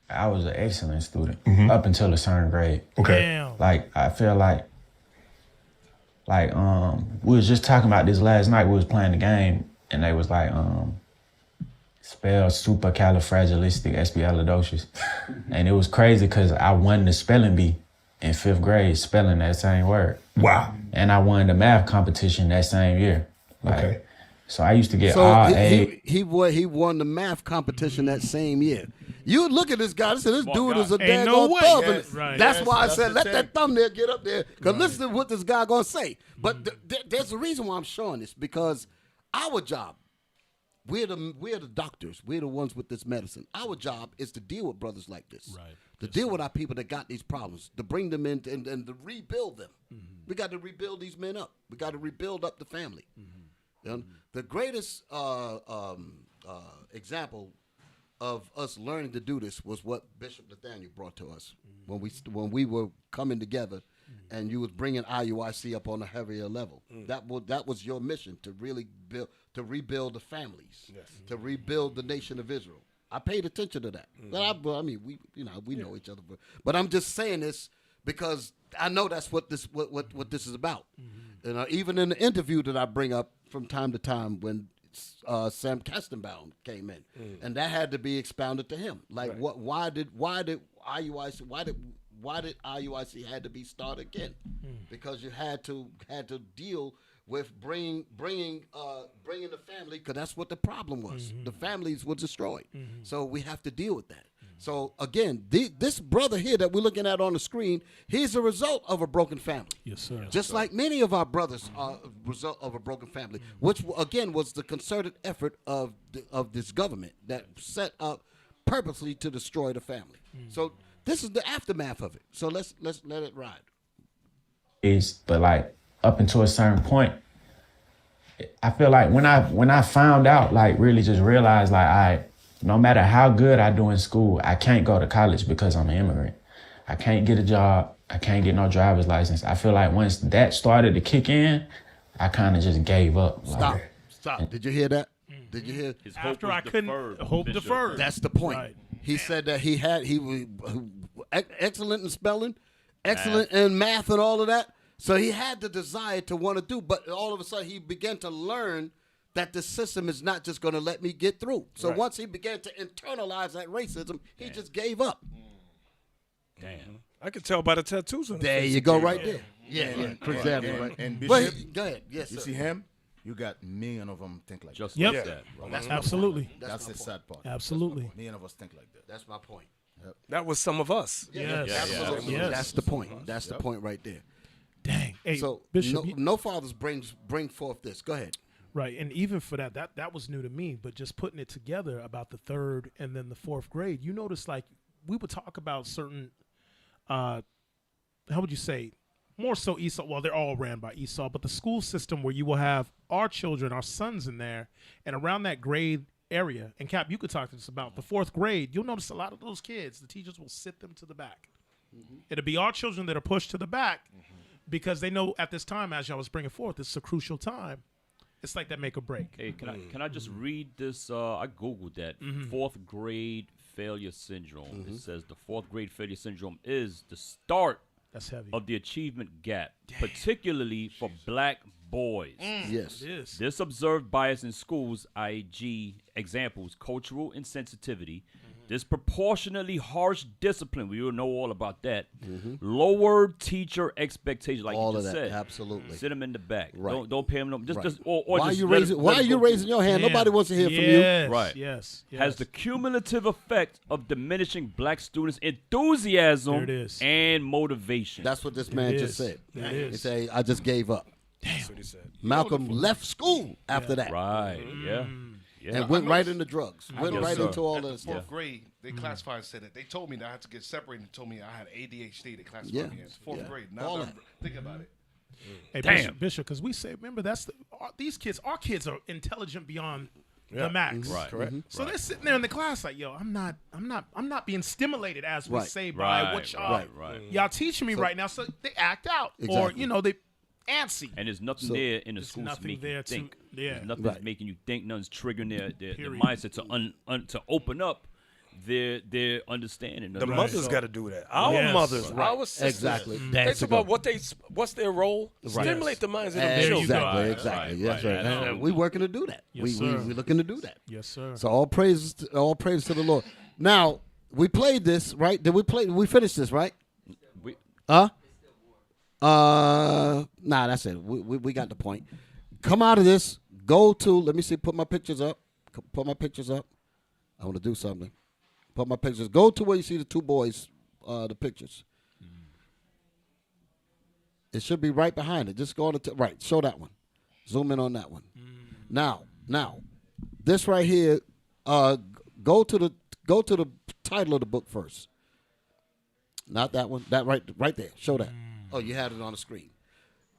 I was an excellent student up until a certain grade. Okay. Damn. Like, I feel like we was just talking about this last night. We was playing the game, and they was like, spelled supercalifragilisticexpialidocious. And it was crazy because I won the spelling bee in 5th grade, spelling that same word. Wow. And I won the math competition that same year. Okay. So I used to get So all he won the math competition that same year. You would look at this guy and say, this dude is a daggone thug. Yes, right. That's why I said, let that thumbnail get up there. Because listen to what this guy going to say. But there's a reason why I'm showing this. Because our job, we're the doctors. We're the ones with this medicine. Our job is to deal with brothers like this. Right. To deal with our people that got these problems. To bring them in and to rebuild them. We got to rebuild these men up. We got to rebuild up the family. You know? The greatest example of us learning to do this was what Bishop Nathaniel brought to us when we were coming together, and you was bringing IUIC up on a heavier level. That was your mission, to really rebuild the families, to rebuild the nation of Israel. I paid attention to that. But I mean, we know each other, but I'm just saying this because I know that's what this is about. And even in the interview that I bring up from time to time when Sam Kastenbaum came in, and that had to be expounded to him. Like, why did IUIC had to be started again? Because you had to deal with bringing the family, because that's what the problem was. The families were destroyed, so we have to deal with that. So again, this brother here that we're looking at on the screen, he's a result of a broken family. Yes, sir. Just like many of our brothers are a result of a broken family, which again was the concerted effort of this government that set up purposely to destroy the family. So this is the aftermath of it. So let's let it ride. But like up until a certain point, I feel like when I found out, like really just realized, like no matter how good I do in school, I can't go to college because I'm an immigrant. I can't get a job. I can't get no driver's license. I feel like once that started to kick in, I kind of just gave up. Stop. Did you hear that? Did you hear? After I couldn't, hope deferred. That's the point. Right. He said that he was excellent in spelling, excellent in math and all of that. So he had the desire to want to do, but all of a sudden he began to learn that the system is not just going to let me get through. So once he began to internalize that racism, he just gave up. Damn. I could tell by the tattoos on There you go, right there. Yeah. Exactly. Right. And But Bishop, go ahead. Yes, you sir. see him? You got million of them think like Just that. like that. That's Absolutely. That's the sad part. Absolutely. Million of us think like that. That's my point. That was some of us. Yes. Absolutely. Yes. That's the point. That's the point right there. Dang. Hey, So Bishop, no fathers bring forth this. Go ahead. right, and even for that was new to me, but just putting it together about the 3rd and then the 4th grade, you notice like we would talk about certain, how would you say, more so Esau, well, they're all ran by Esau, but the school system where you will have our children, our sons in there, and around that grade area, and Cap, you could talk to us about the 4th grade, you'll notice a lot of those kids, the teachers will sit them to the back. It'll be our children that are pushed to the back because they know at this time, as y'all was bringing forth, it's a crucial time. It's like that make or break. Hey, can I just read this? I Googled that. 4th grade failure syndrome. It says the 4th grade failure syndrome is the start That's heavy. of the achievement gap, particularly for black boys. Yes. It is. This observed bias in schools, i.e. examples, cultural insensitivity, disproportionately harsh discipline, we all know all about that, lower teacher expectations, like All you of just that, said. absolutely. Sit them in the back. Right. Don't pay them no. Just, Right. just or Why just are you let raising? it- Why let are it you go raising your hand? Nobody wants to hear from you. Right. Yes. Has the cumulative effect of diminishing black students' enthusiasm There it is. and motivation. That's what this man It just is. said. It He is. said, "I just gave up." That's what he said. Malcolm left school after that. Right. Yeah. And went right into drugs. Went Yes, right sir. into all At of the this 4th stuff. grade, they classified and said that. They told me that I had to get separated and told me I had ADHD. They classified Yeah. me as 4th Yeah. grade. All Now that. think about it. Hey, Damn. Bishop, because we say, remember, these kids, our kids are intelligent beyond the max. Right. Correct. So they're sitting there in the class like, yo, I'm not being stimulated as we Right. say by Right, what y'all right. y'all teaching me right now. So they act out, or Exactly. they antsy. And there's nothing So- there in the There's schools to nothing make there you to- think. yeah. There's nothing Right. making you think. Nothing's triggering their Period. mindset to open up their understanding. The mothers got to do that. Our mothers, our sisters. Exactly. They talk about what's their role. Right. Stimulate the minds of the children. Exactly. Yes, sir. We working to do that. Yes, we sir. looking to do that. Yes, sir. So all praise to the Lord. Now we played this, right? Did we play? We finished this, right? Nah, that's it. We got the point. Come out of this. Go to. Let me see. Put my pictures up. Put my pictures up. I want to do something. Put my pictures. Go to where you see the two boys. The pictures. It should be right behind it. Just go on the right. Show that one. Zoom in on that one. Now, this right here. Go to the title of the book first. Not that one. That right there. Show that. Oh, you had it on the screen.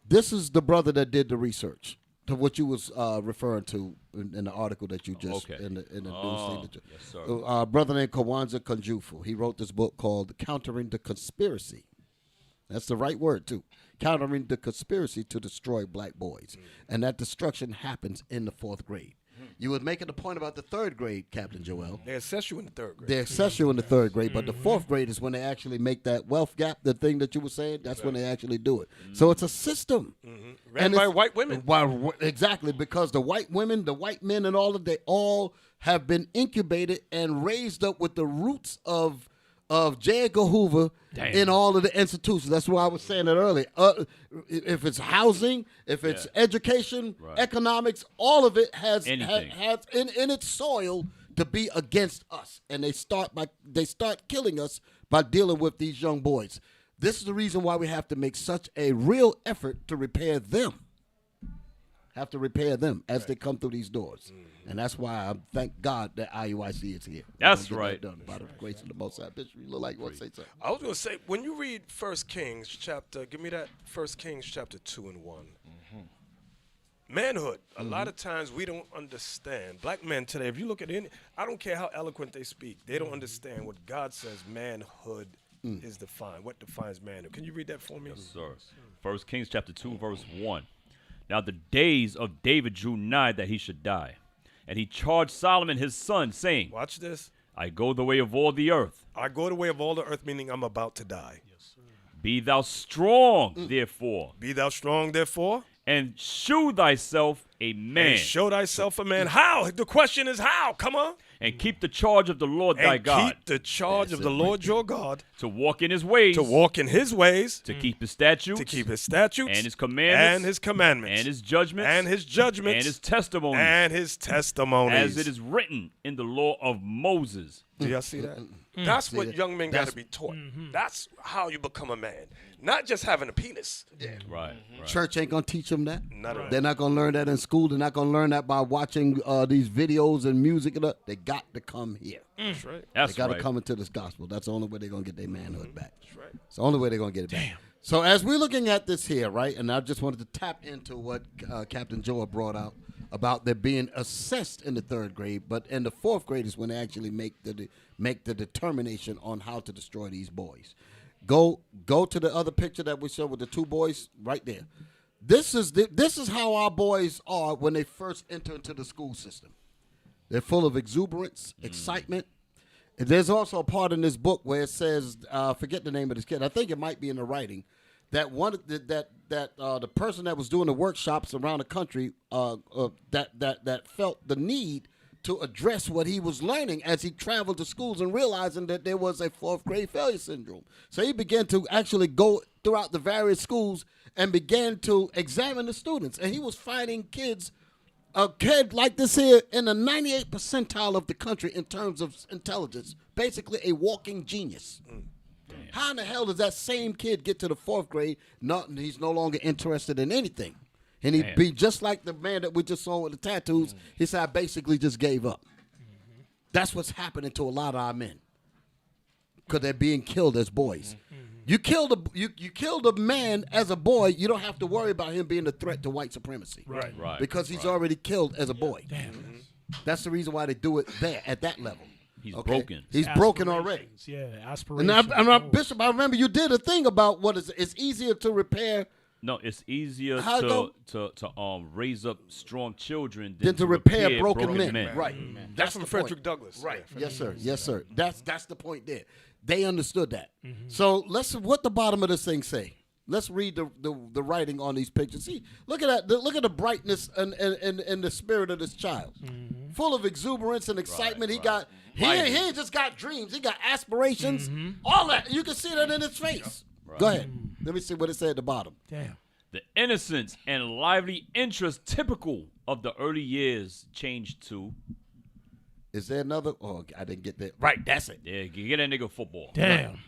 This is the brother that did the research to what you was referring to in the article that you just in the news thing. Yes, sir. A brother named Kwanzaa Kunjufu. He wrote this book called "Countering the Conspiracy." That's the right word too. Countering the conspiracy to destroy black boys, and that destruction happens in the 4th grade. You were making the point about the 3rd grade, Captain Joel. They assess you in the 3rd grade. They assess you in the 3rd grade, but the 4th grade is when they actually make that wealth gap, the thing that you were saying, that's when they actually do it. So it's a system. Ran by white women. Exactly, because the white women, the white men, and they all have been incubated and raised up with the roots of J. Edgar Hoover in all of the institutions. That's why I was saying it earlier. If it's housing, if it's education, economics, all of it has in its soil to be against us, and they start killing us by dealing with these young boys. This is the reason why we have to make such a real effort to repair them. Have to repair them as they come through these doors. And that's why I thank God that IUIC is here. That's right. Done by the grace of the Most High. Bishop, you look like you want to say something. I was going to say, when you read 1 Kings chapter, give me that 1 Kings chapter 2 and 1. Manhood. A lot of times we don't understand. Black men today, if you look at I don't care how eloquent they speak, they don't understand what God says manhood is defined. What defines manhood? Can you read that for me? Yes, sir. 1 Kings chapter 2, verse 1. Now the days of David drew nigh that he should die. And he charged Solomon his son, saying, watch this. I go the way of all the earth. I go the way of all the earth, meaning I'm about to die. Yes, sir. Be thou strong, therefore. Be thou strong, therefore. And shew thyself a man. And show thyself a man. How? The question is how. Come on. And keep the charge of the Lord thy God. Keep the charge of the Lord your God. To walk in his ways. To walk in his ways. To keep his statutes. To keep his statutes. And his commandments. And his commandments. And his judgments. And his judgments. And his testimonies. And his testimonies. As it is written in the law of Moses. Do y'all see that? That's what young men got to be taught. That's how you become a man. Not just having a penis. Yeah. Right. Church ain't going to teach them that. Not at all. They're not going to learn that in school. They're not going to learn that by watching these videos and music. They got to come here. That's right. They got to come into this gospel. That's the only way they're going to get their manhood back. That's right. It's the only way they're going to get it back. So as we're looking at this here, right, and I just wanted to tap into what Captain Joe brought out about they're being assessed in the 3rd grade, but in the 4th grade is when they actually make the determination on how to destroy these boys. Go to the other picture that we showed with the two boys right there. This is how our boys are when they first enter into the school system. They're full of exuberance, excitement. And there's also a part in this book where it says, forget the name of this kid. I think it might be in the writing that the person that was doing the workshops around the country that felt the need to address what he was learning as he traveled to schools and realizing that there was a 4th grade failure syndrome. So he began to actually go throughout the various schools and began to examine the students. And he was finding a kid like this here in the 98th percentile of the country in terms of intelligence, basically a walking genius. How in the hell does that same kid get to the 4th grade? He's no longer interested in anything. And he'd be just like the man that we just saw with the tattoos. He said, I basically just gave up. That's what's happening to a lot of our men. Because they're being killed as boys. You killed a man as a boy, you don't have to worry about him being a threat to white supremacy. Right. Because he's already killed as a boy. That's the reason why they do it there at that level. He's broken. He's broken already. Yeah, aspirations. And Bishop, I remember you did a thing about it's easier to repair No, it's easier How it go? to raise up strong children than to repair broken men. Right. That's from the Frederick point. Douglass. Right. Yeah, Yes, sir. Yes, sir. That's the point there. They understood that. So let's what the bottom of this thing say. Let's read the writing on these pictures. See, look at that. Look at the brightness and the spirit of this child. Full of exuberance and excitement. He ain't just got dreams. He got aspirations. All that. You can see that in his face. Go ahead. Let me see what it said at the bottom. Damn. The innocence and lively interest typical of the early years changed to. Is there another? Oh, I didn't get that. Right, that's it. Yeah, get that nigga football. Damn.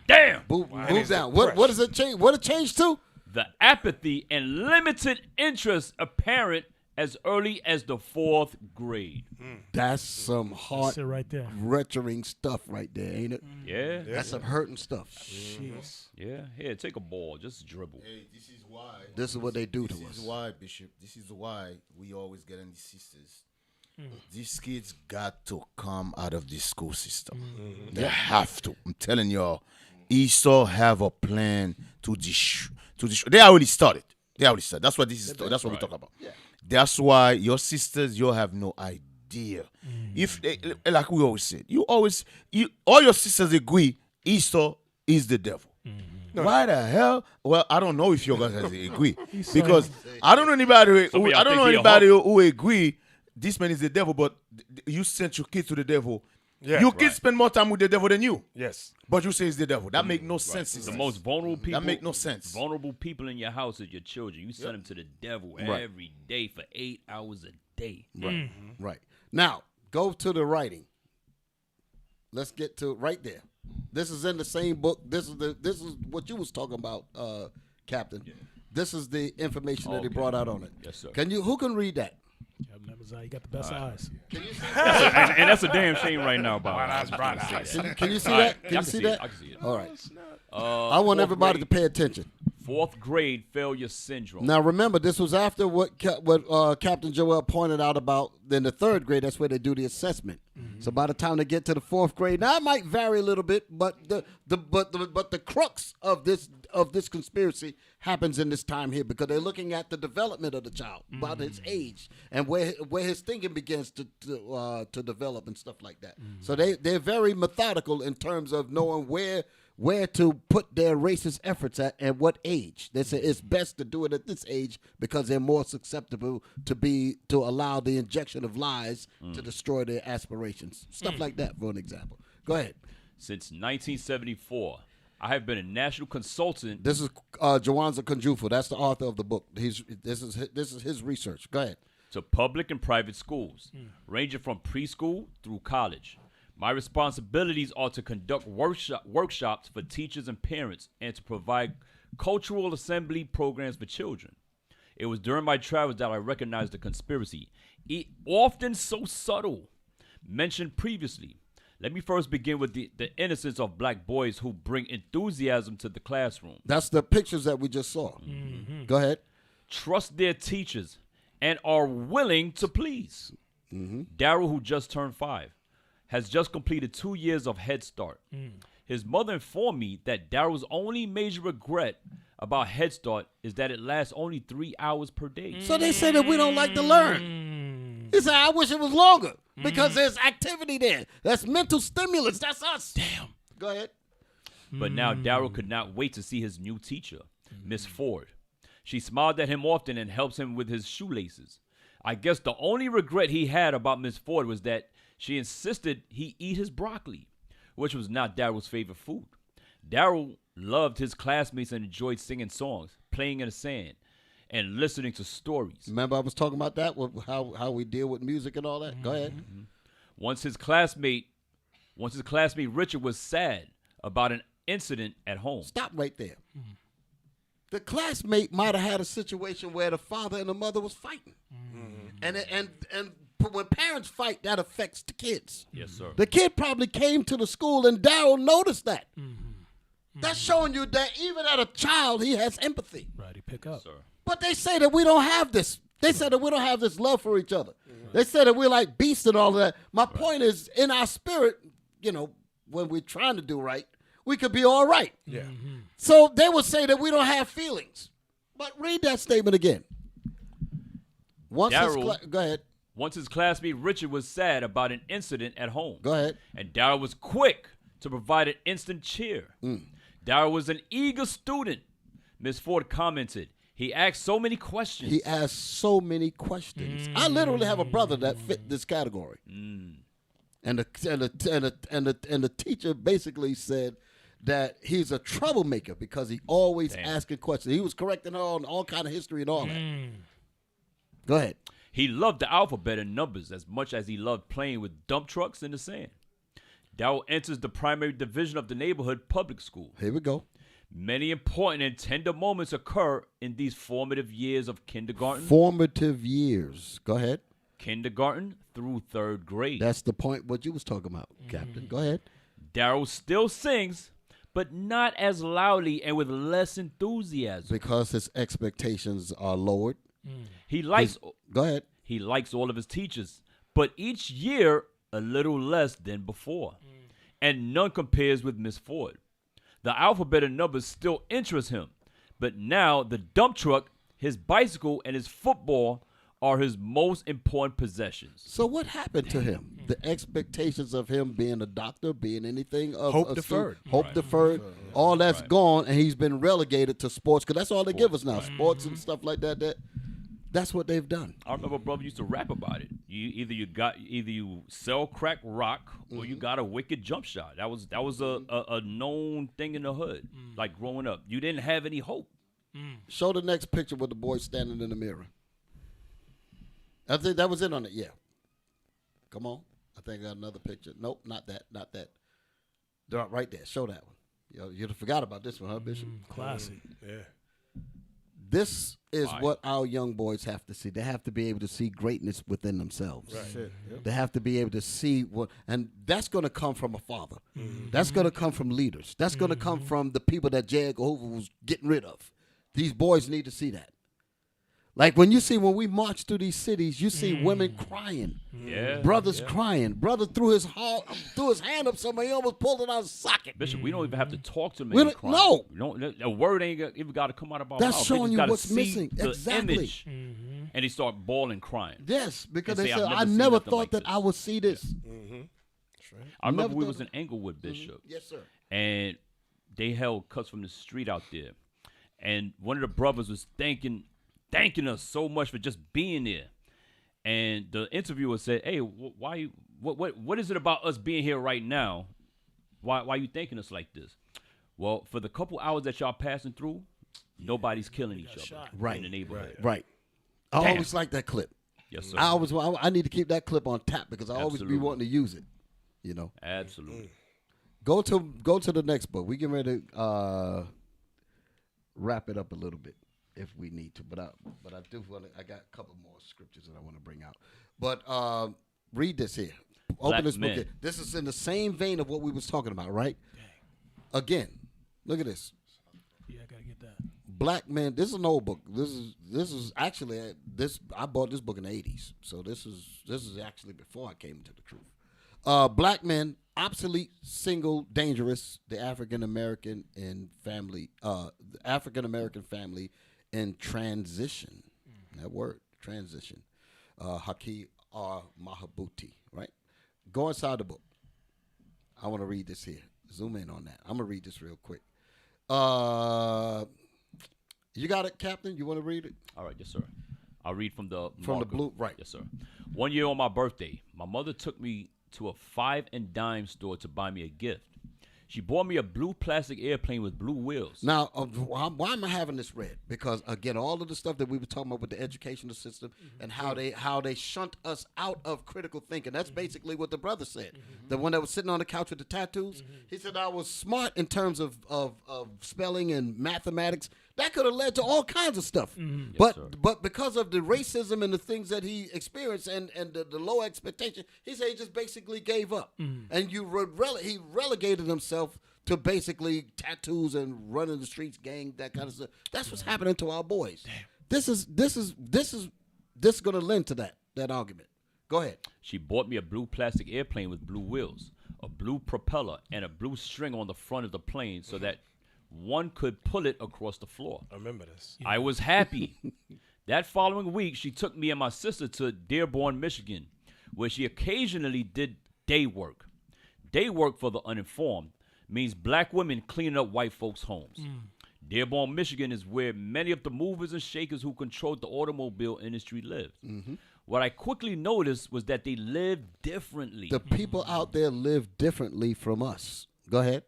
Move down. What does it change? What it changed to? The apathy and limited interest apparent as early as the 4th grade. That's some heart right there. wrenching stuff right there, ain't it? Yeah. That's some hurting stuff. Jeez. Yeah. Here, take a ball. Just dribble. Hey, this is why. This is what they do to us. This is why, Bishop. This is why we always get in these sisters. These kids got to come out of the school system. They have to. I'm telling y'all, Esau have a plan to destroy. They already started. That's what this is. That's what we talk about. Yeah. That's why your sisters, you have no idea. If they, like we always said, all your sisters agree Esau is the devil. Why the hell? Well, I don't know if you guys agree because I don't know anybody. Who agree this man is the devil. But you sent your kids to the devil. Yeah, your kids spend more time with the devil than you. Yes. But you say it's the devil. That make no sense. The most vulnerable people. That make no sense. Vulnerable people in your house are your children. You send them to the devil every day for 8 hours a day. Right. Right. Now, go to the writing. Let's get to right there. This is in the same book. This is what you was talking about, Captain. Yeah. This is the information that they brought out on it. Yes, sir. Who can read that? You got the best eyes. Can you see and that's a damn shame right now, Bob. Can you see that? Can you see that? I can see it. All right. I want everybody to pay attention. 4th grade failure syndrome. Now remember, this was after what Captain Joel pointed out about. Then the 3rd grade, that's where they do the assessment. So by the time they get to the 4th grade, now it might vary a little bit, but the crux of this conspiracy happens in this time here because they're looking at the development of the child, about his age and where his thinking begins to develop and stuff like that. So they're very methodical in terms of knowing where to put their racist efforts at and what age. They say it's best to do it at this age because they're more susceptible to allow the injection of lies to destroy their aspirations. Stuff like that, for an example. Go ahead. Since 1974, I have been a national consultant. This is Jawanza Kunjufu. That's the author of the book. This is his research. Go ahead. To public and private schools, ranging from preschool through college. My responsibilities are to conduct workshops for teachers and parents and to provide cultural assembly programs for children. It was during my travels that I recognized the conspiracy, often so subtle, mentioned previously. Let me first begin with the innocence of black boys who bring enthusiasm to the classroom. That's the pictures that we just saw. Go ahead. Trust their teachers and are willing to please. Daryl, who just turned 5, has just completed 2 years of Head Start. His mother informed me that Daryl's only major regret about Head Start is that it lasts only 3 hours per day. So they say that we don't like to learn. He said, I wish it was longer because there's activity there. That's mental stimulus. That's us. Damn. Go ahead. But now Daryl could not wait to see his new teacher, Miss Ford. She smiled at him often and helps him with his shoelaces. I guess the only regret he had about Miss Ford was that she insisted he eat his broccoli, which was not Daryl's favorite food. Daryl loved his classmates and enjoyed singing songs, playing in the sand, and listening to stories. Remember I was talking about that, how we deal with music and all that? Go ahead. Once his classmate Richard was sad about an incident at home. Stop right there. The classmate might have had a situation where the father and the mother was fighting. And when parents fight, that affects the kids. Yes, sir. The kid probably came to the school and Daryl noticed that. That's showing you that even at a child, he has empathy. Right, he pick up. Yes, sir. But they say that we don't have this. They say that we don't have this love for each other. They say that we're like beasts and all of that. My point is, in our spirit, when we're trying to do right, we could be all right. Yeah. So they would say that we don't have feelings. But read that statement again. Go ahead. Once his classmate Richard was sad about an incident at home. Go ahead. And Darryl was quick to provide an instant cheer. Darryl was an eager student. Miss Ford commented, he asked so many questions. He asked so many questions. I literally have a brother that fit this category. And the teacher basically said that he's a troublemaker because he always asking questions. He was correcting her on all kind of history and all that. Go ahead. He loved the alphabet and numbers as much as he loved playing with dump trucks in the sand. Darryl enters the primary division of the neighborhood public school. Here we go. Many important and tender moments occur in these formative years of kindergarten. Formative years. Go ahead. Kindergarten through 3rd grade. That's the point what you was talking about, Captain. Go ahead. Darryl still sings, but not as loudly and with less enthusiasm. Because his expectations are lowered. He likes. Go ahead. He likes all of his teachers, but each year a little less than before, and none compares with Miss Ford. The alphabet and numbers still interest him, but now the dump truck, his bicycle, and his football are his most important possessions. So what happened to him? The expectations of him being a doctor, being anything of Hope deferred. Hope deferred. All that's gone, and he's been relegated to sports because that's all they give us now. Sports and stuff like that. That's what they've done. I remember brother used to rap about it. Either you sell crack rock or you got a wicked jump shot. That was a known thing in the hood. Like growing up, you didn't have any hope. Show the next picture with the boy standing in the mirror. I think that was it on it. Yeah. Come on. I think I got another picture. Nope, not that. Right there. Show that one. You forgot about this one, huh, Bishop? Classic. Yeah. This is what our young boys have to see. They have to be able to see greatness within themselves. Right. They have to be able to see what, and that's going to come from a father. That's going to come from leaders. That's going to come from the people that J. Edgar Hoover was getting rid of. These boys need to see that. Like when we march through these cities, you see women crying, brothers crying. Brother threw his hand up, somebody almost pulled it out of his socket. Bishop, we don't even have to talk to them. No, a word ain't even got to come out of our mouth. That's showing you what's missing. The Exactly. image. And he start bawling, crying. Yes, because And they say, said, "I've I seen never nothing thought like that this." I would see this. I remember we was in Englewood, Bishop. Yes, sir. And they held cuts from the street out there. And one of the brothers was thanking us so much for just being there. And the interviewer said, "Hey, what is it about us being here right now? Why you thanking us like this?" Well, for the couple hours that y'all passing through, nobody's killing each other in the neighborhood. Right. I always like that clip. Yes, sir. I need to keep that clip on tap because I always be Absolutely. wanting to use it. Absolutely. Go to the next book. We get ready to wrap it up a little bit if we need to, but I do want to. I got a couple more scriptures that I want to bring out. But read this here. Open this book here. This is in the same vein of what we was talking about, right? Again, look at this. Yeah, I gotta get that. Black men. This is an old book. This is actually I bought this book in the 80s, so this is actually before I came to the truth. Black men, obsolete, single, dangerous. The African American family in transition. That word, transition. Haki R. Mahabuti, right? Go inside the book. I want to read this here. Zoom in on that. I'm going to read this real quick. You got it, Captain? You want to read it? All right, yes, sir. I'll read from the blue, right? Yes, sir. One year on my birthday, my mother took me to a 5 and dime store to buy me a gift. She bought me a blue plastic airplane with blue wheels. Now, why am I having this read? Because again, all of the stuff that we were talking about with the educational system and how they shunt us out of critical thinking. That's basically what the brother said. The one that was sitting on the couch with the tattoos. He said I was smart in terms of spelling and mathematics. That could have led to all kinds of stuff. But because of the racism and the things that he experienced and the low expectation, he said he just basically gave up. And he relegated himself to basically tattoos and running the streets, gang, that kind of stuff. That's what's happening to our boys. This is going to lend to that argument. Go ahead. She bought me a blue plastic airplane with blue wheels, a blue propeller, and a blue string on the front of the plane so that one could pull it across the floor. I remember this. I was happy. That following week, she took me and my sister to Dearborn, Michigan, where she occasionally did day work. Day work, for the uninformed, means black women cleaning up white folks' homes. Dearborn, Michigan is where many of the movers and shakers who controlled the automobile industry lived. What I quickly noticed was that they lived differently. The people out there live differently from us. Go ahead.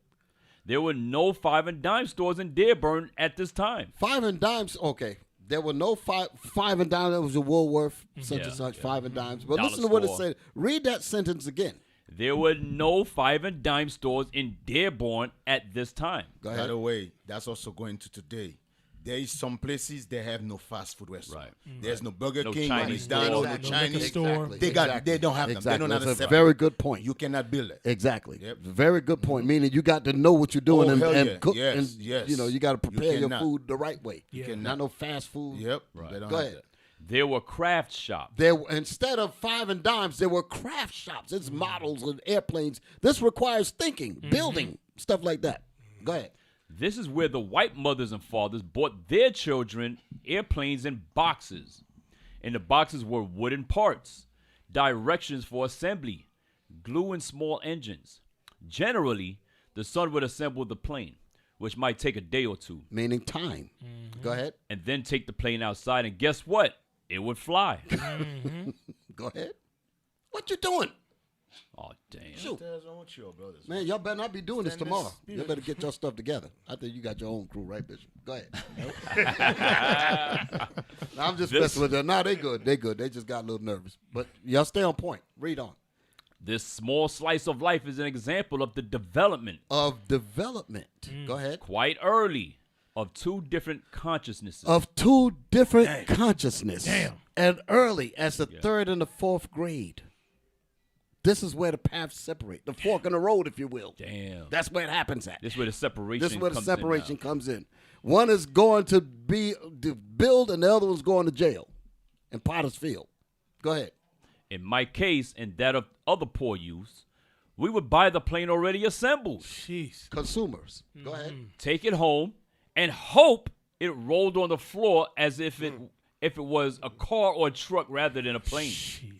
There were no 5 and dime stores in Dearborn at this time. 5 and dimes, okay. There were no five and dimes. That was a Woolworth, such and such, 5 and dimes. But Dollar listen to what it store. said. Read that sentence again. There were no 5 and dime stores in Dearborn at this time. By the way, that's also going to today. There is some places that have no fast food restaurant. There's no Burger No King, no Chinese McDonald's, store. no Chinese store. They don't have them. They don't have That's a them. very good point. You cannot build it. Exactly. Very good point. Meaning you got to know what you're doing Oh, hell and yeah. cook. Yes, and, yes. You know, you got to prepare your cannot. food the right way. You cannot. Not no fast food. Yep. Right. They don't Go have ahead. that. There were craft shops. There, instead of 5 and dimes, there were craft shops. It's models and airplanes. This requires thinking, building, stuff like that. Go ahead. This is where the white mothers and fathers bought their children airplanes in boxes. In the boxes were wooden parts, directions for assembly, glue, and small engines. Generally, the son would assemble the plane, which might take a day or two. Meaning time. Go ahead. And then take the plane outside, and guess what? It would fly. Go ahead. What you doing? Oh, damn. Shoot. What's wrong with you, brothers? Man, y'all better not be doing this Stand tomorrow. this- You better get your stuff together. I think you got your own crew, right, Bishop? Go ahead. I'm just messing with them. No, they good. They good. They just got a little nervous. But y'all stay on point. Read on. This small slice of life is an example of the development. Of development. Go ahead. Quite early, of two different consciousnesses. Of two different consciousness. And early as the third and the fourth grade. This is where the paths separate. The fork in the road, if you will. Damn. That's where it happens at. This is where the separation This is where the comes in separation now. comes in. One is going to build, and the other one's going to jail in Potter's Field. Go ahead. In my case, and that of other poor youths, we would buy the plane already assembled. Jeez. Consumers. Go ahead. Take it home and hope it rolled on the floor as if it was a car or a truck rather than a plane.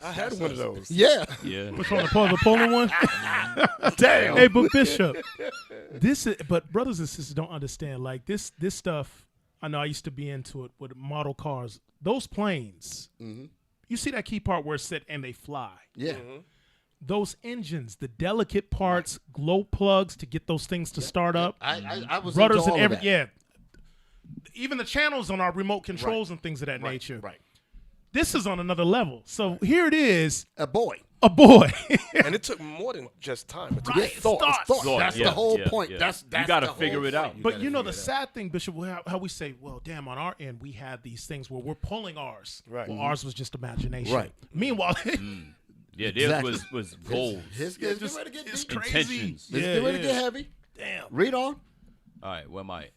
I had one of those. Yeah. Yeah. Which one? The Poland one? Damn. Hey, but Bishop, but brothers and sisters don't understand. Like this stuff, I know I used to be into it with model cars. Those planes, you see that key part where it's set and they fly. Yeah. Those engines, the delicate parts, glow plugs to get those things to start up. I was rudders into all and of that. yeah. Even the channels on our remote controls and things of that nature. Right. This is on another level. So here it is. A boy. And it took more than just time. It took Right. thought. Thought. That's the whole point. Yeah. That's you got to the figure whole it out. point. But you know the sad thing, Bishop, how we say, well, damn, on our end we had these things where we're pulling ours. Right. Well, ours was just imagination. Right. Meanwhile, Yeah, theirs was gold. It's getting ready to get it's deep. crazy. Intentions. It's getting ready to get heavy. Damn. Read on. All right, where am I?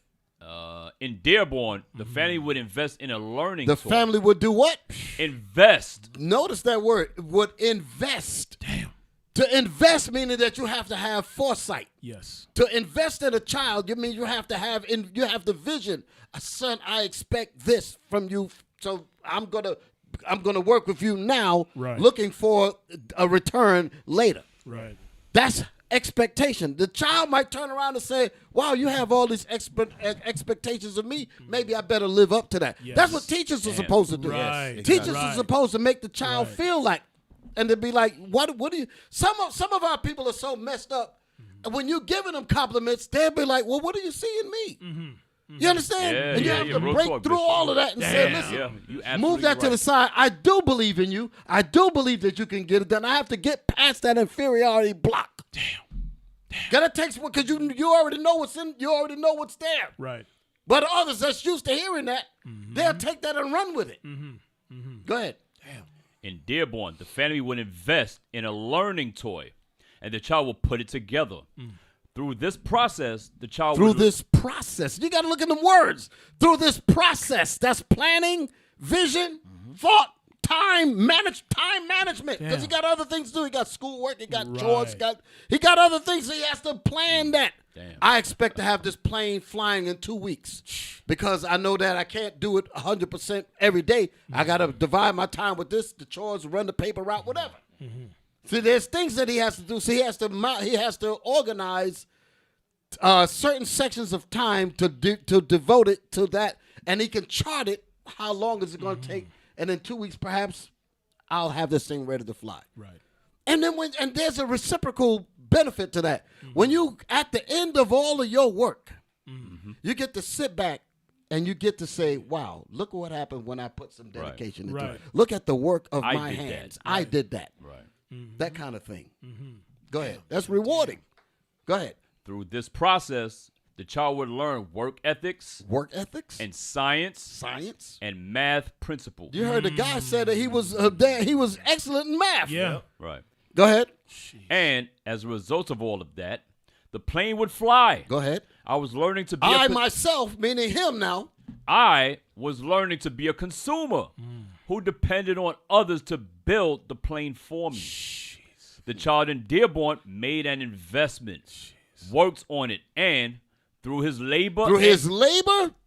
In Dearborn, the family would invest in a learning The tool. family would do what? Invest. Notice that word. Would invest. Damn. To invest meaning that you have to have foresight. Yes. To invest in a child, you mean you have to have the vision. Son, I expect this from you, so I'm gonna work with you now, Right. looking for a return later. Right. That's expectation. The child might turn around and say, wow, you have all these expectations of me. Maybe I better live up to that. Yes. That's what teachers are supposed to do. Right. Teachers Right. are supposed to make the child feel like, and to be like, what do you, some of our people are so messed up. And when you're giving them compliments, they'll be like, well, what do you see in me? You understand? Yeah, and you yeah, have yeah, to real break talk, through Bishop. all of that and say, listen, Yeah, you absolutely move that to right. the side. I do believe in you. I do believe that you can get it done. I have to get past that inferiority block. Damn. That takes one because you already know what's in. You already know what's there. Right. But others that's used to hearing that, they'll take that and run with it. Go ahead. In Dearborn, the family would invest in a learning toy, and the child will put it together. Through this process, the child Through would this process, you got to look at the words. Through this process, that's planning, vision, thought, time management. Because he got other things to do. He got schoolwork. He got chores. He got other things. So he has to plan that. Damn. I expect to have this plane flying in 2 weeks because I know that I can't do it 100% every day. I got to divide my time with this, the chores, run the paper route, whatever. See, there's things that he has to do. So he has to organize certain sections of time to devote it to that, and he can chart it. How long is it going to take? And in 2 weeks, perhaps, I'll have this thing ready to fly. Right. And then and there's a reciprocal benefit to that. When you at the end of all of your work, you get to sit back and you get to say, "Wow, look what happened when I put some dedication into it. Look at the work of my hands. I did that." Right. That kind of thing. Go ahead. That's rewarding. Go ahead. Through this process, the child would learn work ethics, and science, and math principles. You heard the guy said that he was excellent in math. Yeah. Right. Go ahead. And as a result of all of that, the plane would fly. Go ahead. I was learning to be myself, meaning him now. I was learning to be a consumer who depended on others to build the plane for me. The child in Dearborn made an investment, worked on it, and through his labor,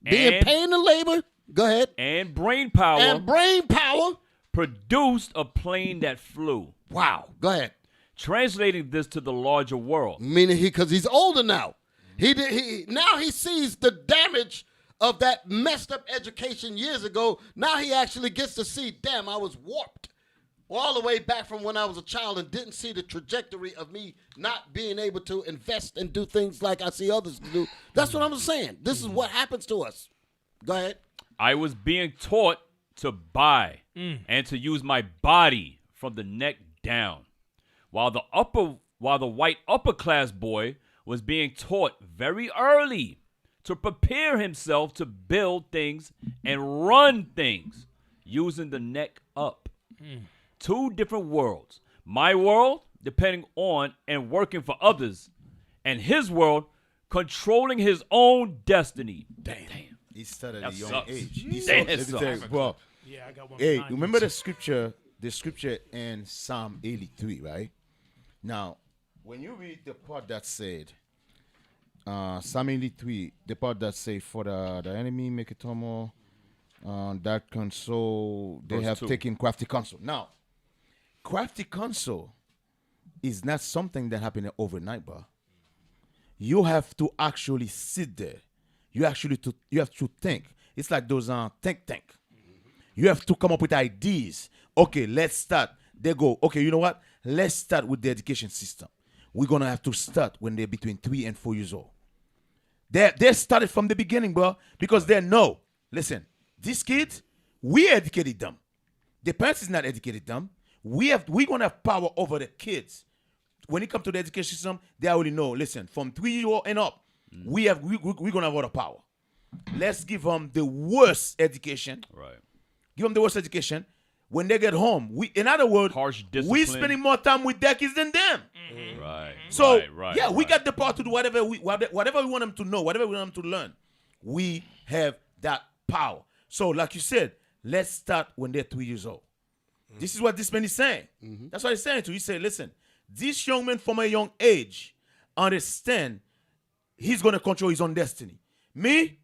being paid in labor, go ahead, and brain power, produced a plane that flew. Wow. Go ahead. Translating this to the larger world. Meaning because he's older now. Now he sees the damage of that messed up education years ago. Now he actually gets to see, damn, I was warped all the way back from when I was a child and didn't see the trajectory of me not being able to invest and do things like I see others do. That's what I'm saying. This is what happens to us. Go ahead. I was being taught to buy and to use my body from the neck down, while the white upper class boy was being taught very early to prepare himself to build things and run things using the neck up. Two different worlds. My world, depending on and working for others, and his world, controlling his own destiny. Damn. He started That at a young sucks. age. Damn, Let me that tell you, sucks. bro. Yeah, I got one Hey, behind remember you. the scripture in Psalm 83, right? Now, when you read the part that said, Psalm 83, the part that say, "For the enemy make a turmoil, that console, they Verse have 2. taken crafty counsel." Now, crafty counsel is not something that happened overnight, bro. You have to actually sit there. You have to think. It's like those think tank. You have to come up with ideas. Okay, let's start. They go, okay, you know what? Let's start with the education system. We're going to have to start when they're between 3 and 4 years old. They started from the beginning, bro, because they know, listen, these kids, we educated them. The parents is not educated them. We're going to have power over the kids. When it comes to the education system, they already know, listen, from 3 years old and up, we're going to have all the power. Let's give them the worst education. Right. Give them the worst education. When they get home, in other words, harsh discipline. we're spending more time with their kids than them. Right. So, right, we got the power to do whatever we want them to know, whatever we want them to learn. We have that power. So, like you said, let's start when they're 3 years old. This is what this man is saying. That's what he's saying to you. He said, listen, this young man from a young age understand he's going to control his own destiny. Me,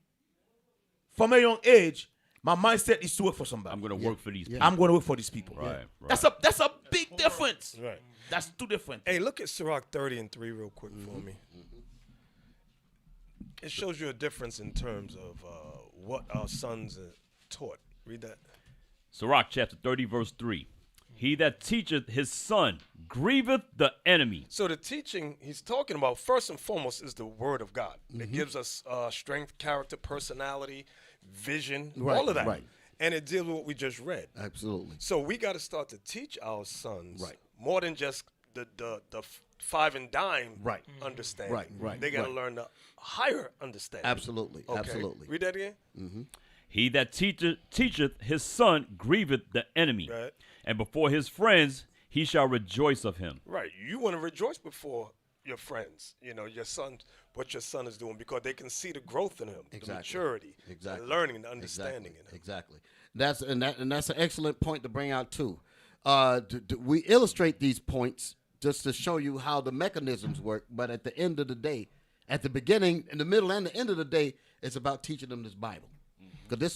from a young age, my mindset is to work for somebody. I'm going to work for these people. I'm going to work for these people. Right. That's a big difference. Right. That's two different. Hey, look at Sirach 30:3 real quick for me. It shows you a difference in terms of what our sons are taught. Read that. Sirach chapter 30, verse 3. He that teacheth his son grieveth the enemy. So the teaching he's talking about, first and foremost, is the word of God. It gives us strength, character, personality, vision, all of that. Right. And it deals with what we just read. Absolutely. So we got to start to teach our sons more than just the five and dime understanding. Right. They got to learn the higher understanding. Absolutely. Okay. Absolutely. Read that again. He that teacheth his son grieveth the enemy. Right. And before his friends he shall rejoice of him. Right. You want to rejoice before your friends, your son, what your son is doing, because they can see the growth in him, the maturity, the learning, the understanding in him. Exactly. That's an excellent point to bring out too. We illustrate these points just to show you how the mechanisms work, but at the end of the day, at the beginning, in the middle, and the end of the day, it's about teaching them this Bible. Because this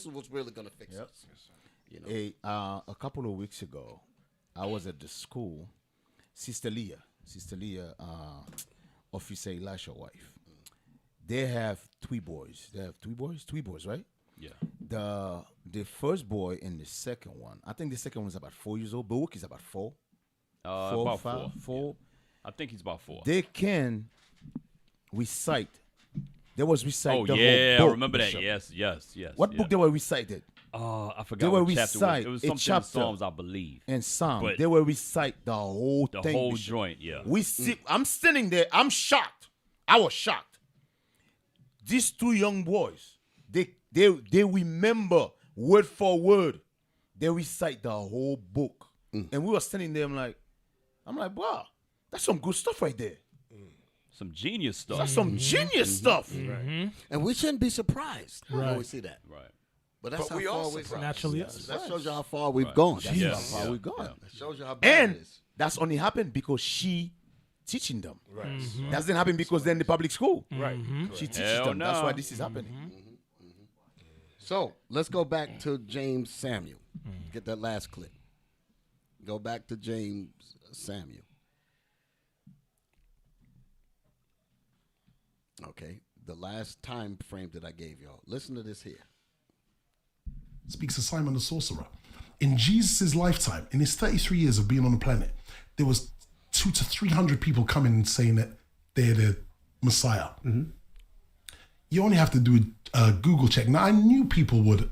is what's really going to fix us. You know? A couple of weeks ago, I was at the school. Sister Leah, Officer Elisha's wife. They have three boys. Three boys, right? Yeah. The first boy and the second one. I think the second one's about 4 years old. Baruch is about 4. About 4. 4. Yeah. I think he's about 4. They can recite. They was recite Oh the yeah, whole book. I remember that. Bishop. Yes. What book they were recited? I forgot They were what chapter recite it was. a It was something in chapter Psalms, I believe. And Psalm. But They will recite the whole the thing. whole Bishop. joint, yeah. We see. I'm standing there. I'm shocked. I was shocked. These two young boys, they remember word for word. They recite the whole book, and we were standing there. I'm like, wow, that's some good stuff right there. Some genius stuff. That's some genius stuff. And we shouldn't be surprised when we see that. Right. But that's But how we far are we've surprised. Naturally, That shows you how far we've Right. gone. That's Yes. how far Yeah. we've gone. That shows you how bad And it is. that's only happened because she teaching them. Right. That doesn't happen because they're in the public school. Right. She teaches Hell them. That's no. why this is happening. So let's go back to James Samuel. Get that last clip. Go back to James Samuel. Okay, the last time frame that I gave y'all. Listen to this here. Speaks of Simon the sorcerer. In Jesus' lifetime, in his 33 years of being on the planet, there was 200 to 300 people coming and saying that they're the Messiah. You only have to do a Google check. Now, I knew people would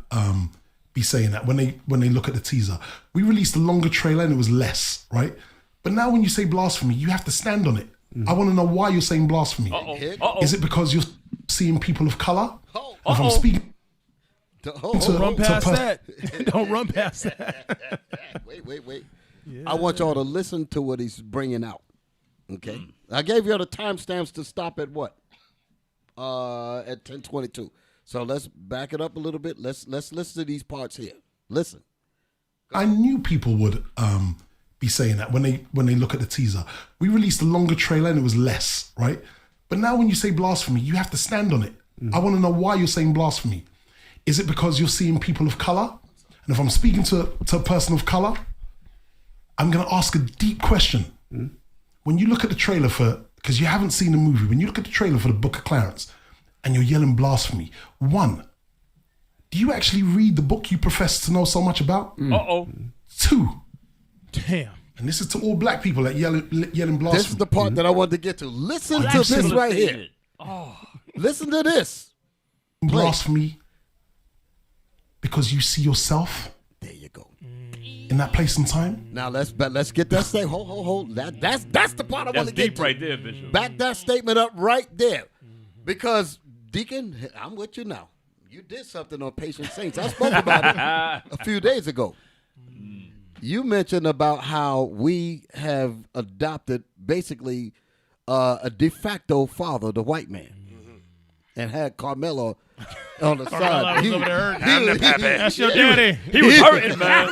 be saying that when they look at the teaser. We released a longer trailer and it was less, right? But now when you say blasphemy, you have to stand on it. I want to know why you're saying blasphemy. Is it because you're seeing people of color? If I'm speaking Don't run past that. Don't run past that. Wait. Yeah. I want y'all to listen to what he's bringing out. Okay, I gave you the timestamps to stop at what? At 10:22. So let's back it up a little bit. Let's listen to these parts here. Listen. I knew people would be saying that when they look at the teaser. We released a longer trailer and it was less, right? But now when you say blasphemy, you have to stand on it. I want to know why you're saying blasphemy. Is it because you're seeing people of color? And if I'm speaking to a person of color, I'm going to ask a deep question. When you look at the trailer because you haven't seen the movie, when you look at the trailer for the Book of Clarence and you're yelling blasphemy, one, do you actually read the book you profess to know so much about? Two, damn. And this is to all black people that yelling blasphemy. This is the part that I wanted to get to. Listen to this right here. Listen to this. Blasphemy because you see yourself. There you go. In that place and time. Now let's get that statement. Hold. That's the part I want to get deep to. right there, Bishop. Back that statement up right there, because Deacon, I'm with you now. You did something on Patient Saints. I spoke about it a few days ago. You mentioned about how we have adopted basically a de facto father, the white man, and had Carmelo on the side. That's your daddy. He was hurting, man.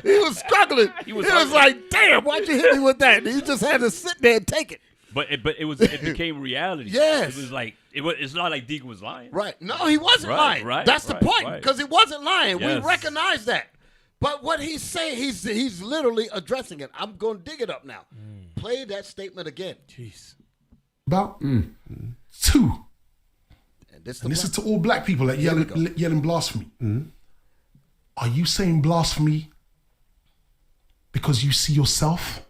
He was struggling. He was like, "Damn, why'd you hit me with that?" And he just had to sit there and take it. But it became reality. Yes. It was like it's not like Deacon was lying. Right. No, he wasn't lying. Right. That's the point, right. because he wasn't lying. Yes. We recognize that. But what he's saying, he's literally addressing it. I'm going to dig it up now. Play that statement again. Jeez. About two. And this is to all black people that yelling blasphemy. Are you saying blasphemy because you see yourself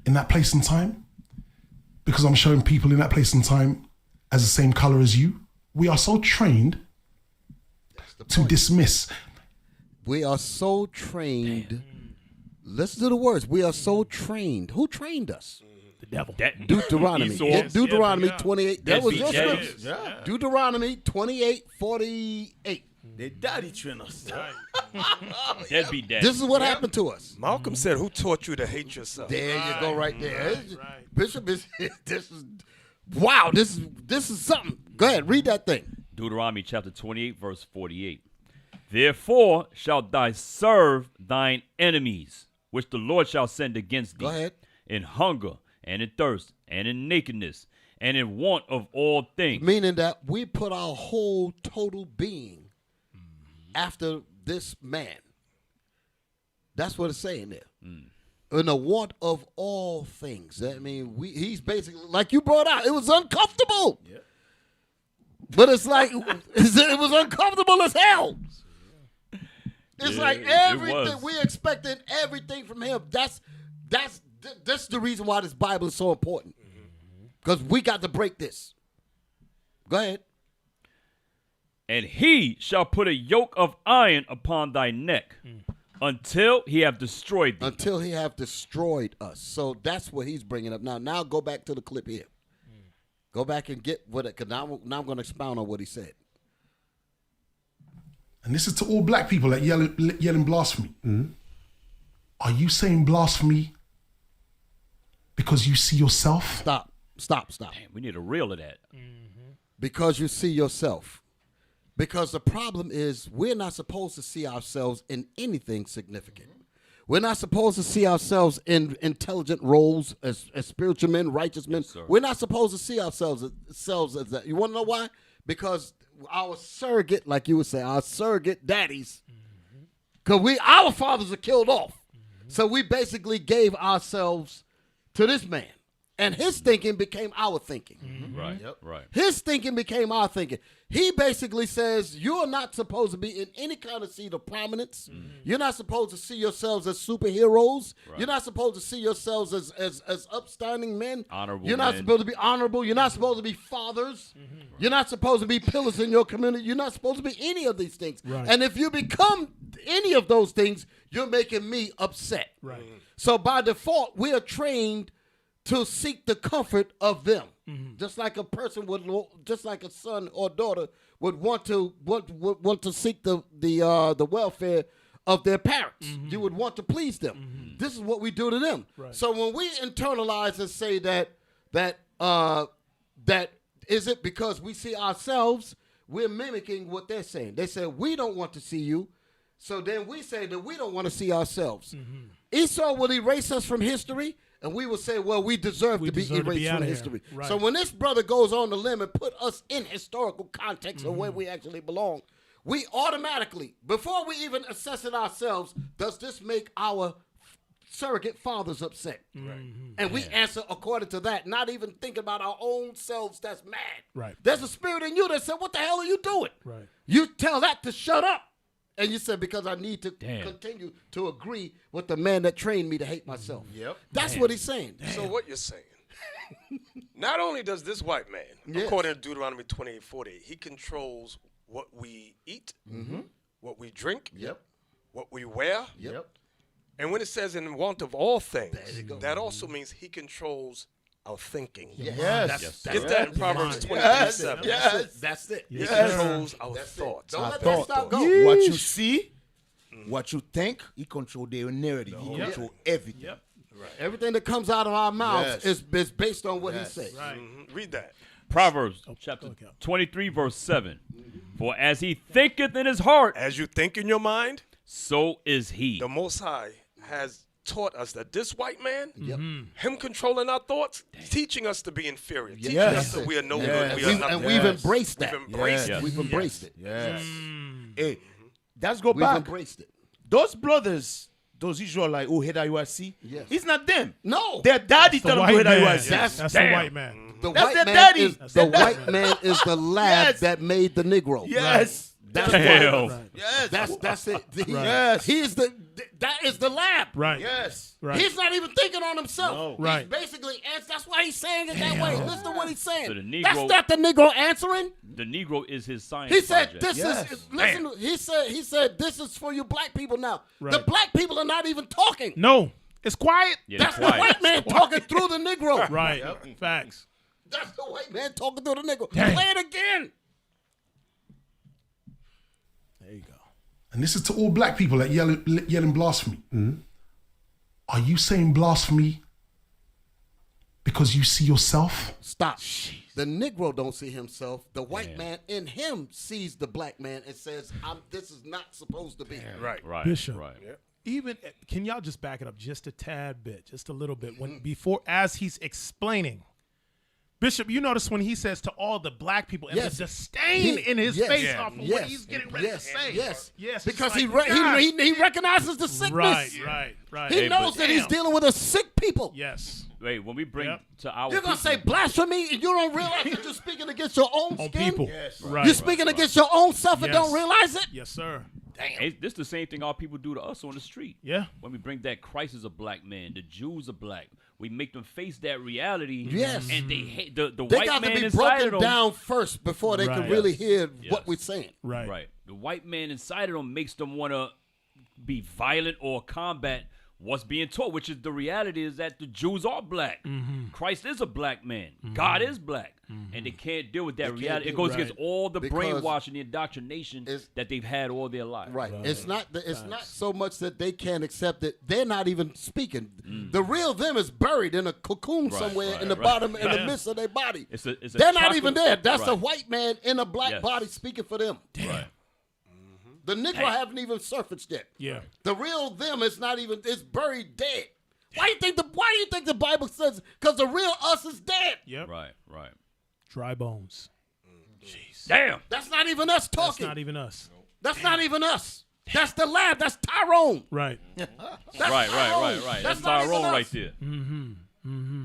in that place and time? Because I'm showing people in that place and time as the same color as you? We are so trained to dismiss. We are so trained. Listen to the words. We are so trained. Who trained us? The devil. Deuteronomy. Esau. Deuteronomy Yeah. 28. That was your Deadbeat scripture. daddies. Yeah. Deuteronomy 28:48. They daddy train us. Deadbeat daddy. This is what happened to us. Malcolm said, "Who taught you to hate yourself?" There you go, right there. Bishop is. This is. Wow. This is something. Go ahead. Read that thing. Deuteronomy chapter 28, verse 48. Therefore shalt thou serve thine enemies, which the Lord shall send against thee. Go ahead. In hunger and in thirst and in nakedness and in want of all things. Meaning that we put our whole total being after this man. That's what it's saying there. In the want of all things. I mean, he's basically, like you brought out, it was uncomfortable. Yeah. But it's like, it was uncomfortable as hell. It's like everything, we expected everything from him. That's the reason why this Bible is so important. Because we got to break this. Go ahead. And he shall put a yoke of iron upon thy neck until he have destroyed thee. Until he have destroyed us. So that's what he's bringing up. Now go back to the clip here. Go back and get what it, because now I'm going to expound on what he said. And this is to all black people that yelling blasphemy. Are you saying blasphemy because you see yourself? Stop. Damn, we need a reel of that. Because you see yourself. Because the problem is we're not supposed to see ourselves in anything significant. We're not supposed to see ourselves in intelligent roles as spiritual men, righteous men. We're not supposed to see ourselves as that. You want to know why? Because our surrogate, like you would say, our surrogate daddies, because our fathers are killed off. So we basically gave ourselves to this man. And his thinking became our thinking. Right. Right. His thinking became our thinking. He basically says you're not supposed to be in any kind of seat of prominence. You're not supposed to see yourselves as superheroes. Right. You're not supposed to see yourselves as upstanding men. Honorable You're not men. supposed to be honorable. You're not supposed to be fathers. You're not supposed to be pillars in your community. You're not supposed to be any of these things. Right. And if you become any of those things, you're making me upset. Right. So by default, we are trained to seek the comfort of them, just like a person would, just like a son or daughter would want to seek the welfare of their parents. You would want to please them. This is what we do to them. Right. So when we internalize and say that is it because we see ourselves, we're mimicking what they're saying. They say we don't want to see you, so then we say that we don't want to see ourselves. Esau will erase us from history. And we will say, well, we deserve to be erased from history. Right. So when this brother goes on the limb and put us in historical context of where we actually belong, we automatically, before we even assess it ourselves, does this make our surrogate fathers upset? And we answer according to that, not even thinking about our own selves that's mad. Right. There's a spirit in you that said, what the hell are you doing? Right. You tell that to shut up. And you said, because I need to continue to agree with the man that trained me to hate myself. That's what he's saying. So what you're saying, not only does this white man, according to Deuteronomy 28:40, he controls what we eat, what we drink, what we wear. And when it says in want of all things, that also means he controls our thinking. Yes. Get that in Proverbs 23:7. Yes. That's it. He controls our thoughts. Don't let that stop going. What you see, what you think, he control their narrative. He control everything. Right. Everything that comes out of our mouths is based on what he says. Right. Read that. Proverbs chapter 23, verse 7. For as he thinketh in his heart, as you think in your mind, so is he. The Most High has taught us that this white man, him controlling our thoughts, teaching us to be inferior, teaching us that we are no good, we are nothing. And we've embraced that. We've embraced it. We've embraced it. Hey, let's go We've back. embraced it. Those brothers, those Israelites who hate USC, it's not them. No. Their daddy That's tell the them to hate white man. USC. That's the white man. The That's white their man daddy. is the white man is the lab that made the Negro. Yes. That's Damn. why. Yes. That's it. Yes. He is that is the lab. Right. Yes. Right. He's not even thinking on himself. No. Right. He's basically, that's why he's saying it that way. Listen to what he's saying. So the Negro- That's not the Negro answering. The Negro is his science He said, project. "This Yes. is." Listen, he said, "This is for you black people now." Right. The black people are not even talking. No, it's quiet. Yeah, That's the quiet. white man talking through the Negro. Right. Facts. That's the white man talking through the Negro. Dang. Play it again. There you go. And this is to all black people that yelling blasphemy. Are you saying blasphemy because you see yourself? Stop. The Negro don't see himself. The white man in him sees the black man and says, "This is not supposed to be." Right. Bishop. Right. Even can y'all just back it up just a tad bit, just a little bit, when before as he's explaining Bishop, you notice when he says to all the black people, and Yes. the disdain in his Yes. face Yeah. off of Yes. what he's getting ready to say. Yes. Yes. Because it's like, he recognizes the sickness. Right. He Hey, knows but- that he's dealing with a sick people. Yes. Wait, when we bring to our You're going to say people- blasphemy and you don't realize that you're speaking against your own skin? people. Yes. You're speaking against your own self and don't realize it? Yes, sir. Damn. This the same thing our people do to us on the street. Yeah. When we bring that Christ is a black man, the Jews are black. We make them face that reality. Yes. And they hate the They white got to man be inside of broken them. down first before they can really hear what we're saying. Right. The white man inside of them makes them want to be violent or combat what's being taught, which is the reality is that the Jews are black. Christ is a black man. God is black. And they can't deal with that reality. It goes against all the Because brainwashing, the indoctrination that they've had all their lives. Right. It's not so much that they can't accept it. They're not even speaking. The real them is buried in a cocoon somewhere in the bottom, in the midst of their body. It's a They're not chocolate- even there. That's a Right. white man in a black Yes. body speaking for them. Right. The Negro haven't even surfaced yet. Yeah. The real them is not even. It's buried dead. Why do you think the Bible says? Because the real us is dead. Yep. Right. Dry bones. Damn. That's not even us That's talking. not even us. That's not even us. That's the lab. That's Tyrone. Right. Right. That's not even Tyrone us. right there.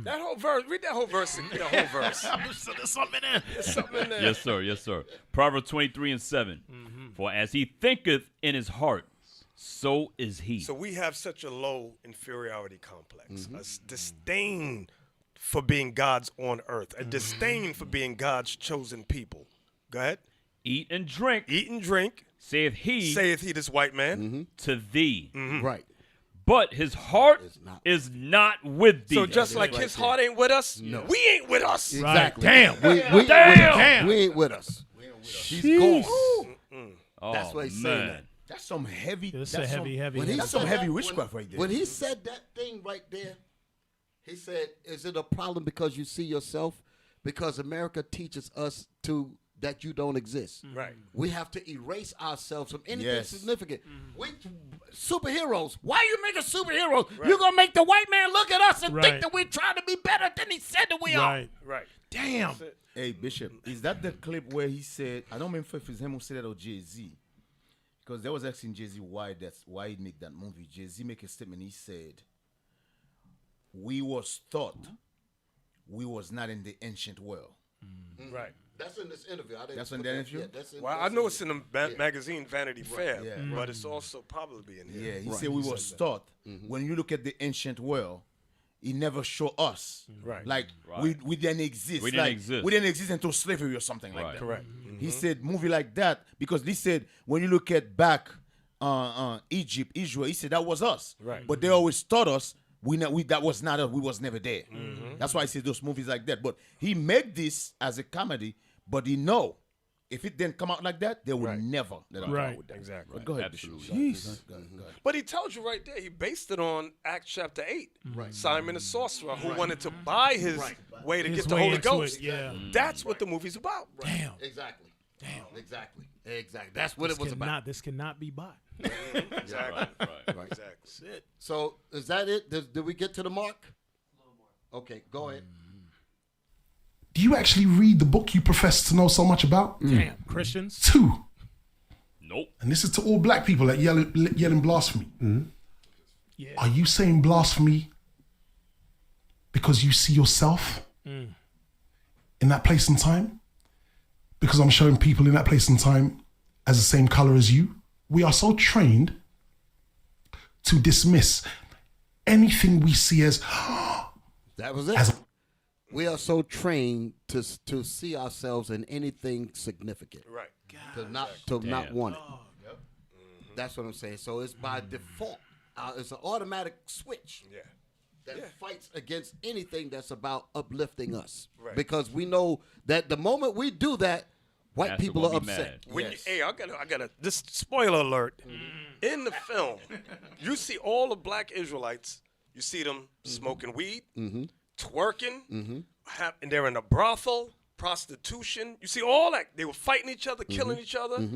That whole verse, read that whole verse. The whole verse. There's something in there. There's something in there. Yes, sir. Proverbs 23:7. For as he thinketh in his heart, so is he. So we have such a low inferiority complex, a disdain for being God's on earth, a disdain for being God's chosen people. Go ahead. Eat and drink. Eat and drink. Saith he. Saith he, this white man. To thee. Right. But his heart is not with thee. So just like his heart ain't with us, we ain't with us. Exactly. Damn. We ain't with us. She's gone. Oh, That's what he's saying. man. That's some heavy. That's that's a heavy. When he That's said some heavy that- witchcraft right there. When he said that thing right there, he said, "Is it a problem because you see yourself? Because America teaches us that you don't exist. Right. We have to erase ourselves from anything Yes. significant. We superheroes. Why you making superheroes? You're gonna make the white man look at us and think that we're trying to be better than he said that we are. Right. Damn. Hey, Bishop, is that the clip where he said, I don't remember if it's him who said that or Jay-Z, because they was asking Jay-Z why he make that movie. Jay-Z make a statement, he said, we was thought we was not in the ancient world. Right. That's in this interview. I didn't That's put in that interview? Yeah, that's in, Well, I that's know in it's in the magazine Vanity Fair, Yeah. but it's also probably in here. Yeah, he said we was taught. When you look at the ancient world, he never show us. Right. Like we didn't exist. We didn't Like, exist. We didn't exist until slavery or something like Right. that. Correct. He said movie like that because he said when you look at back Egypt, Israel, he said that was us. Right. But they always taught us that was not us. We was never there. That's why I said those movies like that. But he made this as a comedy, but he know if it didn't come out like that, they would never let him out with that. Exactly. But go ahead, Absolutely. Bishop. Go ahead. But he tells you right there, he based it on Acts chapter 8. Right. Simon the sorcerer who wanted to buy his way to His get the way Holy into Ghost. it, yeah. That's what the movie's about. Damn. Exactly. Exactly. That's what it was about. This cannot be bought. Exactly. Right. Exactly. So is that it? Did we get to the mark? Okay, go ahead. Do you actually read the book you profess to know so much about? Damn. Christians. 2. Nope. And this is to all black people that yelling blasphemy. Yeah. Are you saying blasphemy because you see yourself in that place and time? Because I'm showing people in that place and time as the same color as you? We are so trained to dismiss anything we see as That was it. We are so trained to see ourselves in anything significant. Right. To not want it. That's what I'm saying. So it's by default. It's an automatic switch. Yeah. That fights against anything that's about uplifting us. Right. Because we know that the moment we do that, white That's people gonna are be upset. When hey, I gotta. This spoiler alert. In the film, you see all the black Israelites. You see them smoking weed, twerking, and they're in a brothel, prostitution. You see all that. They were fighting each other, killing each other.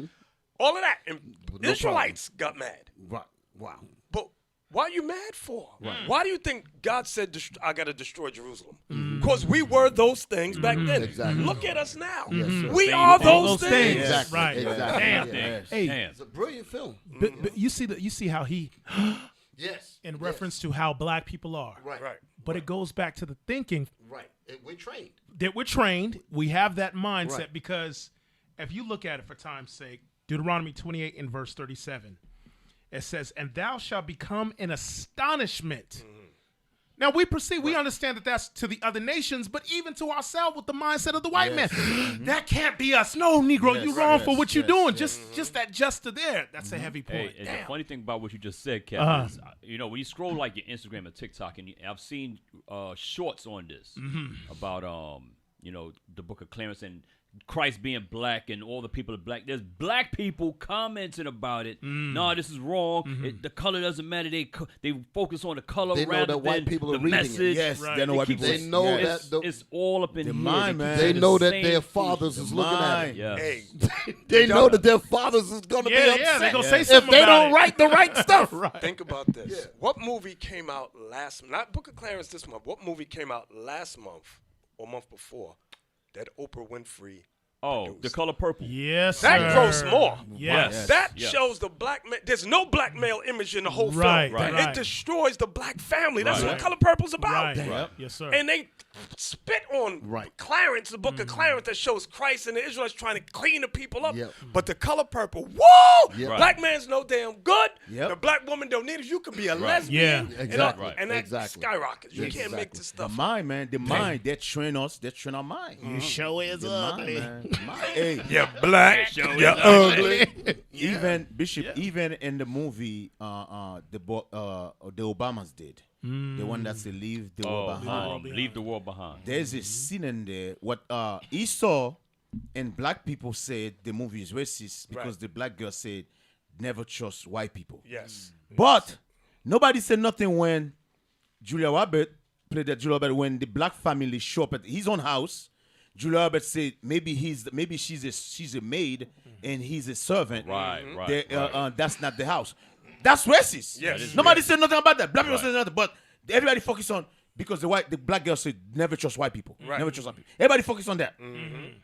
All of that. And No Israelites got mad. Right. Wow. But what are you mad for? Why do you think God said, I got to destroy Jerusalem? because we were those things back then. Exactly. Look at us now. Yes, sir. We are those things. Exactly. Right. Exactly. Damn Yeah. thing. Hey, Damn. It's a brilliant film. but you see how he Yes. in reference to how black people are. Right. Right. But it goes back to the thinking Right. We're trained. that we're trained. We have that mindset Right. because if you look at it for time's sake, Deuteronomy 28 and verse 37, it says, "And thou shalt become an astonishment." Now we perceive, we understand that that's to the other nations, but even to ourselves with the mindset of the white man, that can't be us. No, Negro, you wrong for what you're doing. Just that to there. That's a heavy point. Hey, and the funny thing about what you just said, Kevin, is, when you scroll like your Instagram or TikTok, and I've seen shorts on this about the Book of Clarence and Christ being black and all the people are black. There's black people commenting about it. No, this is wrong. The color doesn't matter. They focus on the color They know rather that white than people the are reading it. message. Yes, they know white people. They know it's, that it's all up in here. mind, man. They keep know the that same their food. fathers is looking at it. Yes. Hey, They know that their fathers is going to be upset they're gonna say if something they about don't it. write the right stuff. think about this. What movie came out not Book of Clarence this month, what movie came out last month or month before that Oprah Winfrey Oh, produced? The Color Purple. Yes, That sir. grossed more. Yes. That Yes. shows the black man. There's no black male image in the whole Right, film. right. It destroys the black family. That's Right. what Color Purple's about. Right. Yep. Yes, sir. And they spit on Clarence, the Book of Clarence, that shows Christ and the Israelites trying to clean the people up. Yep. But the Color Purple, whoa! Yep. Black man's no damn good. Yep. The black woman don't need it. You could be a Yeah. lesbian. Exactly. And that Exactly. skyrockets. You can't Exactly. make this The stuff. mind, man. The mind. They train us. They train our mind. You show is The ugly. mind, man. The mind. Hey, You're black. Show You're is ugly. even Bishop, even in the movie, the Obamas did, the one that's leave the world behind. Leave the world behind. There's a scene in there. What Esau and black people said the movie is racist because the black girl said never trust white people. Yes. But nobody said nothing when Julia Roberts played that Julia Roberts when the black family show up at his own house. Julia Roberts said maybe she's a maid and he's a servant. Right. That's not the house. That's racist. Yes. Nobody said nothing about that. Black people said nothing, but everybody focused on because the black girl said never trust white people. Right. Never trust white people. Everybody focused on that.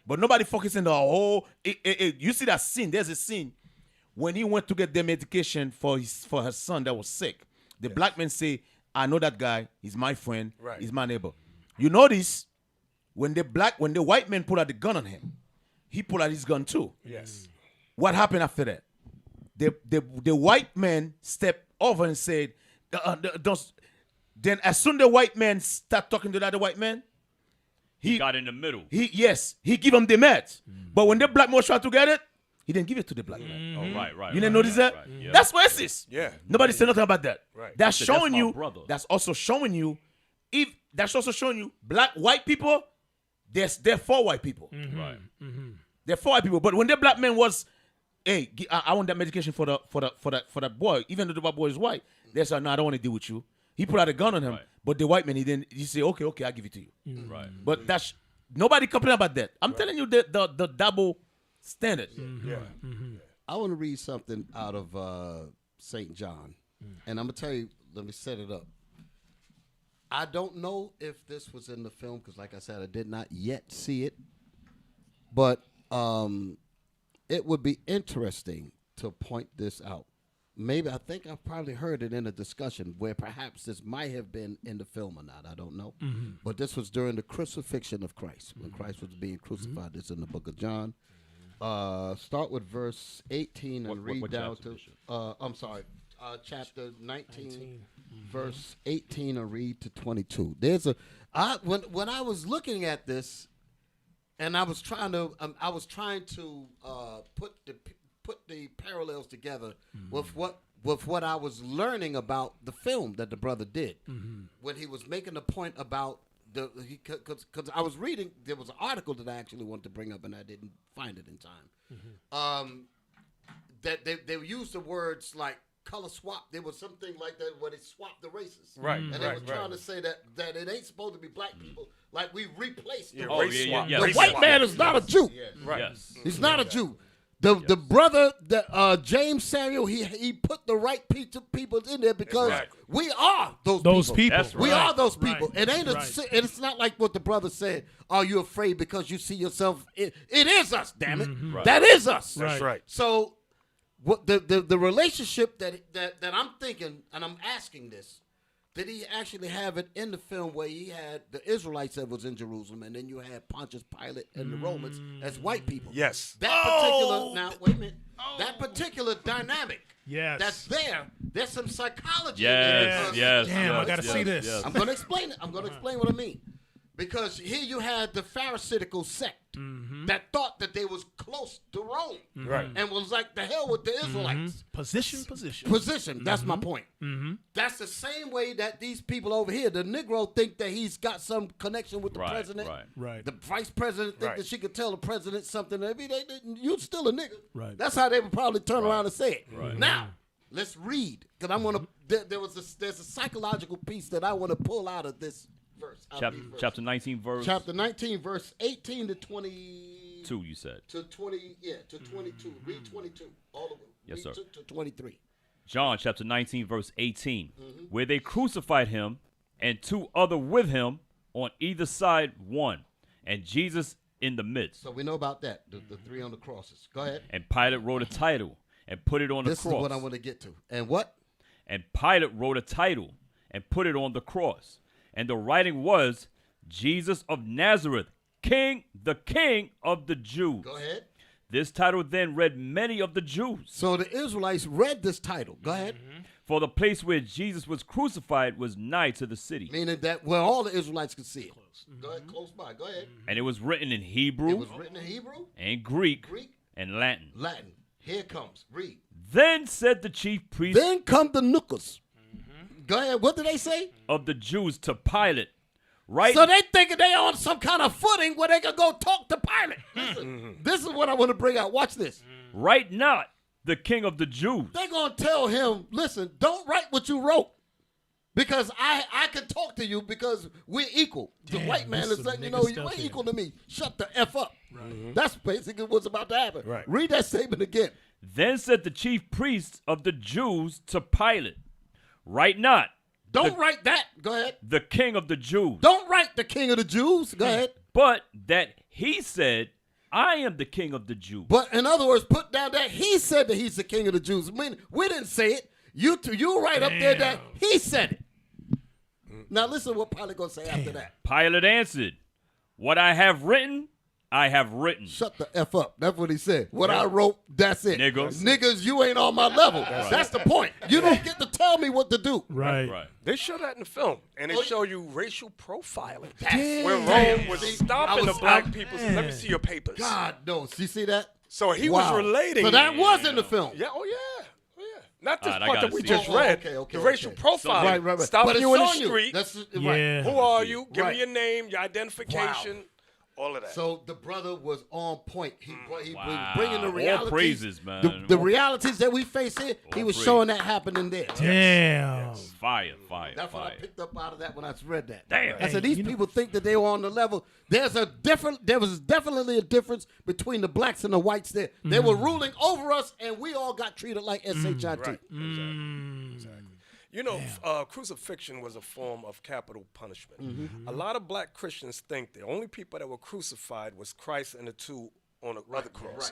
But nobody focused on the whole. You see that scene? There's a scene when he went to get the medication for her son that was sick. The black man say, "I know that guy. He's my friend. Right. He's my neighbor." You notice when the white man pulled out the gun on him, he pulled out his gun too. Yes. What happened after that? The white man stepped over and said, then as soon the white man start talking to the other white man, He got in the middle. he give him the meds. But when the black man was trying to get it, he didn't give it to the black man. Oh, right. You didn't notice that? Right. Yeah. That's racist. Yeah. Nobody said nothing about that. Right. That's That's showing my you. brother. That's also showing you. White people. They're for white people. Right. They're for white people. But when the black man was, hey, I want that medication for that boy, even though the white boy is white, they said, no, I don't want to deal with you. He put out a gun on him, Right. but the white man, he said, okay, I'll give it to you. Right. But that's nobody complain about that. I'm telling you the double standard. Yeah. I want to read something out of St. John. And I'm going to tell you, let me set it up. I don't know if this was in the film because, like I said, I did not yet see it. But it would be interesting to point this out. Maybe I think I've probably heard it in a discussion where perhaps this might have been in the film or not. I don't know. But this was during the crucifixion of Christ. When Christ was being crucified. It's in the book of John. Start with verse 18 and read what down chapter, to, chapter 19. Verse 18 and read to 22. When I was looking at this, and I was trying to put the parallels together with what I was learning about the film that the brother did when he was making the point about because I was reading, there was an article that I actually wanted to bring up and I didn't find it in time. That they used the words like color swap. There was something like that where they swapped the races. Right. And they were trying to say that it ain't supposed to be black people. Like we replaced the race swap. The white man is not a Jew. Right. Yes. He's not a Jew. The brother that James Samuel, he put the right people in there because we are those people. That's We right. are those people. Right. It ain't it's not like what the brother said. Are you afraid because you see yourself? It is us, damn it. Right. That is us. That's right. So what the relationship that I'm thinking, and I'm asking this, did he actually have it in the film where he had the Israelites that was in Jerusalem, and then you had Pontius Pilate and the Romans as white people? Yes. That particular now wait a minute. That particular dynamic. Yes. That's there. There's some psychology. Yes, in there. yes. Damn, I yes, gotta yes, see this. yes. I'm gonna explain it. I'm gonna explain what I mean. Because here you had the Pharisaical sect that thought that they was close to Rome. Right. And was like, the hell with the Israelites. Position. That's my point. That's the same way that these people over here, the Negro, think that he's got some connection with the president. Right. The vice president think that she could tell the president something. You still a nigga. Right. That's how they would probably turn around and say it. Right. Now, let's read. Because I'm gonna. There's a psychological piece that I want to pull out of this verse. Chapter 19, verse. Chapter 19, verse 18 to 20. 2, you said. To 20. Yeah, to 22. Read 22 all the way. Yes, Read sir. To 23. John chapter 19, verse 18, where they crucified him and 2 other with him, on either side one, and Jesus in the midst. So we know about that, the 3 on the crosses. Go ahead. And Pilate wrote a title and put it on the cross. This is what I want to get to. And what? And Pilate wrote a title and put it on the cross. And the writing was, Jesus of Nazareth, the King of the Jews. Go ahead. This title then read many of the Jews. So the Israelites read this title. Go ahead. For the place where Jesus was crucified was nigh to the city. Meaning that where all the Israelites could see it. Go ahead, close by. Go ahead. And it was written in Hebrew. It was written in Hebrew. And Greek. And Latin. Latin. Here it comes. Read. Then said the chief priest. Then come the Nookas. Go ahead. What did they say? Of the Jews to Pilate. Right. So they thinking they on some kind of footing where they can go talk to Pilate. Listen, this is what I want to bring out. Watch this. Write not the King of the Jews. They're going to tell him, listen, don't write what you wrote. Because I can talk to you because we're equal. The white man is saying, you ain't equal to me. Shut the F up. Right. That's basically what's about to happen. Right. Read that statement again. Then said the chief priests of the Jews to Pilate, write not. Don't write that. Go ahead. The King of the Jews. Don't write the King of the Jews. Go ahead. But that he said, I am the King of the Jews. But in other words, put down that he said that he's the King of the Jews. I mean, we didn't say it. You write up there that he said it. Now listen to what Pilate going to say after that. Pilate answered, what I have written, I have written. Shut the F up. That's what he said. What I wrote, that's it. Niggas, you ain't on my level. That's the point. You don't get to tell me what to do. Right. They show that in the film, and they show you racial profiling. Damn. Where Rome was stopping the black people. Let me see your papers. God knows. You see that? So he was relating. So that was in the film. Yeah. Oh yeah. Not this I part gotta that we see just it. read. The racial profiling. Right. Stopping But you in the it's on you. street. That's Yeah. Who are you? Give me your name, your identification, all of that. So the brother was on point. He was Wow. bringing the All realities. praises, man. The realities that we face here, he was showing that happening there. Damn. Fire. That's what I picked up out of that when I read that. Damn. I said, these people think that they were on the level. There was definitely a difference between the blacks and the whites there. They were ruling over us, and we all got treated like SHIT. Right. Exactly. You know, crucifixion was a form of capital punishment. A lot of black Christians think the only people that were crucified was Christ and the 2 on the other cross.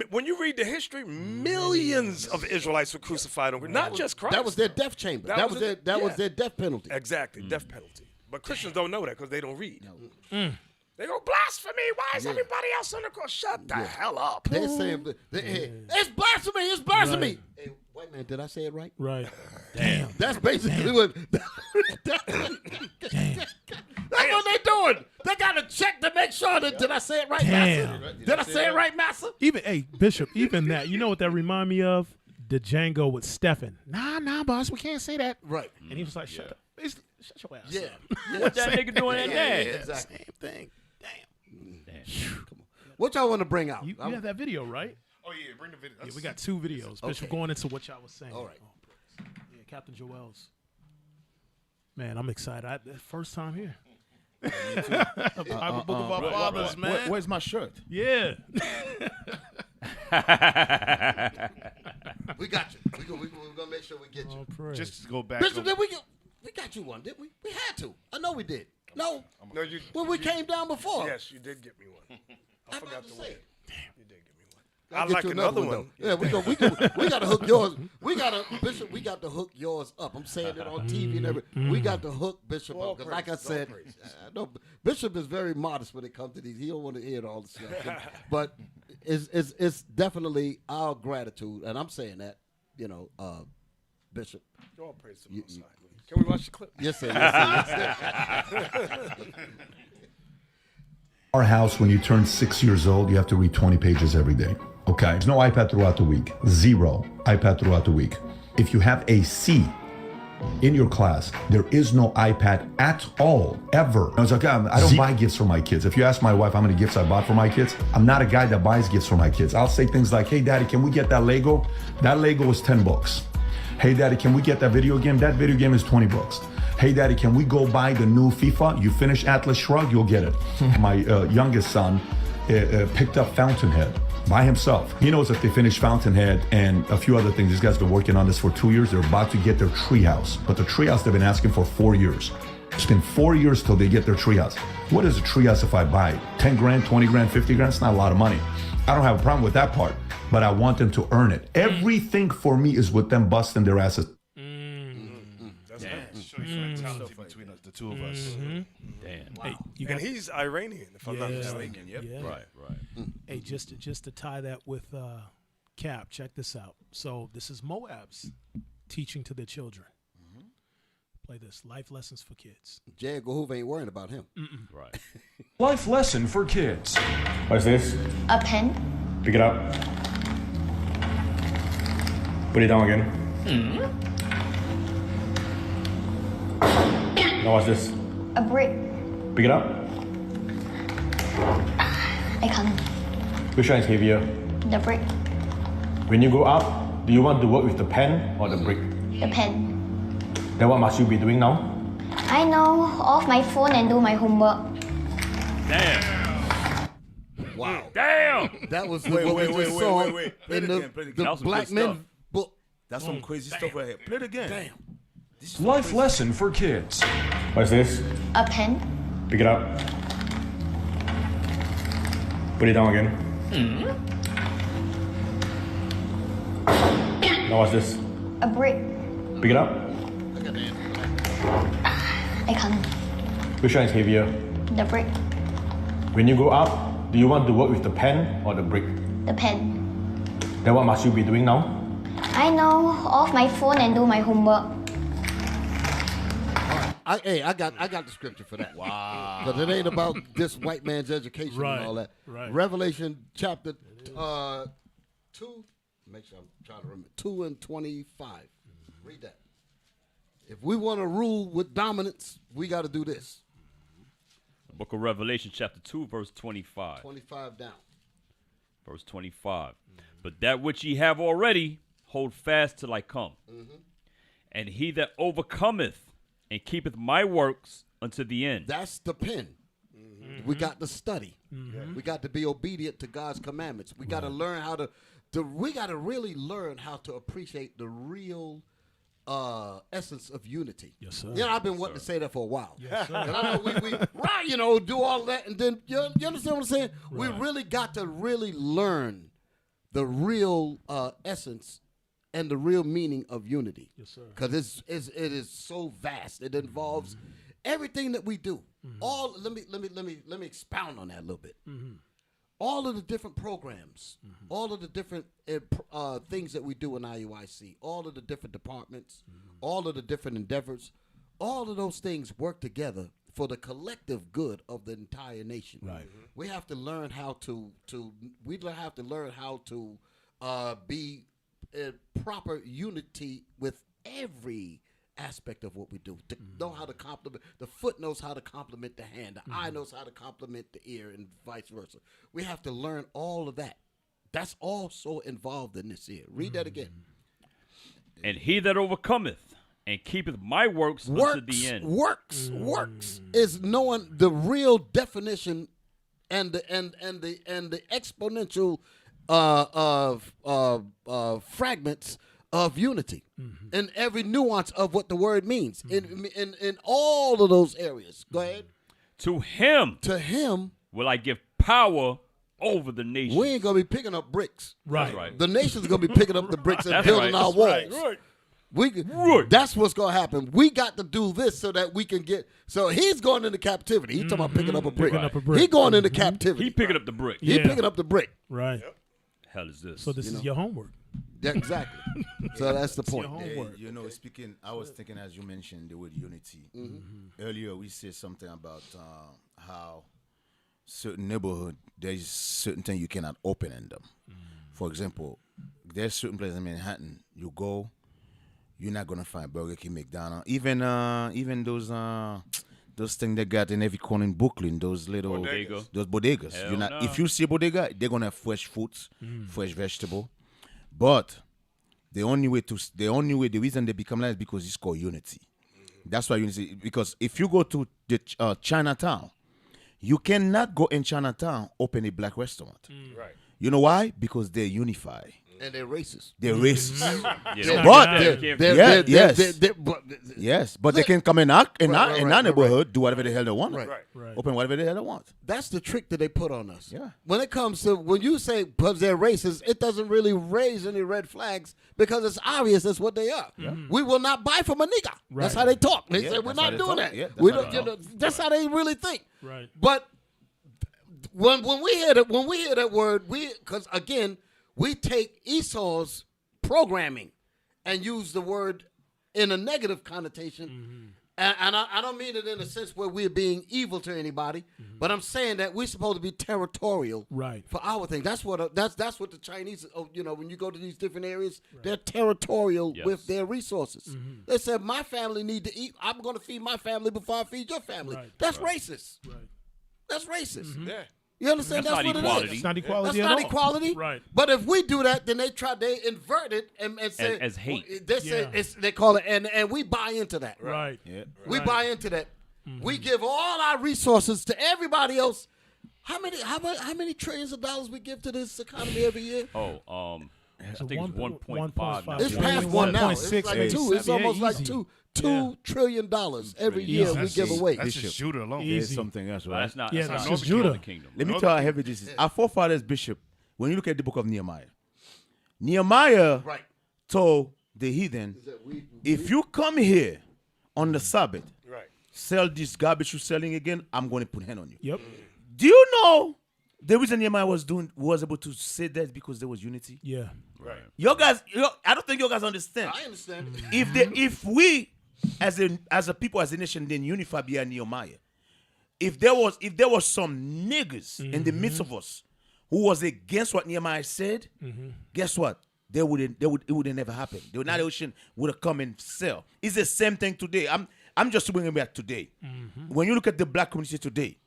When you read the history, millions of Israelites were crucified on, not just Christ. That was their death chamber. That was their death penalty. Exactly, death penalty. But Christians don't know that because they don't read. They go, blasphemy. Why is everybody else on the cross? Shut the hell up. They're saying, it's blasphemy. It's blasphemy. Right. Hey, white man, did I say it right? Right. Damn. That's basically what. That's what they're doing. They got to check to make sure that did I say it right, Master? Did I say it right, Master? Even Bishop, even that. You know what that remind me of? The Django with Stephen. Nah, boss, we can't say that. Right. And he was like, shut up. Shut your ass up. What that nigga doing that day? Exactly. Same thing. Damn. Come on. What y'all want to bring out? You have that video, right? Oh yeah, bring the video. Yeah, we got 2 videos. Bishop, going into what y'all was saying. All right. Yeah, Captain Joel's. Man, I'm excited. First time here. Bible Book of Our Fathers, man. Where's my shirt? Yeah. We got you. We're gonna make sure we get you. Just to go back. Bishop, we got you one, didn't we? We had to. I know we did. No. No, you. When we came down before. Yes, you did get me one. I forgot to wait. You did get me one. I'll I get like you another one. Yeah, we got to hook yours. Bishop. We got to hook yours up. I'm saying it on TV and everything. We got to hook Bishop up because, like I said, no, Bishop is very modest when it comes to these. He don't want to hear all the stuff, but it's definitely our gratitude, and I'm saying that, Bishop. All praise to the Most High. Can we watch the clip? Yes, sir. Yes, sir. Our house, when you turn 6 years old, you have to read 20 pages every day. Okay. There's no iPad throughout the week. 0 iPad throughout the week. If you have a C in your class, there is no iPad at all, ever. I was like, I don't buy gifts for my kids. If you ask my wife how many gifts I bought for my kids, I'm not a guy that buys gifts for my kids. I'll say things like, hey, Daddy, can we get that Lego? That Lego is $10. Hey, Daddy, can we get that video game? That video game is $20. Hey, Daddy, can we go buy the new FIFA? You finish Atlas Shrugged, you'll get it. My youngest son picked up Fountainhead by himself. He knows that they finished Fountainhead and a few other things. These guys have been working on this for 2 years. They're about to get their treehouse. But the treehouse they've been asking for 4 years. It's been 4 years till they get their treehouse. What is a treehouse if I buy 10 grand, 20 grand, 50 grand? It's not a lot of money. I don't have a problem with that part, but I want them to earn it. Everything for me is with them busting their asses. That's nice. Show you mentality between the two of us. Damn. Wow. And he's Iranian, if I'm not mistaken. Yep. Yeah. Right. Hey, just to tie that with Cap, check this out. So this is Moab's teaching to their children. Play this. Life lessons for kids. Jag Hoover ain't worrying about him. Right. Life lesson for kids. What's this? A pen. Pick it up. Put it down again. Now what's this? A brick. Pick it up. I can't. Which one is heavier? The brick. When you go up, do you want to work with the pen or the brick? The pen. Then what must you be doing now? I know. Off my phone and do my homework. Damn. Wow. Damn. That was what we just saw in the Black Men book. That's some crazy stuff right here. Play it again. Damn. Life lesson for kids. What's this? A pen. Pick it up. Put it down again. Now what's this? A brick. Pick it up. I can't. Which one is heavier? The brick. When you go up, do you want to work with the pen or the brick? The pen. Then what must you be doing now? I know. Off my phone and do my homework. I got the scripture for that. Wow. Because it ain't about this white man's education and all that. Right. Revelation chapter 2. Make sure I'm trying to remember. 2 and 25. Read that. If we want to rule with dominance, we got to do this. The book of Revelation, chapter 2, verse 25. 25 down. Verse 25. But that which ye have already, hold fast till I come. And he that overcometh and keepeth my works unto the end. That's the pen. We got to study. We got to be obedient to God's commandments. We got to learn how to we got to really learn how to appreciate the real essence of unity. Yes, sir. I've been wanting to say that for a while. Yes, sir. And I know we do all that, and then you understand what I'm saying? Right. We really got to really learn the real essence and the real meaning of unity. Yes, sir. Because it is so vast. It involves everything that we do. All let me expound on that a little bit. All of the different programs, all of the different things that we do in IUIC, all of the different departments, all of the different endeavors, all of those things work together for the collective good of the entire nation. Right. We have to learn how to be in proper unity with every aspect of what we do. To know how to complement, the foot knows how to complement the hand, the eye knows how to complement the ear, and vice versa. We have to learn all of that. That's also involved in this here. Read that again. And he that overcometh and keepeth my works unto the end. Works is knowing the real definition and the exponential fragments of unity in every nuance of what the word means in all of those areas. Go ahead. To him will I give power over the nation. We ain't gonna be picking up bricks. Right. Right. The nation's gonna be picking up the bricks and That's building right. our That's walls. right. That's what's gonna happen. We got to do this so that we can get. So he's going into captivity. He's talking about picking up a brick. Picking up a brick. He going into captivity. He picking up the brick. He picking up the brick. Right. Hell is this? So this is your homework. Yeah, exactly. So that's the point. You know, speaking, I was thinking as you mentioned the word unity. Earlier, we said something about how certain neighborhood there's certain things you cannot open in them. For example, there's certain places in Manhattan you go, you're not gonna find Burger King, McDonald's, even those things they got in every corner in Brooklyn, those little bodegas. Hell You're not, no. if you see a bodega, they're gonna have fresh fruits, fresh vegetable. But the reason they become like is because it's called unity. That's why unity. Because if you go to the Chinatown, you cannot go in Chinatown open a black restaurant. Right. You know why? Because they're unified. And they're racist. They're racist. Yes, but they can come in our Right. neighborhood, do whatever the hell they want. Right. Open whatever the hell they want. That's the trick that they put on us. Yeah. When it comes to when you say because they're racist, it doesn't really raise any red flags because it's obvious that's what they are. We will not buy from a nigga. That's how they talk. They say we're not doing that. We don't. That's how they really think. Right. But when we hear that word, because again we take Esau's programming and use the word in a negative connotation. And I don't mean it in a sense where we're being evil to anybody, but I'm saying that we're supposed to be territorial for our thing. That's what the Chinese, when you go to these different areas, they're territorial with their resources. They said, my family need to eat. I'm going to feed my family before I feed your family. That's racist. That's racist. Yeah. You understand? That's not what equality. it is. It's not equality That's at not all. equality. Right. But if we do that, then they invert it and say as hate. They say they call it, and we buy into that. Right. Yeah. We buy into that. We give all our resources to everybody else. How many trillions of dollars we give to this economy every year? I think it's 1.5 now. It's past one now. It's 1.6, like two. It's almost like easy. $2 trillion every year we give away. That's just Judah alone. There's something else, right? That's not. Yeah, That's that's not just Northern Judah. Kingdom. Let me tell you how heavy this is. Our forefathers, Bishop, when you look at the book of Nehemiah Right. told the heathen, if you come here on the Sabbath, sell this garbage you're selling again, I'm going to put hand on you. Yep. Do you know the reason Nehemiah was able to say that because there was unity? Yeah. Right. You guys, I don't think you guys understand. I understand. If we as a people, as a nation, then unify behind Nehemiah, if there was some niggas in the midst of us who was against what Nehemiah said, guess what? It would never happen. The United Ocean would have come and sell. It's the same thing today. I'm just bringing back today. When you look at the black community today,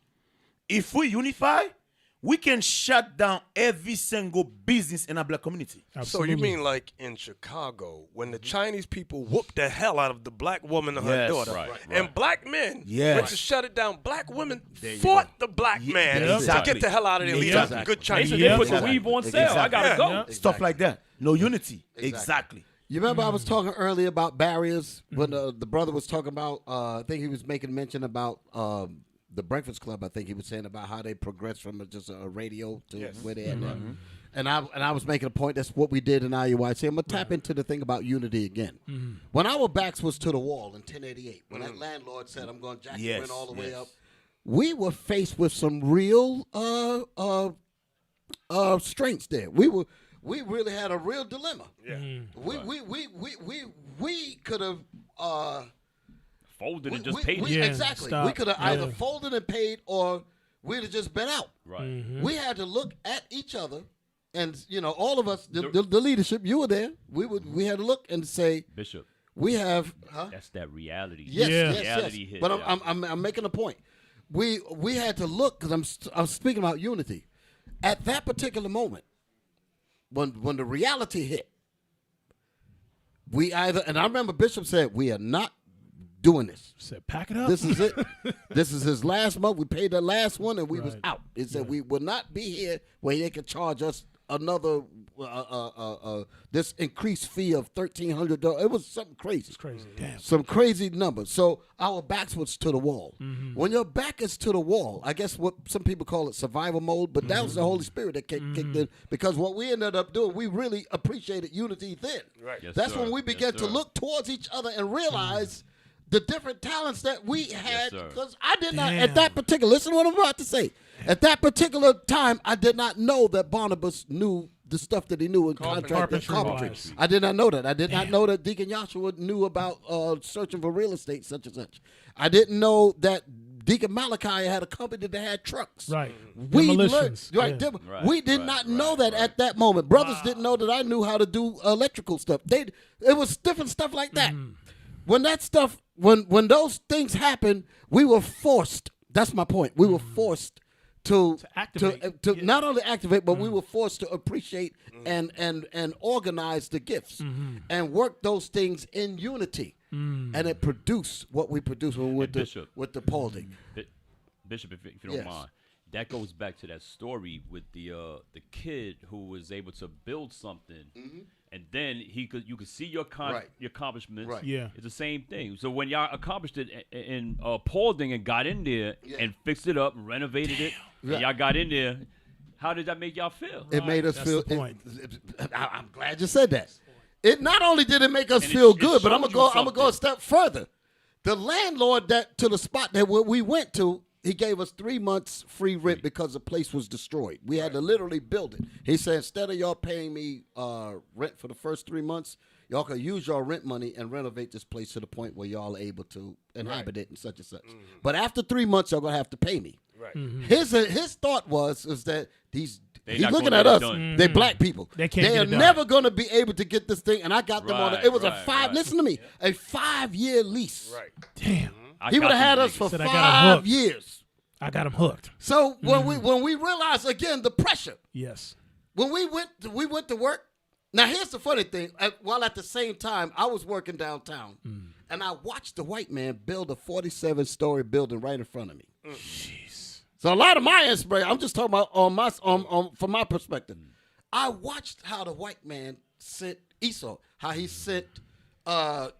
if we unify, we can shut down every single business in our black community. So you mean like in Chicago, when the Chinese people whooped the hell out of the black woman and her daughter, and black men went to shut it down, black women fought the black man to get the hell out of there, leave out good Chinese They people. put the weave on sale. I gotta go. Stuff like that. No unity. Exactly. You remember I was talking earlier about barriers when the brother was talking about, I think he was making mention about the Breakfast Club. I think he was saying about how they progressed from just a radio to where they are now. And I was making a point. That's what we did in IUIC. I'm going to tap into the thing about unity again. When our backs was to the wall in 1088, when that landlord said, I'm going to jack you in all the way up, we were faced with some real strengths there. We really had a real dilemma. We could have folded and just paid. Exactly. Stop. We could have either folded and paid, or we'd have just been out. Right. We had to look at each other, and all of us, the leadership. You were there. We had to look and say, Bishop, we have. That's that reality. Yes. Reality hit. But I'm making a point. We had to look because I'm speaking about unity. At that particular moment, when the reality hit, we either, and I remember Bishop said, we are not doing this. Said, pack it up. This is it. This is his last month. We paid the last one, and we was out. He said we will not be here where they can charge us another this increased fee of $1,300. It was something crazy. It's crazy. Damn. Some crazy numbers. So our backs was to the wall. When your back is to the wall, I guess what some people call it survival mode, but that was the Holy Spirit that kicked in, because what we ended up doing, we really appreciated unity then. Right. Yes, That's sir. when we began to look towards each other and realize the different talents that we had. sir. Because I did not, at that particular, listen to what I'm about to say. At that particular time, I did not know that Barnabas knew the stuff that he knew in contract and carpentry. Wise. I did not know that. I did not know that Deacon Joshua knew about searching for real estate, such and such. I didn't know that Deacon Malachi had a company that had trucks. Right. We learned, Demolitions. right, Yeah. we did not know that at that moment. Brothers didn't know that I knew how to do electrical stuff. It was different stuff like that. When that stuff, when those things happened, we were forced. That's my point. We were forced to not only activate, but we were forced to appreciate and organize the gifts and work those things in unity. And it produced what we produced when we went with the Paulding. Bishop, if you don't mind, that goes back to that story with the kid who was able to build something, and then you could see your accomplishments. Right. Yeah. It's the same thing. So when y'all accomplished it in Paulding and got in there and fixed it up and renovated it, and y'all got in there, how did that make y'all feel? It made us That's feel. the point. I'm glad you said that. It not only did it make us feel good, but I'm gonna go a step further. The landlord to the spot that we went to, he gave us 3 months free rent because the place was destroyed. We had to literally build it. He said, instead of y'all paying me rent for the first 3 months, y'all can use your rent money and renovate this place to the point where y'all are able to inhabit it and such and such. But after 3 months, y'all gonna have to pay me. Right. His thought was that he's not looking gonna at get it us. done. They black people. They can't They get are it done. never going to be able to get this thing. And I got them on it. It was a five. right. Listen to me, a 5-year lease. Right. Damn. He would have had us for Said I got him 5 years. I got him hooked. So when we realized again the pressure, Yes. when we went to work. Now here's the funny thing. While at the same time I was working downtown, and I watched the white man build a 47-story building right in front of me. Jeez. So a lot of my inspiration, I'm just talking about from my perspective. I watched how the white man sent Esau, how he sent the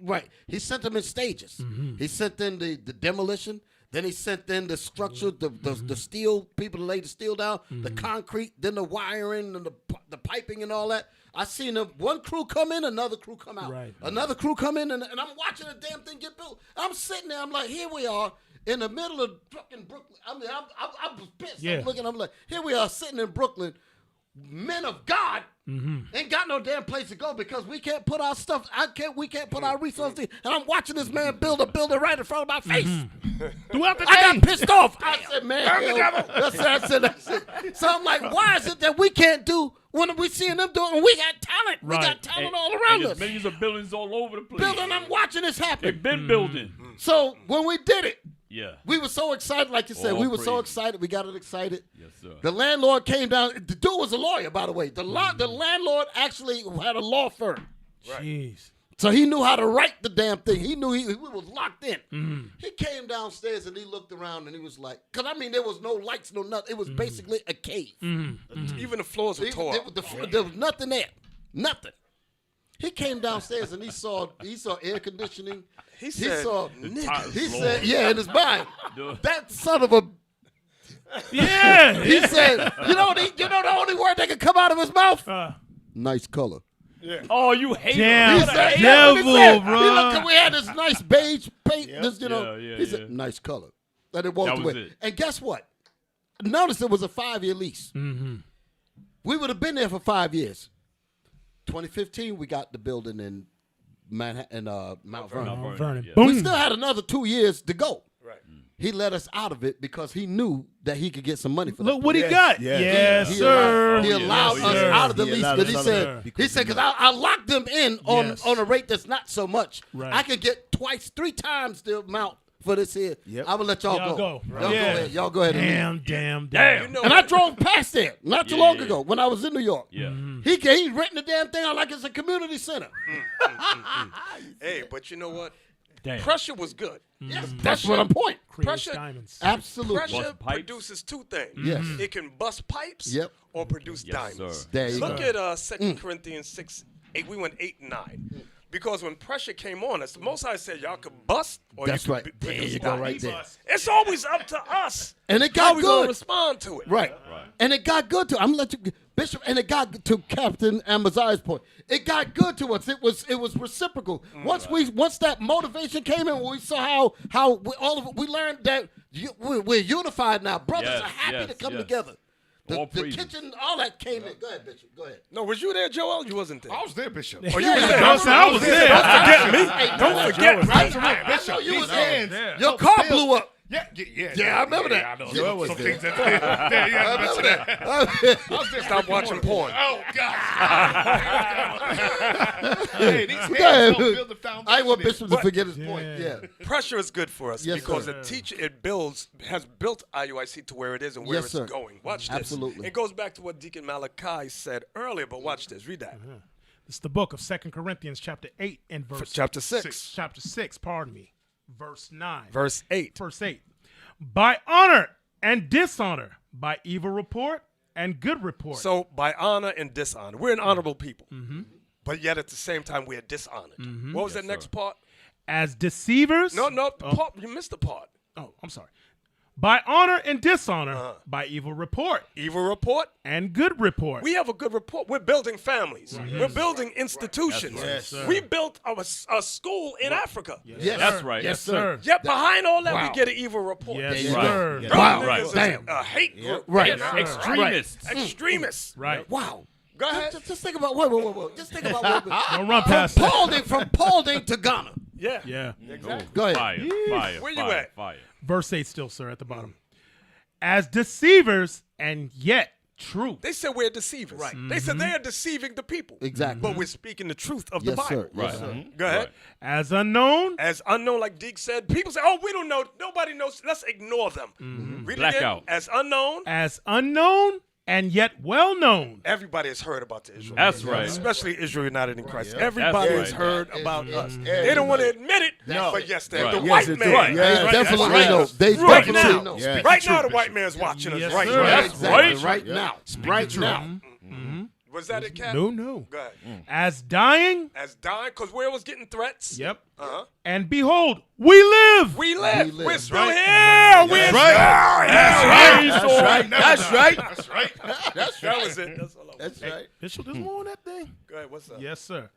right. He sent them in stages. He sent in the demolition. Then he sent in the structure, the steel, people to lay the steel down, the concrete, then the wiring and the piping and all that. I seen one crew come in, another crew come out. Right. Another crew come in, and I'm watching the damn thing get built. I'm sitting there, I'm like, here we are in the middle of fucking Brooklyn. I mean, I was pissed. Yeah. I'm like, here we are sitting in Brooklyn. Men of God ain't got no damn place to go because we can't put our stuff. We can't put our resources in. And I'm watching this man build a building right in front of my face. Throughout the day. I got pissed off. I said, man, that's it. So I'm like, why is it that we can't do when we seeing them doing? We got talent. Right. We got talent all around and us. there's millions of buildings all over the place. Building, I'm watching this happen. They've been building. So when we did it, Yeah. we were so excited, like you said. All We were so praise. excited. We got it excited. Yes, sir. The landlord came down. The dude was a lawyer, by the way. The landlord actually had a law firm. Jeez. So he knew how to write the damn thing. He knew he was locked in. He came downstairs and he looked around and he was like, because I mean, there was no lights, no nothing. It was basically a cave. Even the floors were torn. There was nothing there. Nothing. He came downstairs and he saw air conditioning. He said, He said, yeah, in his mind, that son of a. Yeah. He said, you know the only word that could come out of his mouth? Nice color. Yeah. Oh, you hate Damn, him. He devil, said, bro. He looked, we had this nice beige paint. This, Yeah, he said, nice color. And it walked That was away. it. And guess what? Notice it was a 5-year lease. We would have been there for 5 years. 2015, we got the building in Manhattan, Mount Vernon. Mount Vernon. Yeah. Boom. We still had another 2 years to go. Right. He let us out of it because he knew that he could get some money for Look that. what he got. Yes. Yes, He sir. He allowed us out of the lease because he said, because because I locked them in on Yes. a rate that's not so much. Right. I could get 3 times the amount for this here. Yep. I will let y'all Y'all go. go. Y'all Yeah. go ahead. Y'all go ahead. and leave. Damn. You know And I drove past there not too long Yeah. ago when I was in New York. Yeah. He renting the damn thing out like it's a community center. Hey, but you know what? Pressure was good. Yes, that's what I'm point. Pressure, Absolutely. Pressure produces two things. Yes. It can bust pipes Yep. or produce diamonds. Sir. There you Look go. at 2 Corinthians 6:8. We went 8 and 9. Because when pressure came on us, the Most High said y'all could bust or That's you right. could There produce you go, diamonds. right there. It's always up to us. And it how got we gonna good. respond to it. Right. And it got good to I'm gonna let you Bishop, and it got to Captain Amaziah's point. It got good to us. It was reciprocal. Once that motivation came in, we saw how we learned that we're unified now. Brothers are happy to come together. The kitchen, all that came in. Go ahead, Bishop. Go ahead. No, was you there, Joel? You wasn't there. I was there, Bishop. Oh, you was there. I was there. Don't forget me. Don't forget. Bishop. I know you was hands. there. Your car blew up. Yeah, I remember that. I know. Yeah, I Some was things there. that I remember that. I was there. Stop watching porn. Oh, God. Hey, these hands Go ahead. don't build the foundation. I want Bishop to forget his point. Yeah. Pressure is good for us because sir. has built IUIC to where it is and where Yes, it's sir. going. Watch this. Absolutely. It goes back to what Deacon Malachi said earlier, but watch this. Read that. It's the book of 2 Corinthians chapter 8 and verse Chapter 6. Chapter 6, pardon me. Verse 9. Verse 8. Verse 8. By honor and dishonor, by evil report and good report. So by honor and dishonor. We're an honorable people. But yet at the same time we're dishonored. What was that next part? As deceivers. No, part, you missed the part. Oh, I'm sorry. By honor and dishonor, by evil report. Evil report. And good report. We have a good report. We're building families. We're building institutions. Yes, sir. We built a school in Africa. Yes, That's right. Yes, sir. Yet behind all that, we get an evil report. Yes, you sir. go. Them Wow. niggas is Damn. a hate group. Right. You know? Extremists. Extremists. Right. Wow. Go ahead. Just think about wait. Just think about Don't run past that. from Paulding to Ghana. Yeah. Yeah. Exactly. Go ahead. Fire. Where you fire, at? Fire. Verse 8 still, sir, at the bottom. As deceivers and yet true. They said we're deceivers. Right. They said they are deceiving the people. Exactly. But we're speaking the truth of the Yes, Bible. sir. Right. Yes, sir. Go ahead. Right. As unknown. As unknown, like Deke said, people say, "Oh, we don't know. Nobody knows. Let's ignore them." Read it Blackout. again. As unknown. As unknown and yet well known. Everybody has heard about the Israelites. That's right. Especially Israel United in Christ. Yeah. Everybody That's has right. heard about us. They don't want to admit it, but yes, they Right. the Yes, white they man. do. Right. They Yes, definitely right. know. They Right definitely now. know. Yeah. Right now, the white man's watching us. Yes, Right sir. now. That's Exactly. right. Right now. Right now. Was that it, Cap? No. Go ahead. As dying. As dying, because where was getting threats? Yep. Uh-huh. And behold, we live. We live. live. We're still Right. here. We're still here. That's right. That's right. That was it. That's all I was. That's right. Bishop, there's more on that thing. Go ahead. What's up? Yes, sir.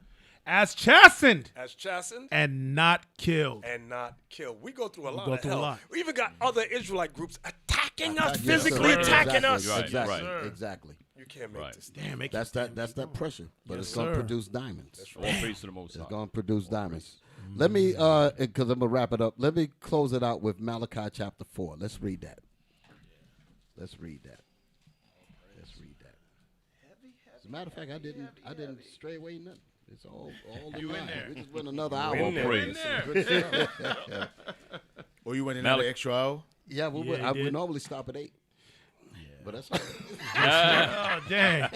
As chastened As chastened and not killed. and not killed. We go through a lot go of through a hell. lot. We even got other Israelite groups attacking us, Yes, physically sir. attacking us. Exactly. Right. Exactly. You can't make Right. this. Damn, it That's that pressure, but Yes, it's gonna sir. produce diamonds. All praise to the Most It's High. gonna produce diamonds. Let me, because I'm gonna wrap it up. Let me close it out with Malachi chapter 4. Let's read that. Let's read that. As a matter of fact, I didn't stray away nothing. It's all in line. We just went another hour. All praise. Good stuff. Or you went in Malik- another extra hour? Yeah, Yeah, he we did. normally stop at 8. But that's all right. Oh, dang.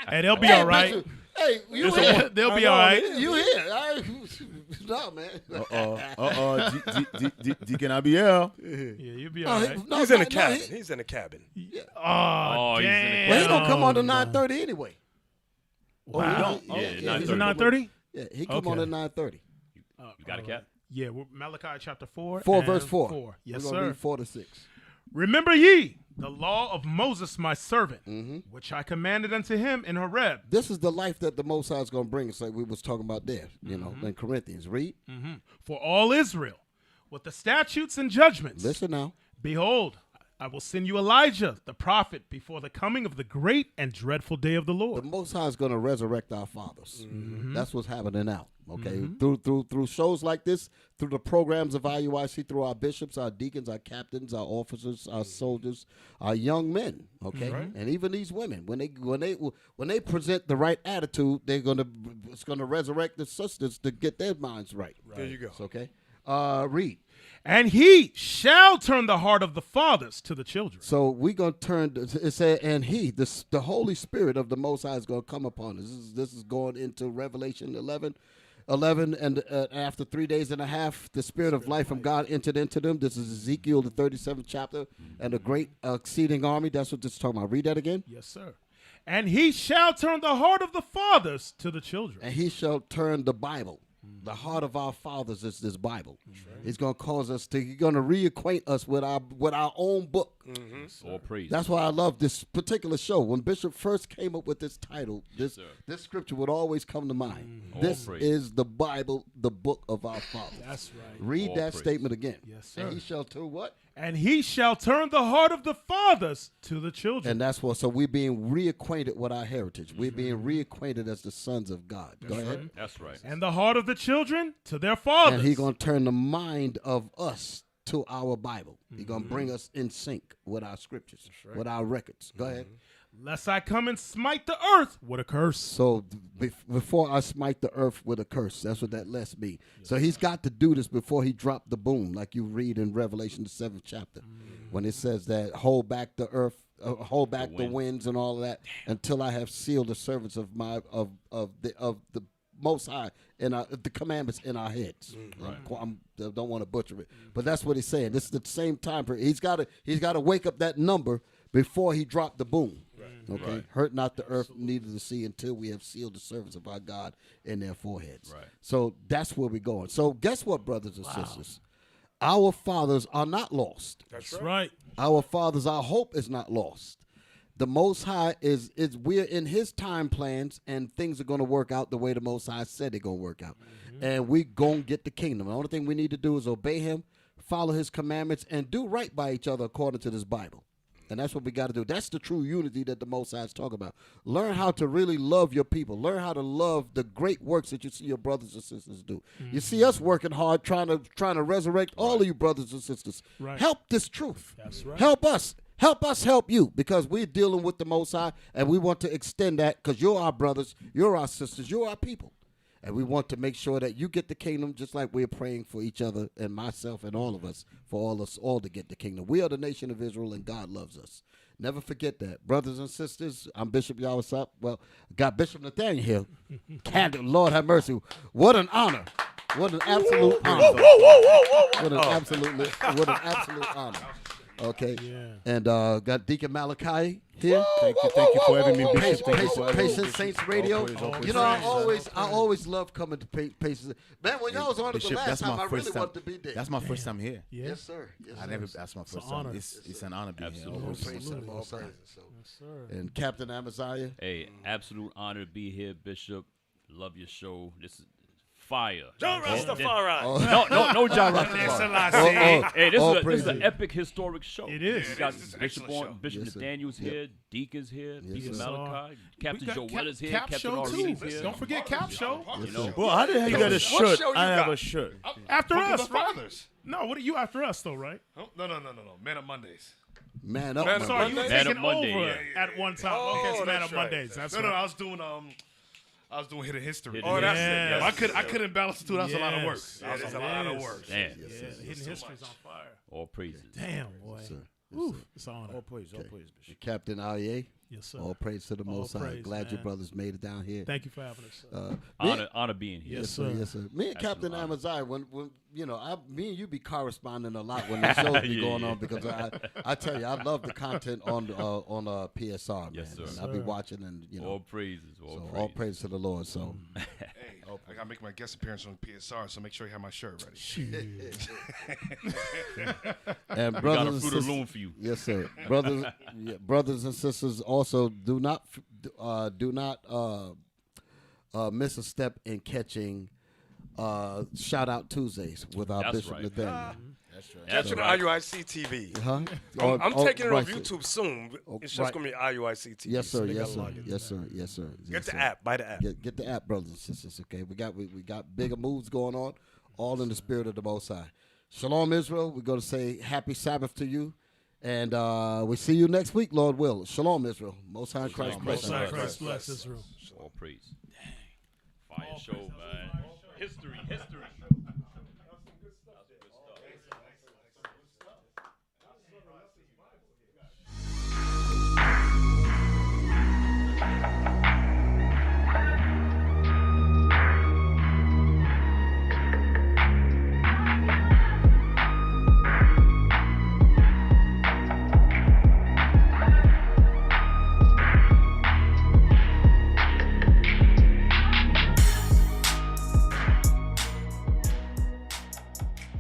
Hey, they'll be all right. Bishop, hey, you It's a here? one- they'll be all right. You here? No, man. Deacon Abiel. Yeah, you'll be all right. He's in a cabin. He's in a cabin. Oh, he's in the damn. Well, he don't come on to 9:30 anyway. Wow. Oh, Yeah, Is 9:30. it 9:30? Yeah, he come on Okay. at 9:30. You got a cap? Yeah, Malachi chapter 4. 4 and verse 4. Yes, We're gonna sir. read 4 to 6. Remember ye the law of Moses, my servant, Mm-hmm. which I commanded unto him in Horeb. This is the life that the Most High is going to bring us, like we was talking about there, you know, in Corinthians. Read. For all Israel, with the statutes and judgments. Listen now. Behold, I will send you Elijah, the prophet, before the coming of the great and dreadful day of the The Lord. Most High is going to resurrect our fathers. That's what's happening now. Okay, through shows like this, through the programs of IUIC, through our bishops, our deacons, our captains, our officers, our soldiers, our young men. Okay, and even these women, when they present the right attitude, it's gonna resurrect the sisters to get their minds right. There you go. It's okay. Read. And he shall turn the heart of the fathers to the children. So we're going to turn, it said, and the Holy Spirit of the Most High is going to come upon us. This is going into Revelation 11. 11, and after 3 days and a half, the spirit of life from God entered into them. This is Ezekiel, the 37th chapter, and a great exceeding army. That's what this is talking about. Read that again. Yes, sir. And he shall turn the heart of the fathers to the children. And he shall turn the Bible. The heart of our fathers is this Bible. He's going to cause us to, he's going to reacquaint us with our own book. All praise. That's why I love this particular show. When Bishop first came up with this title, this scripture would always come to mind. This is the Bible, the book of our fathers. That's right. Read All that praise. statement again. Yes, sir. And he shall turn what? And he shall turn the heart of the fathers to the children. And that's what, so we're being reacquainted with our heritage. We're being reacquainted as the sons of God. Go ahead. That's right. And the heart of the children to their fathers. And he's going to turn the mind of us to our Bible. He's going to bring us in sync with our scriptures, with our records. Go ahead. Lest I come and smite the earth with a curse. So before I smite the earth with a curse, that's what that lest be. So he's got to do this before he dropped the boom, like you read in Revelation the 7th chapter, when it says that hold back the earth, hold back the winds and all of that until I have sealed the servants of the Most High and the commandments in our heads. I don't want to butcher it, but that's what he's saying. This is the same time period. He's got to wake up that number before he dropped the boom. Okay, Right. hurt not the earth, neither the sea, until we have sealed the servants of our God in their foreheads. Right. So that's where we're going. So guess what, brothers and sisters? Our fathers are not lost. That's right. Our fathers, our hope is not lost. The Most High is we're in His time plans, and things are going to work out the way the Most High said they're going to work out, and we going to get the kingdom. The only thing we need to do is obey Him, follow His commandments, and do right by each other according to this Bible. And that's what we got to do. That's the true unity that the Most High is talking about. Learn how to really love your people. Learn how to love the great works that you see your brothers and sisters do. You see us working hard, trying to resurrect all of you brothers and sisters. Right. Help this truth. That's right. Help us. Help us help you, because we're dealing with the Most High, and we want to extend that, because you're our brothers, you're our sisters, you're our people. And we want to make sure that you get the kingdom, just like we're praying for each other and myself and all of us, for us all to get the kingdom. We are the nation of Israel, and God loves us. Never forget that. Brothers and sisters, I'm Bishop Yawasap. Well, got Bishop Nathaniel here. Lord have mercy. What an honor. What an absolute honor. What an absolute honor. Okay. And got Deacon Malachi here. Thank you for having me, Bishop. Thank you for having me, Patient Bishop. Saints Radio. All praise, You know, I always love coming to Patient. Man, when y'all was on it the Bishop, last that's time, my I really first time. wanted to be there. That's my first time here. Yes, sir. Yes, I sir. never. That's my first time. It's an honor being here. All praise to the Most High. And Captain Amaziah. Hey, absolute honor to be here, Bishop. Love your show. This is fire. John Rastafari. No John Rastafari. Hey, this is an epic historic show. It is. We got This is an Bishop excellent Bishop show. Nathaniel's here, Deacon's here, Deacon sir. Malachi, Captain We got Joel is here, Cap Captain Show Ari's too. here. Don't forget Cap Show. You know, Well, how the hell you got a shirt? show you I have got? a shirt. After Book of us, the right? Fathers. No, what are you after us though, right? Oh, no. Man Up Mondays. Man up. Man up. Sorry, you were Monday? taking Man Up Monday, over yeah. at one time. Oh, Okay, it's Man that's Up right. Mondays. That's No, right. I was doing Hidden History. Hidden History. Yes. I couldn't balance the two. That's a lot of work. Yes. That was Yes, a it lot of is. work. Damn. Yeah, Hidden History's on fire. All praises. Damn, boy. Yes, sir. Ooh, it's an honor. All praise, Bishop. Captain Aye. Yes, sir. All praise to the All Most High. praise, Glad you man. brothers made it down here. Thank you for having us. Sir. Honor being here. Yes, sir. Yes, sir. Me and Absolute Captain honor. Amaziah, when me and you be corresponding a lot when the shows be Yeah, going yeah. on, because I tell you, I love the content on PSR, man. Yes, sir. And I be watching, and All praises. all praise to the Lord. So Hey, I gotta make my guest appearance on PSR, so make sure you have my shirt ready. and We got brothers a and fruit of sisters, loom for you. yes, sir. Brothers and sisters, also do not miss a step in catching Shout Out Tuesdays with our That's Bishop right. Nathaniel. That's right. Catch it on IUIC TV. Huh? I'm taking it right, off sir. YouTube soon. It's just right. going to be IUIC TV. Yes, so sir. they Yes, gotta sir. log in. Yes, sir. Yes, sir. Get Yes, the sir. app. Buy the app. Get the app, brothers and sisters. Okay, we got bigger moves going on, all in the spirit of the Most High. Shalom, Israel. We're going to say happy Sabbath to you, and we see you next week, Lord will. Shalom, Israel. Most High Christ bless. Most High Christ bless Israel. All praise. Fire show, man. History.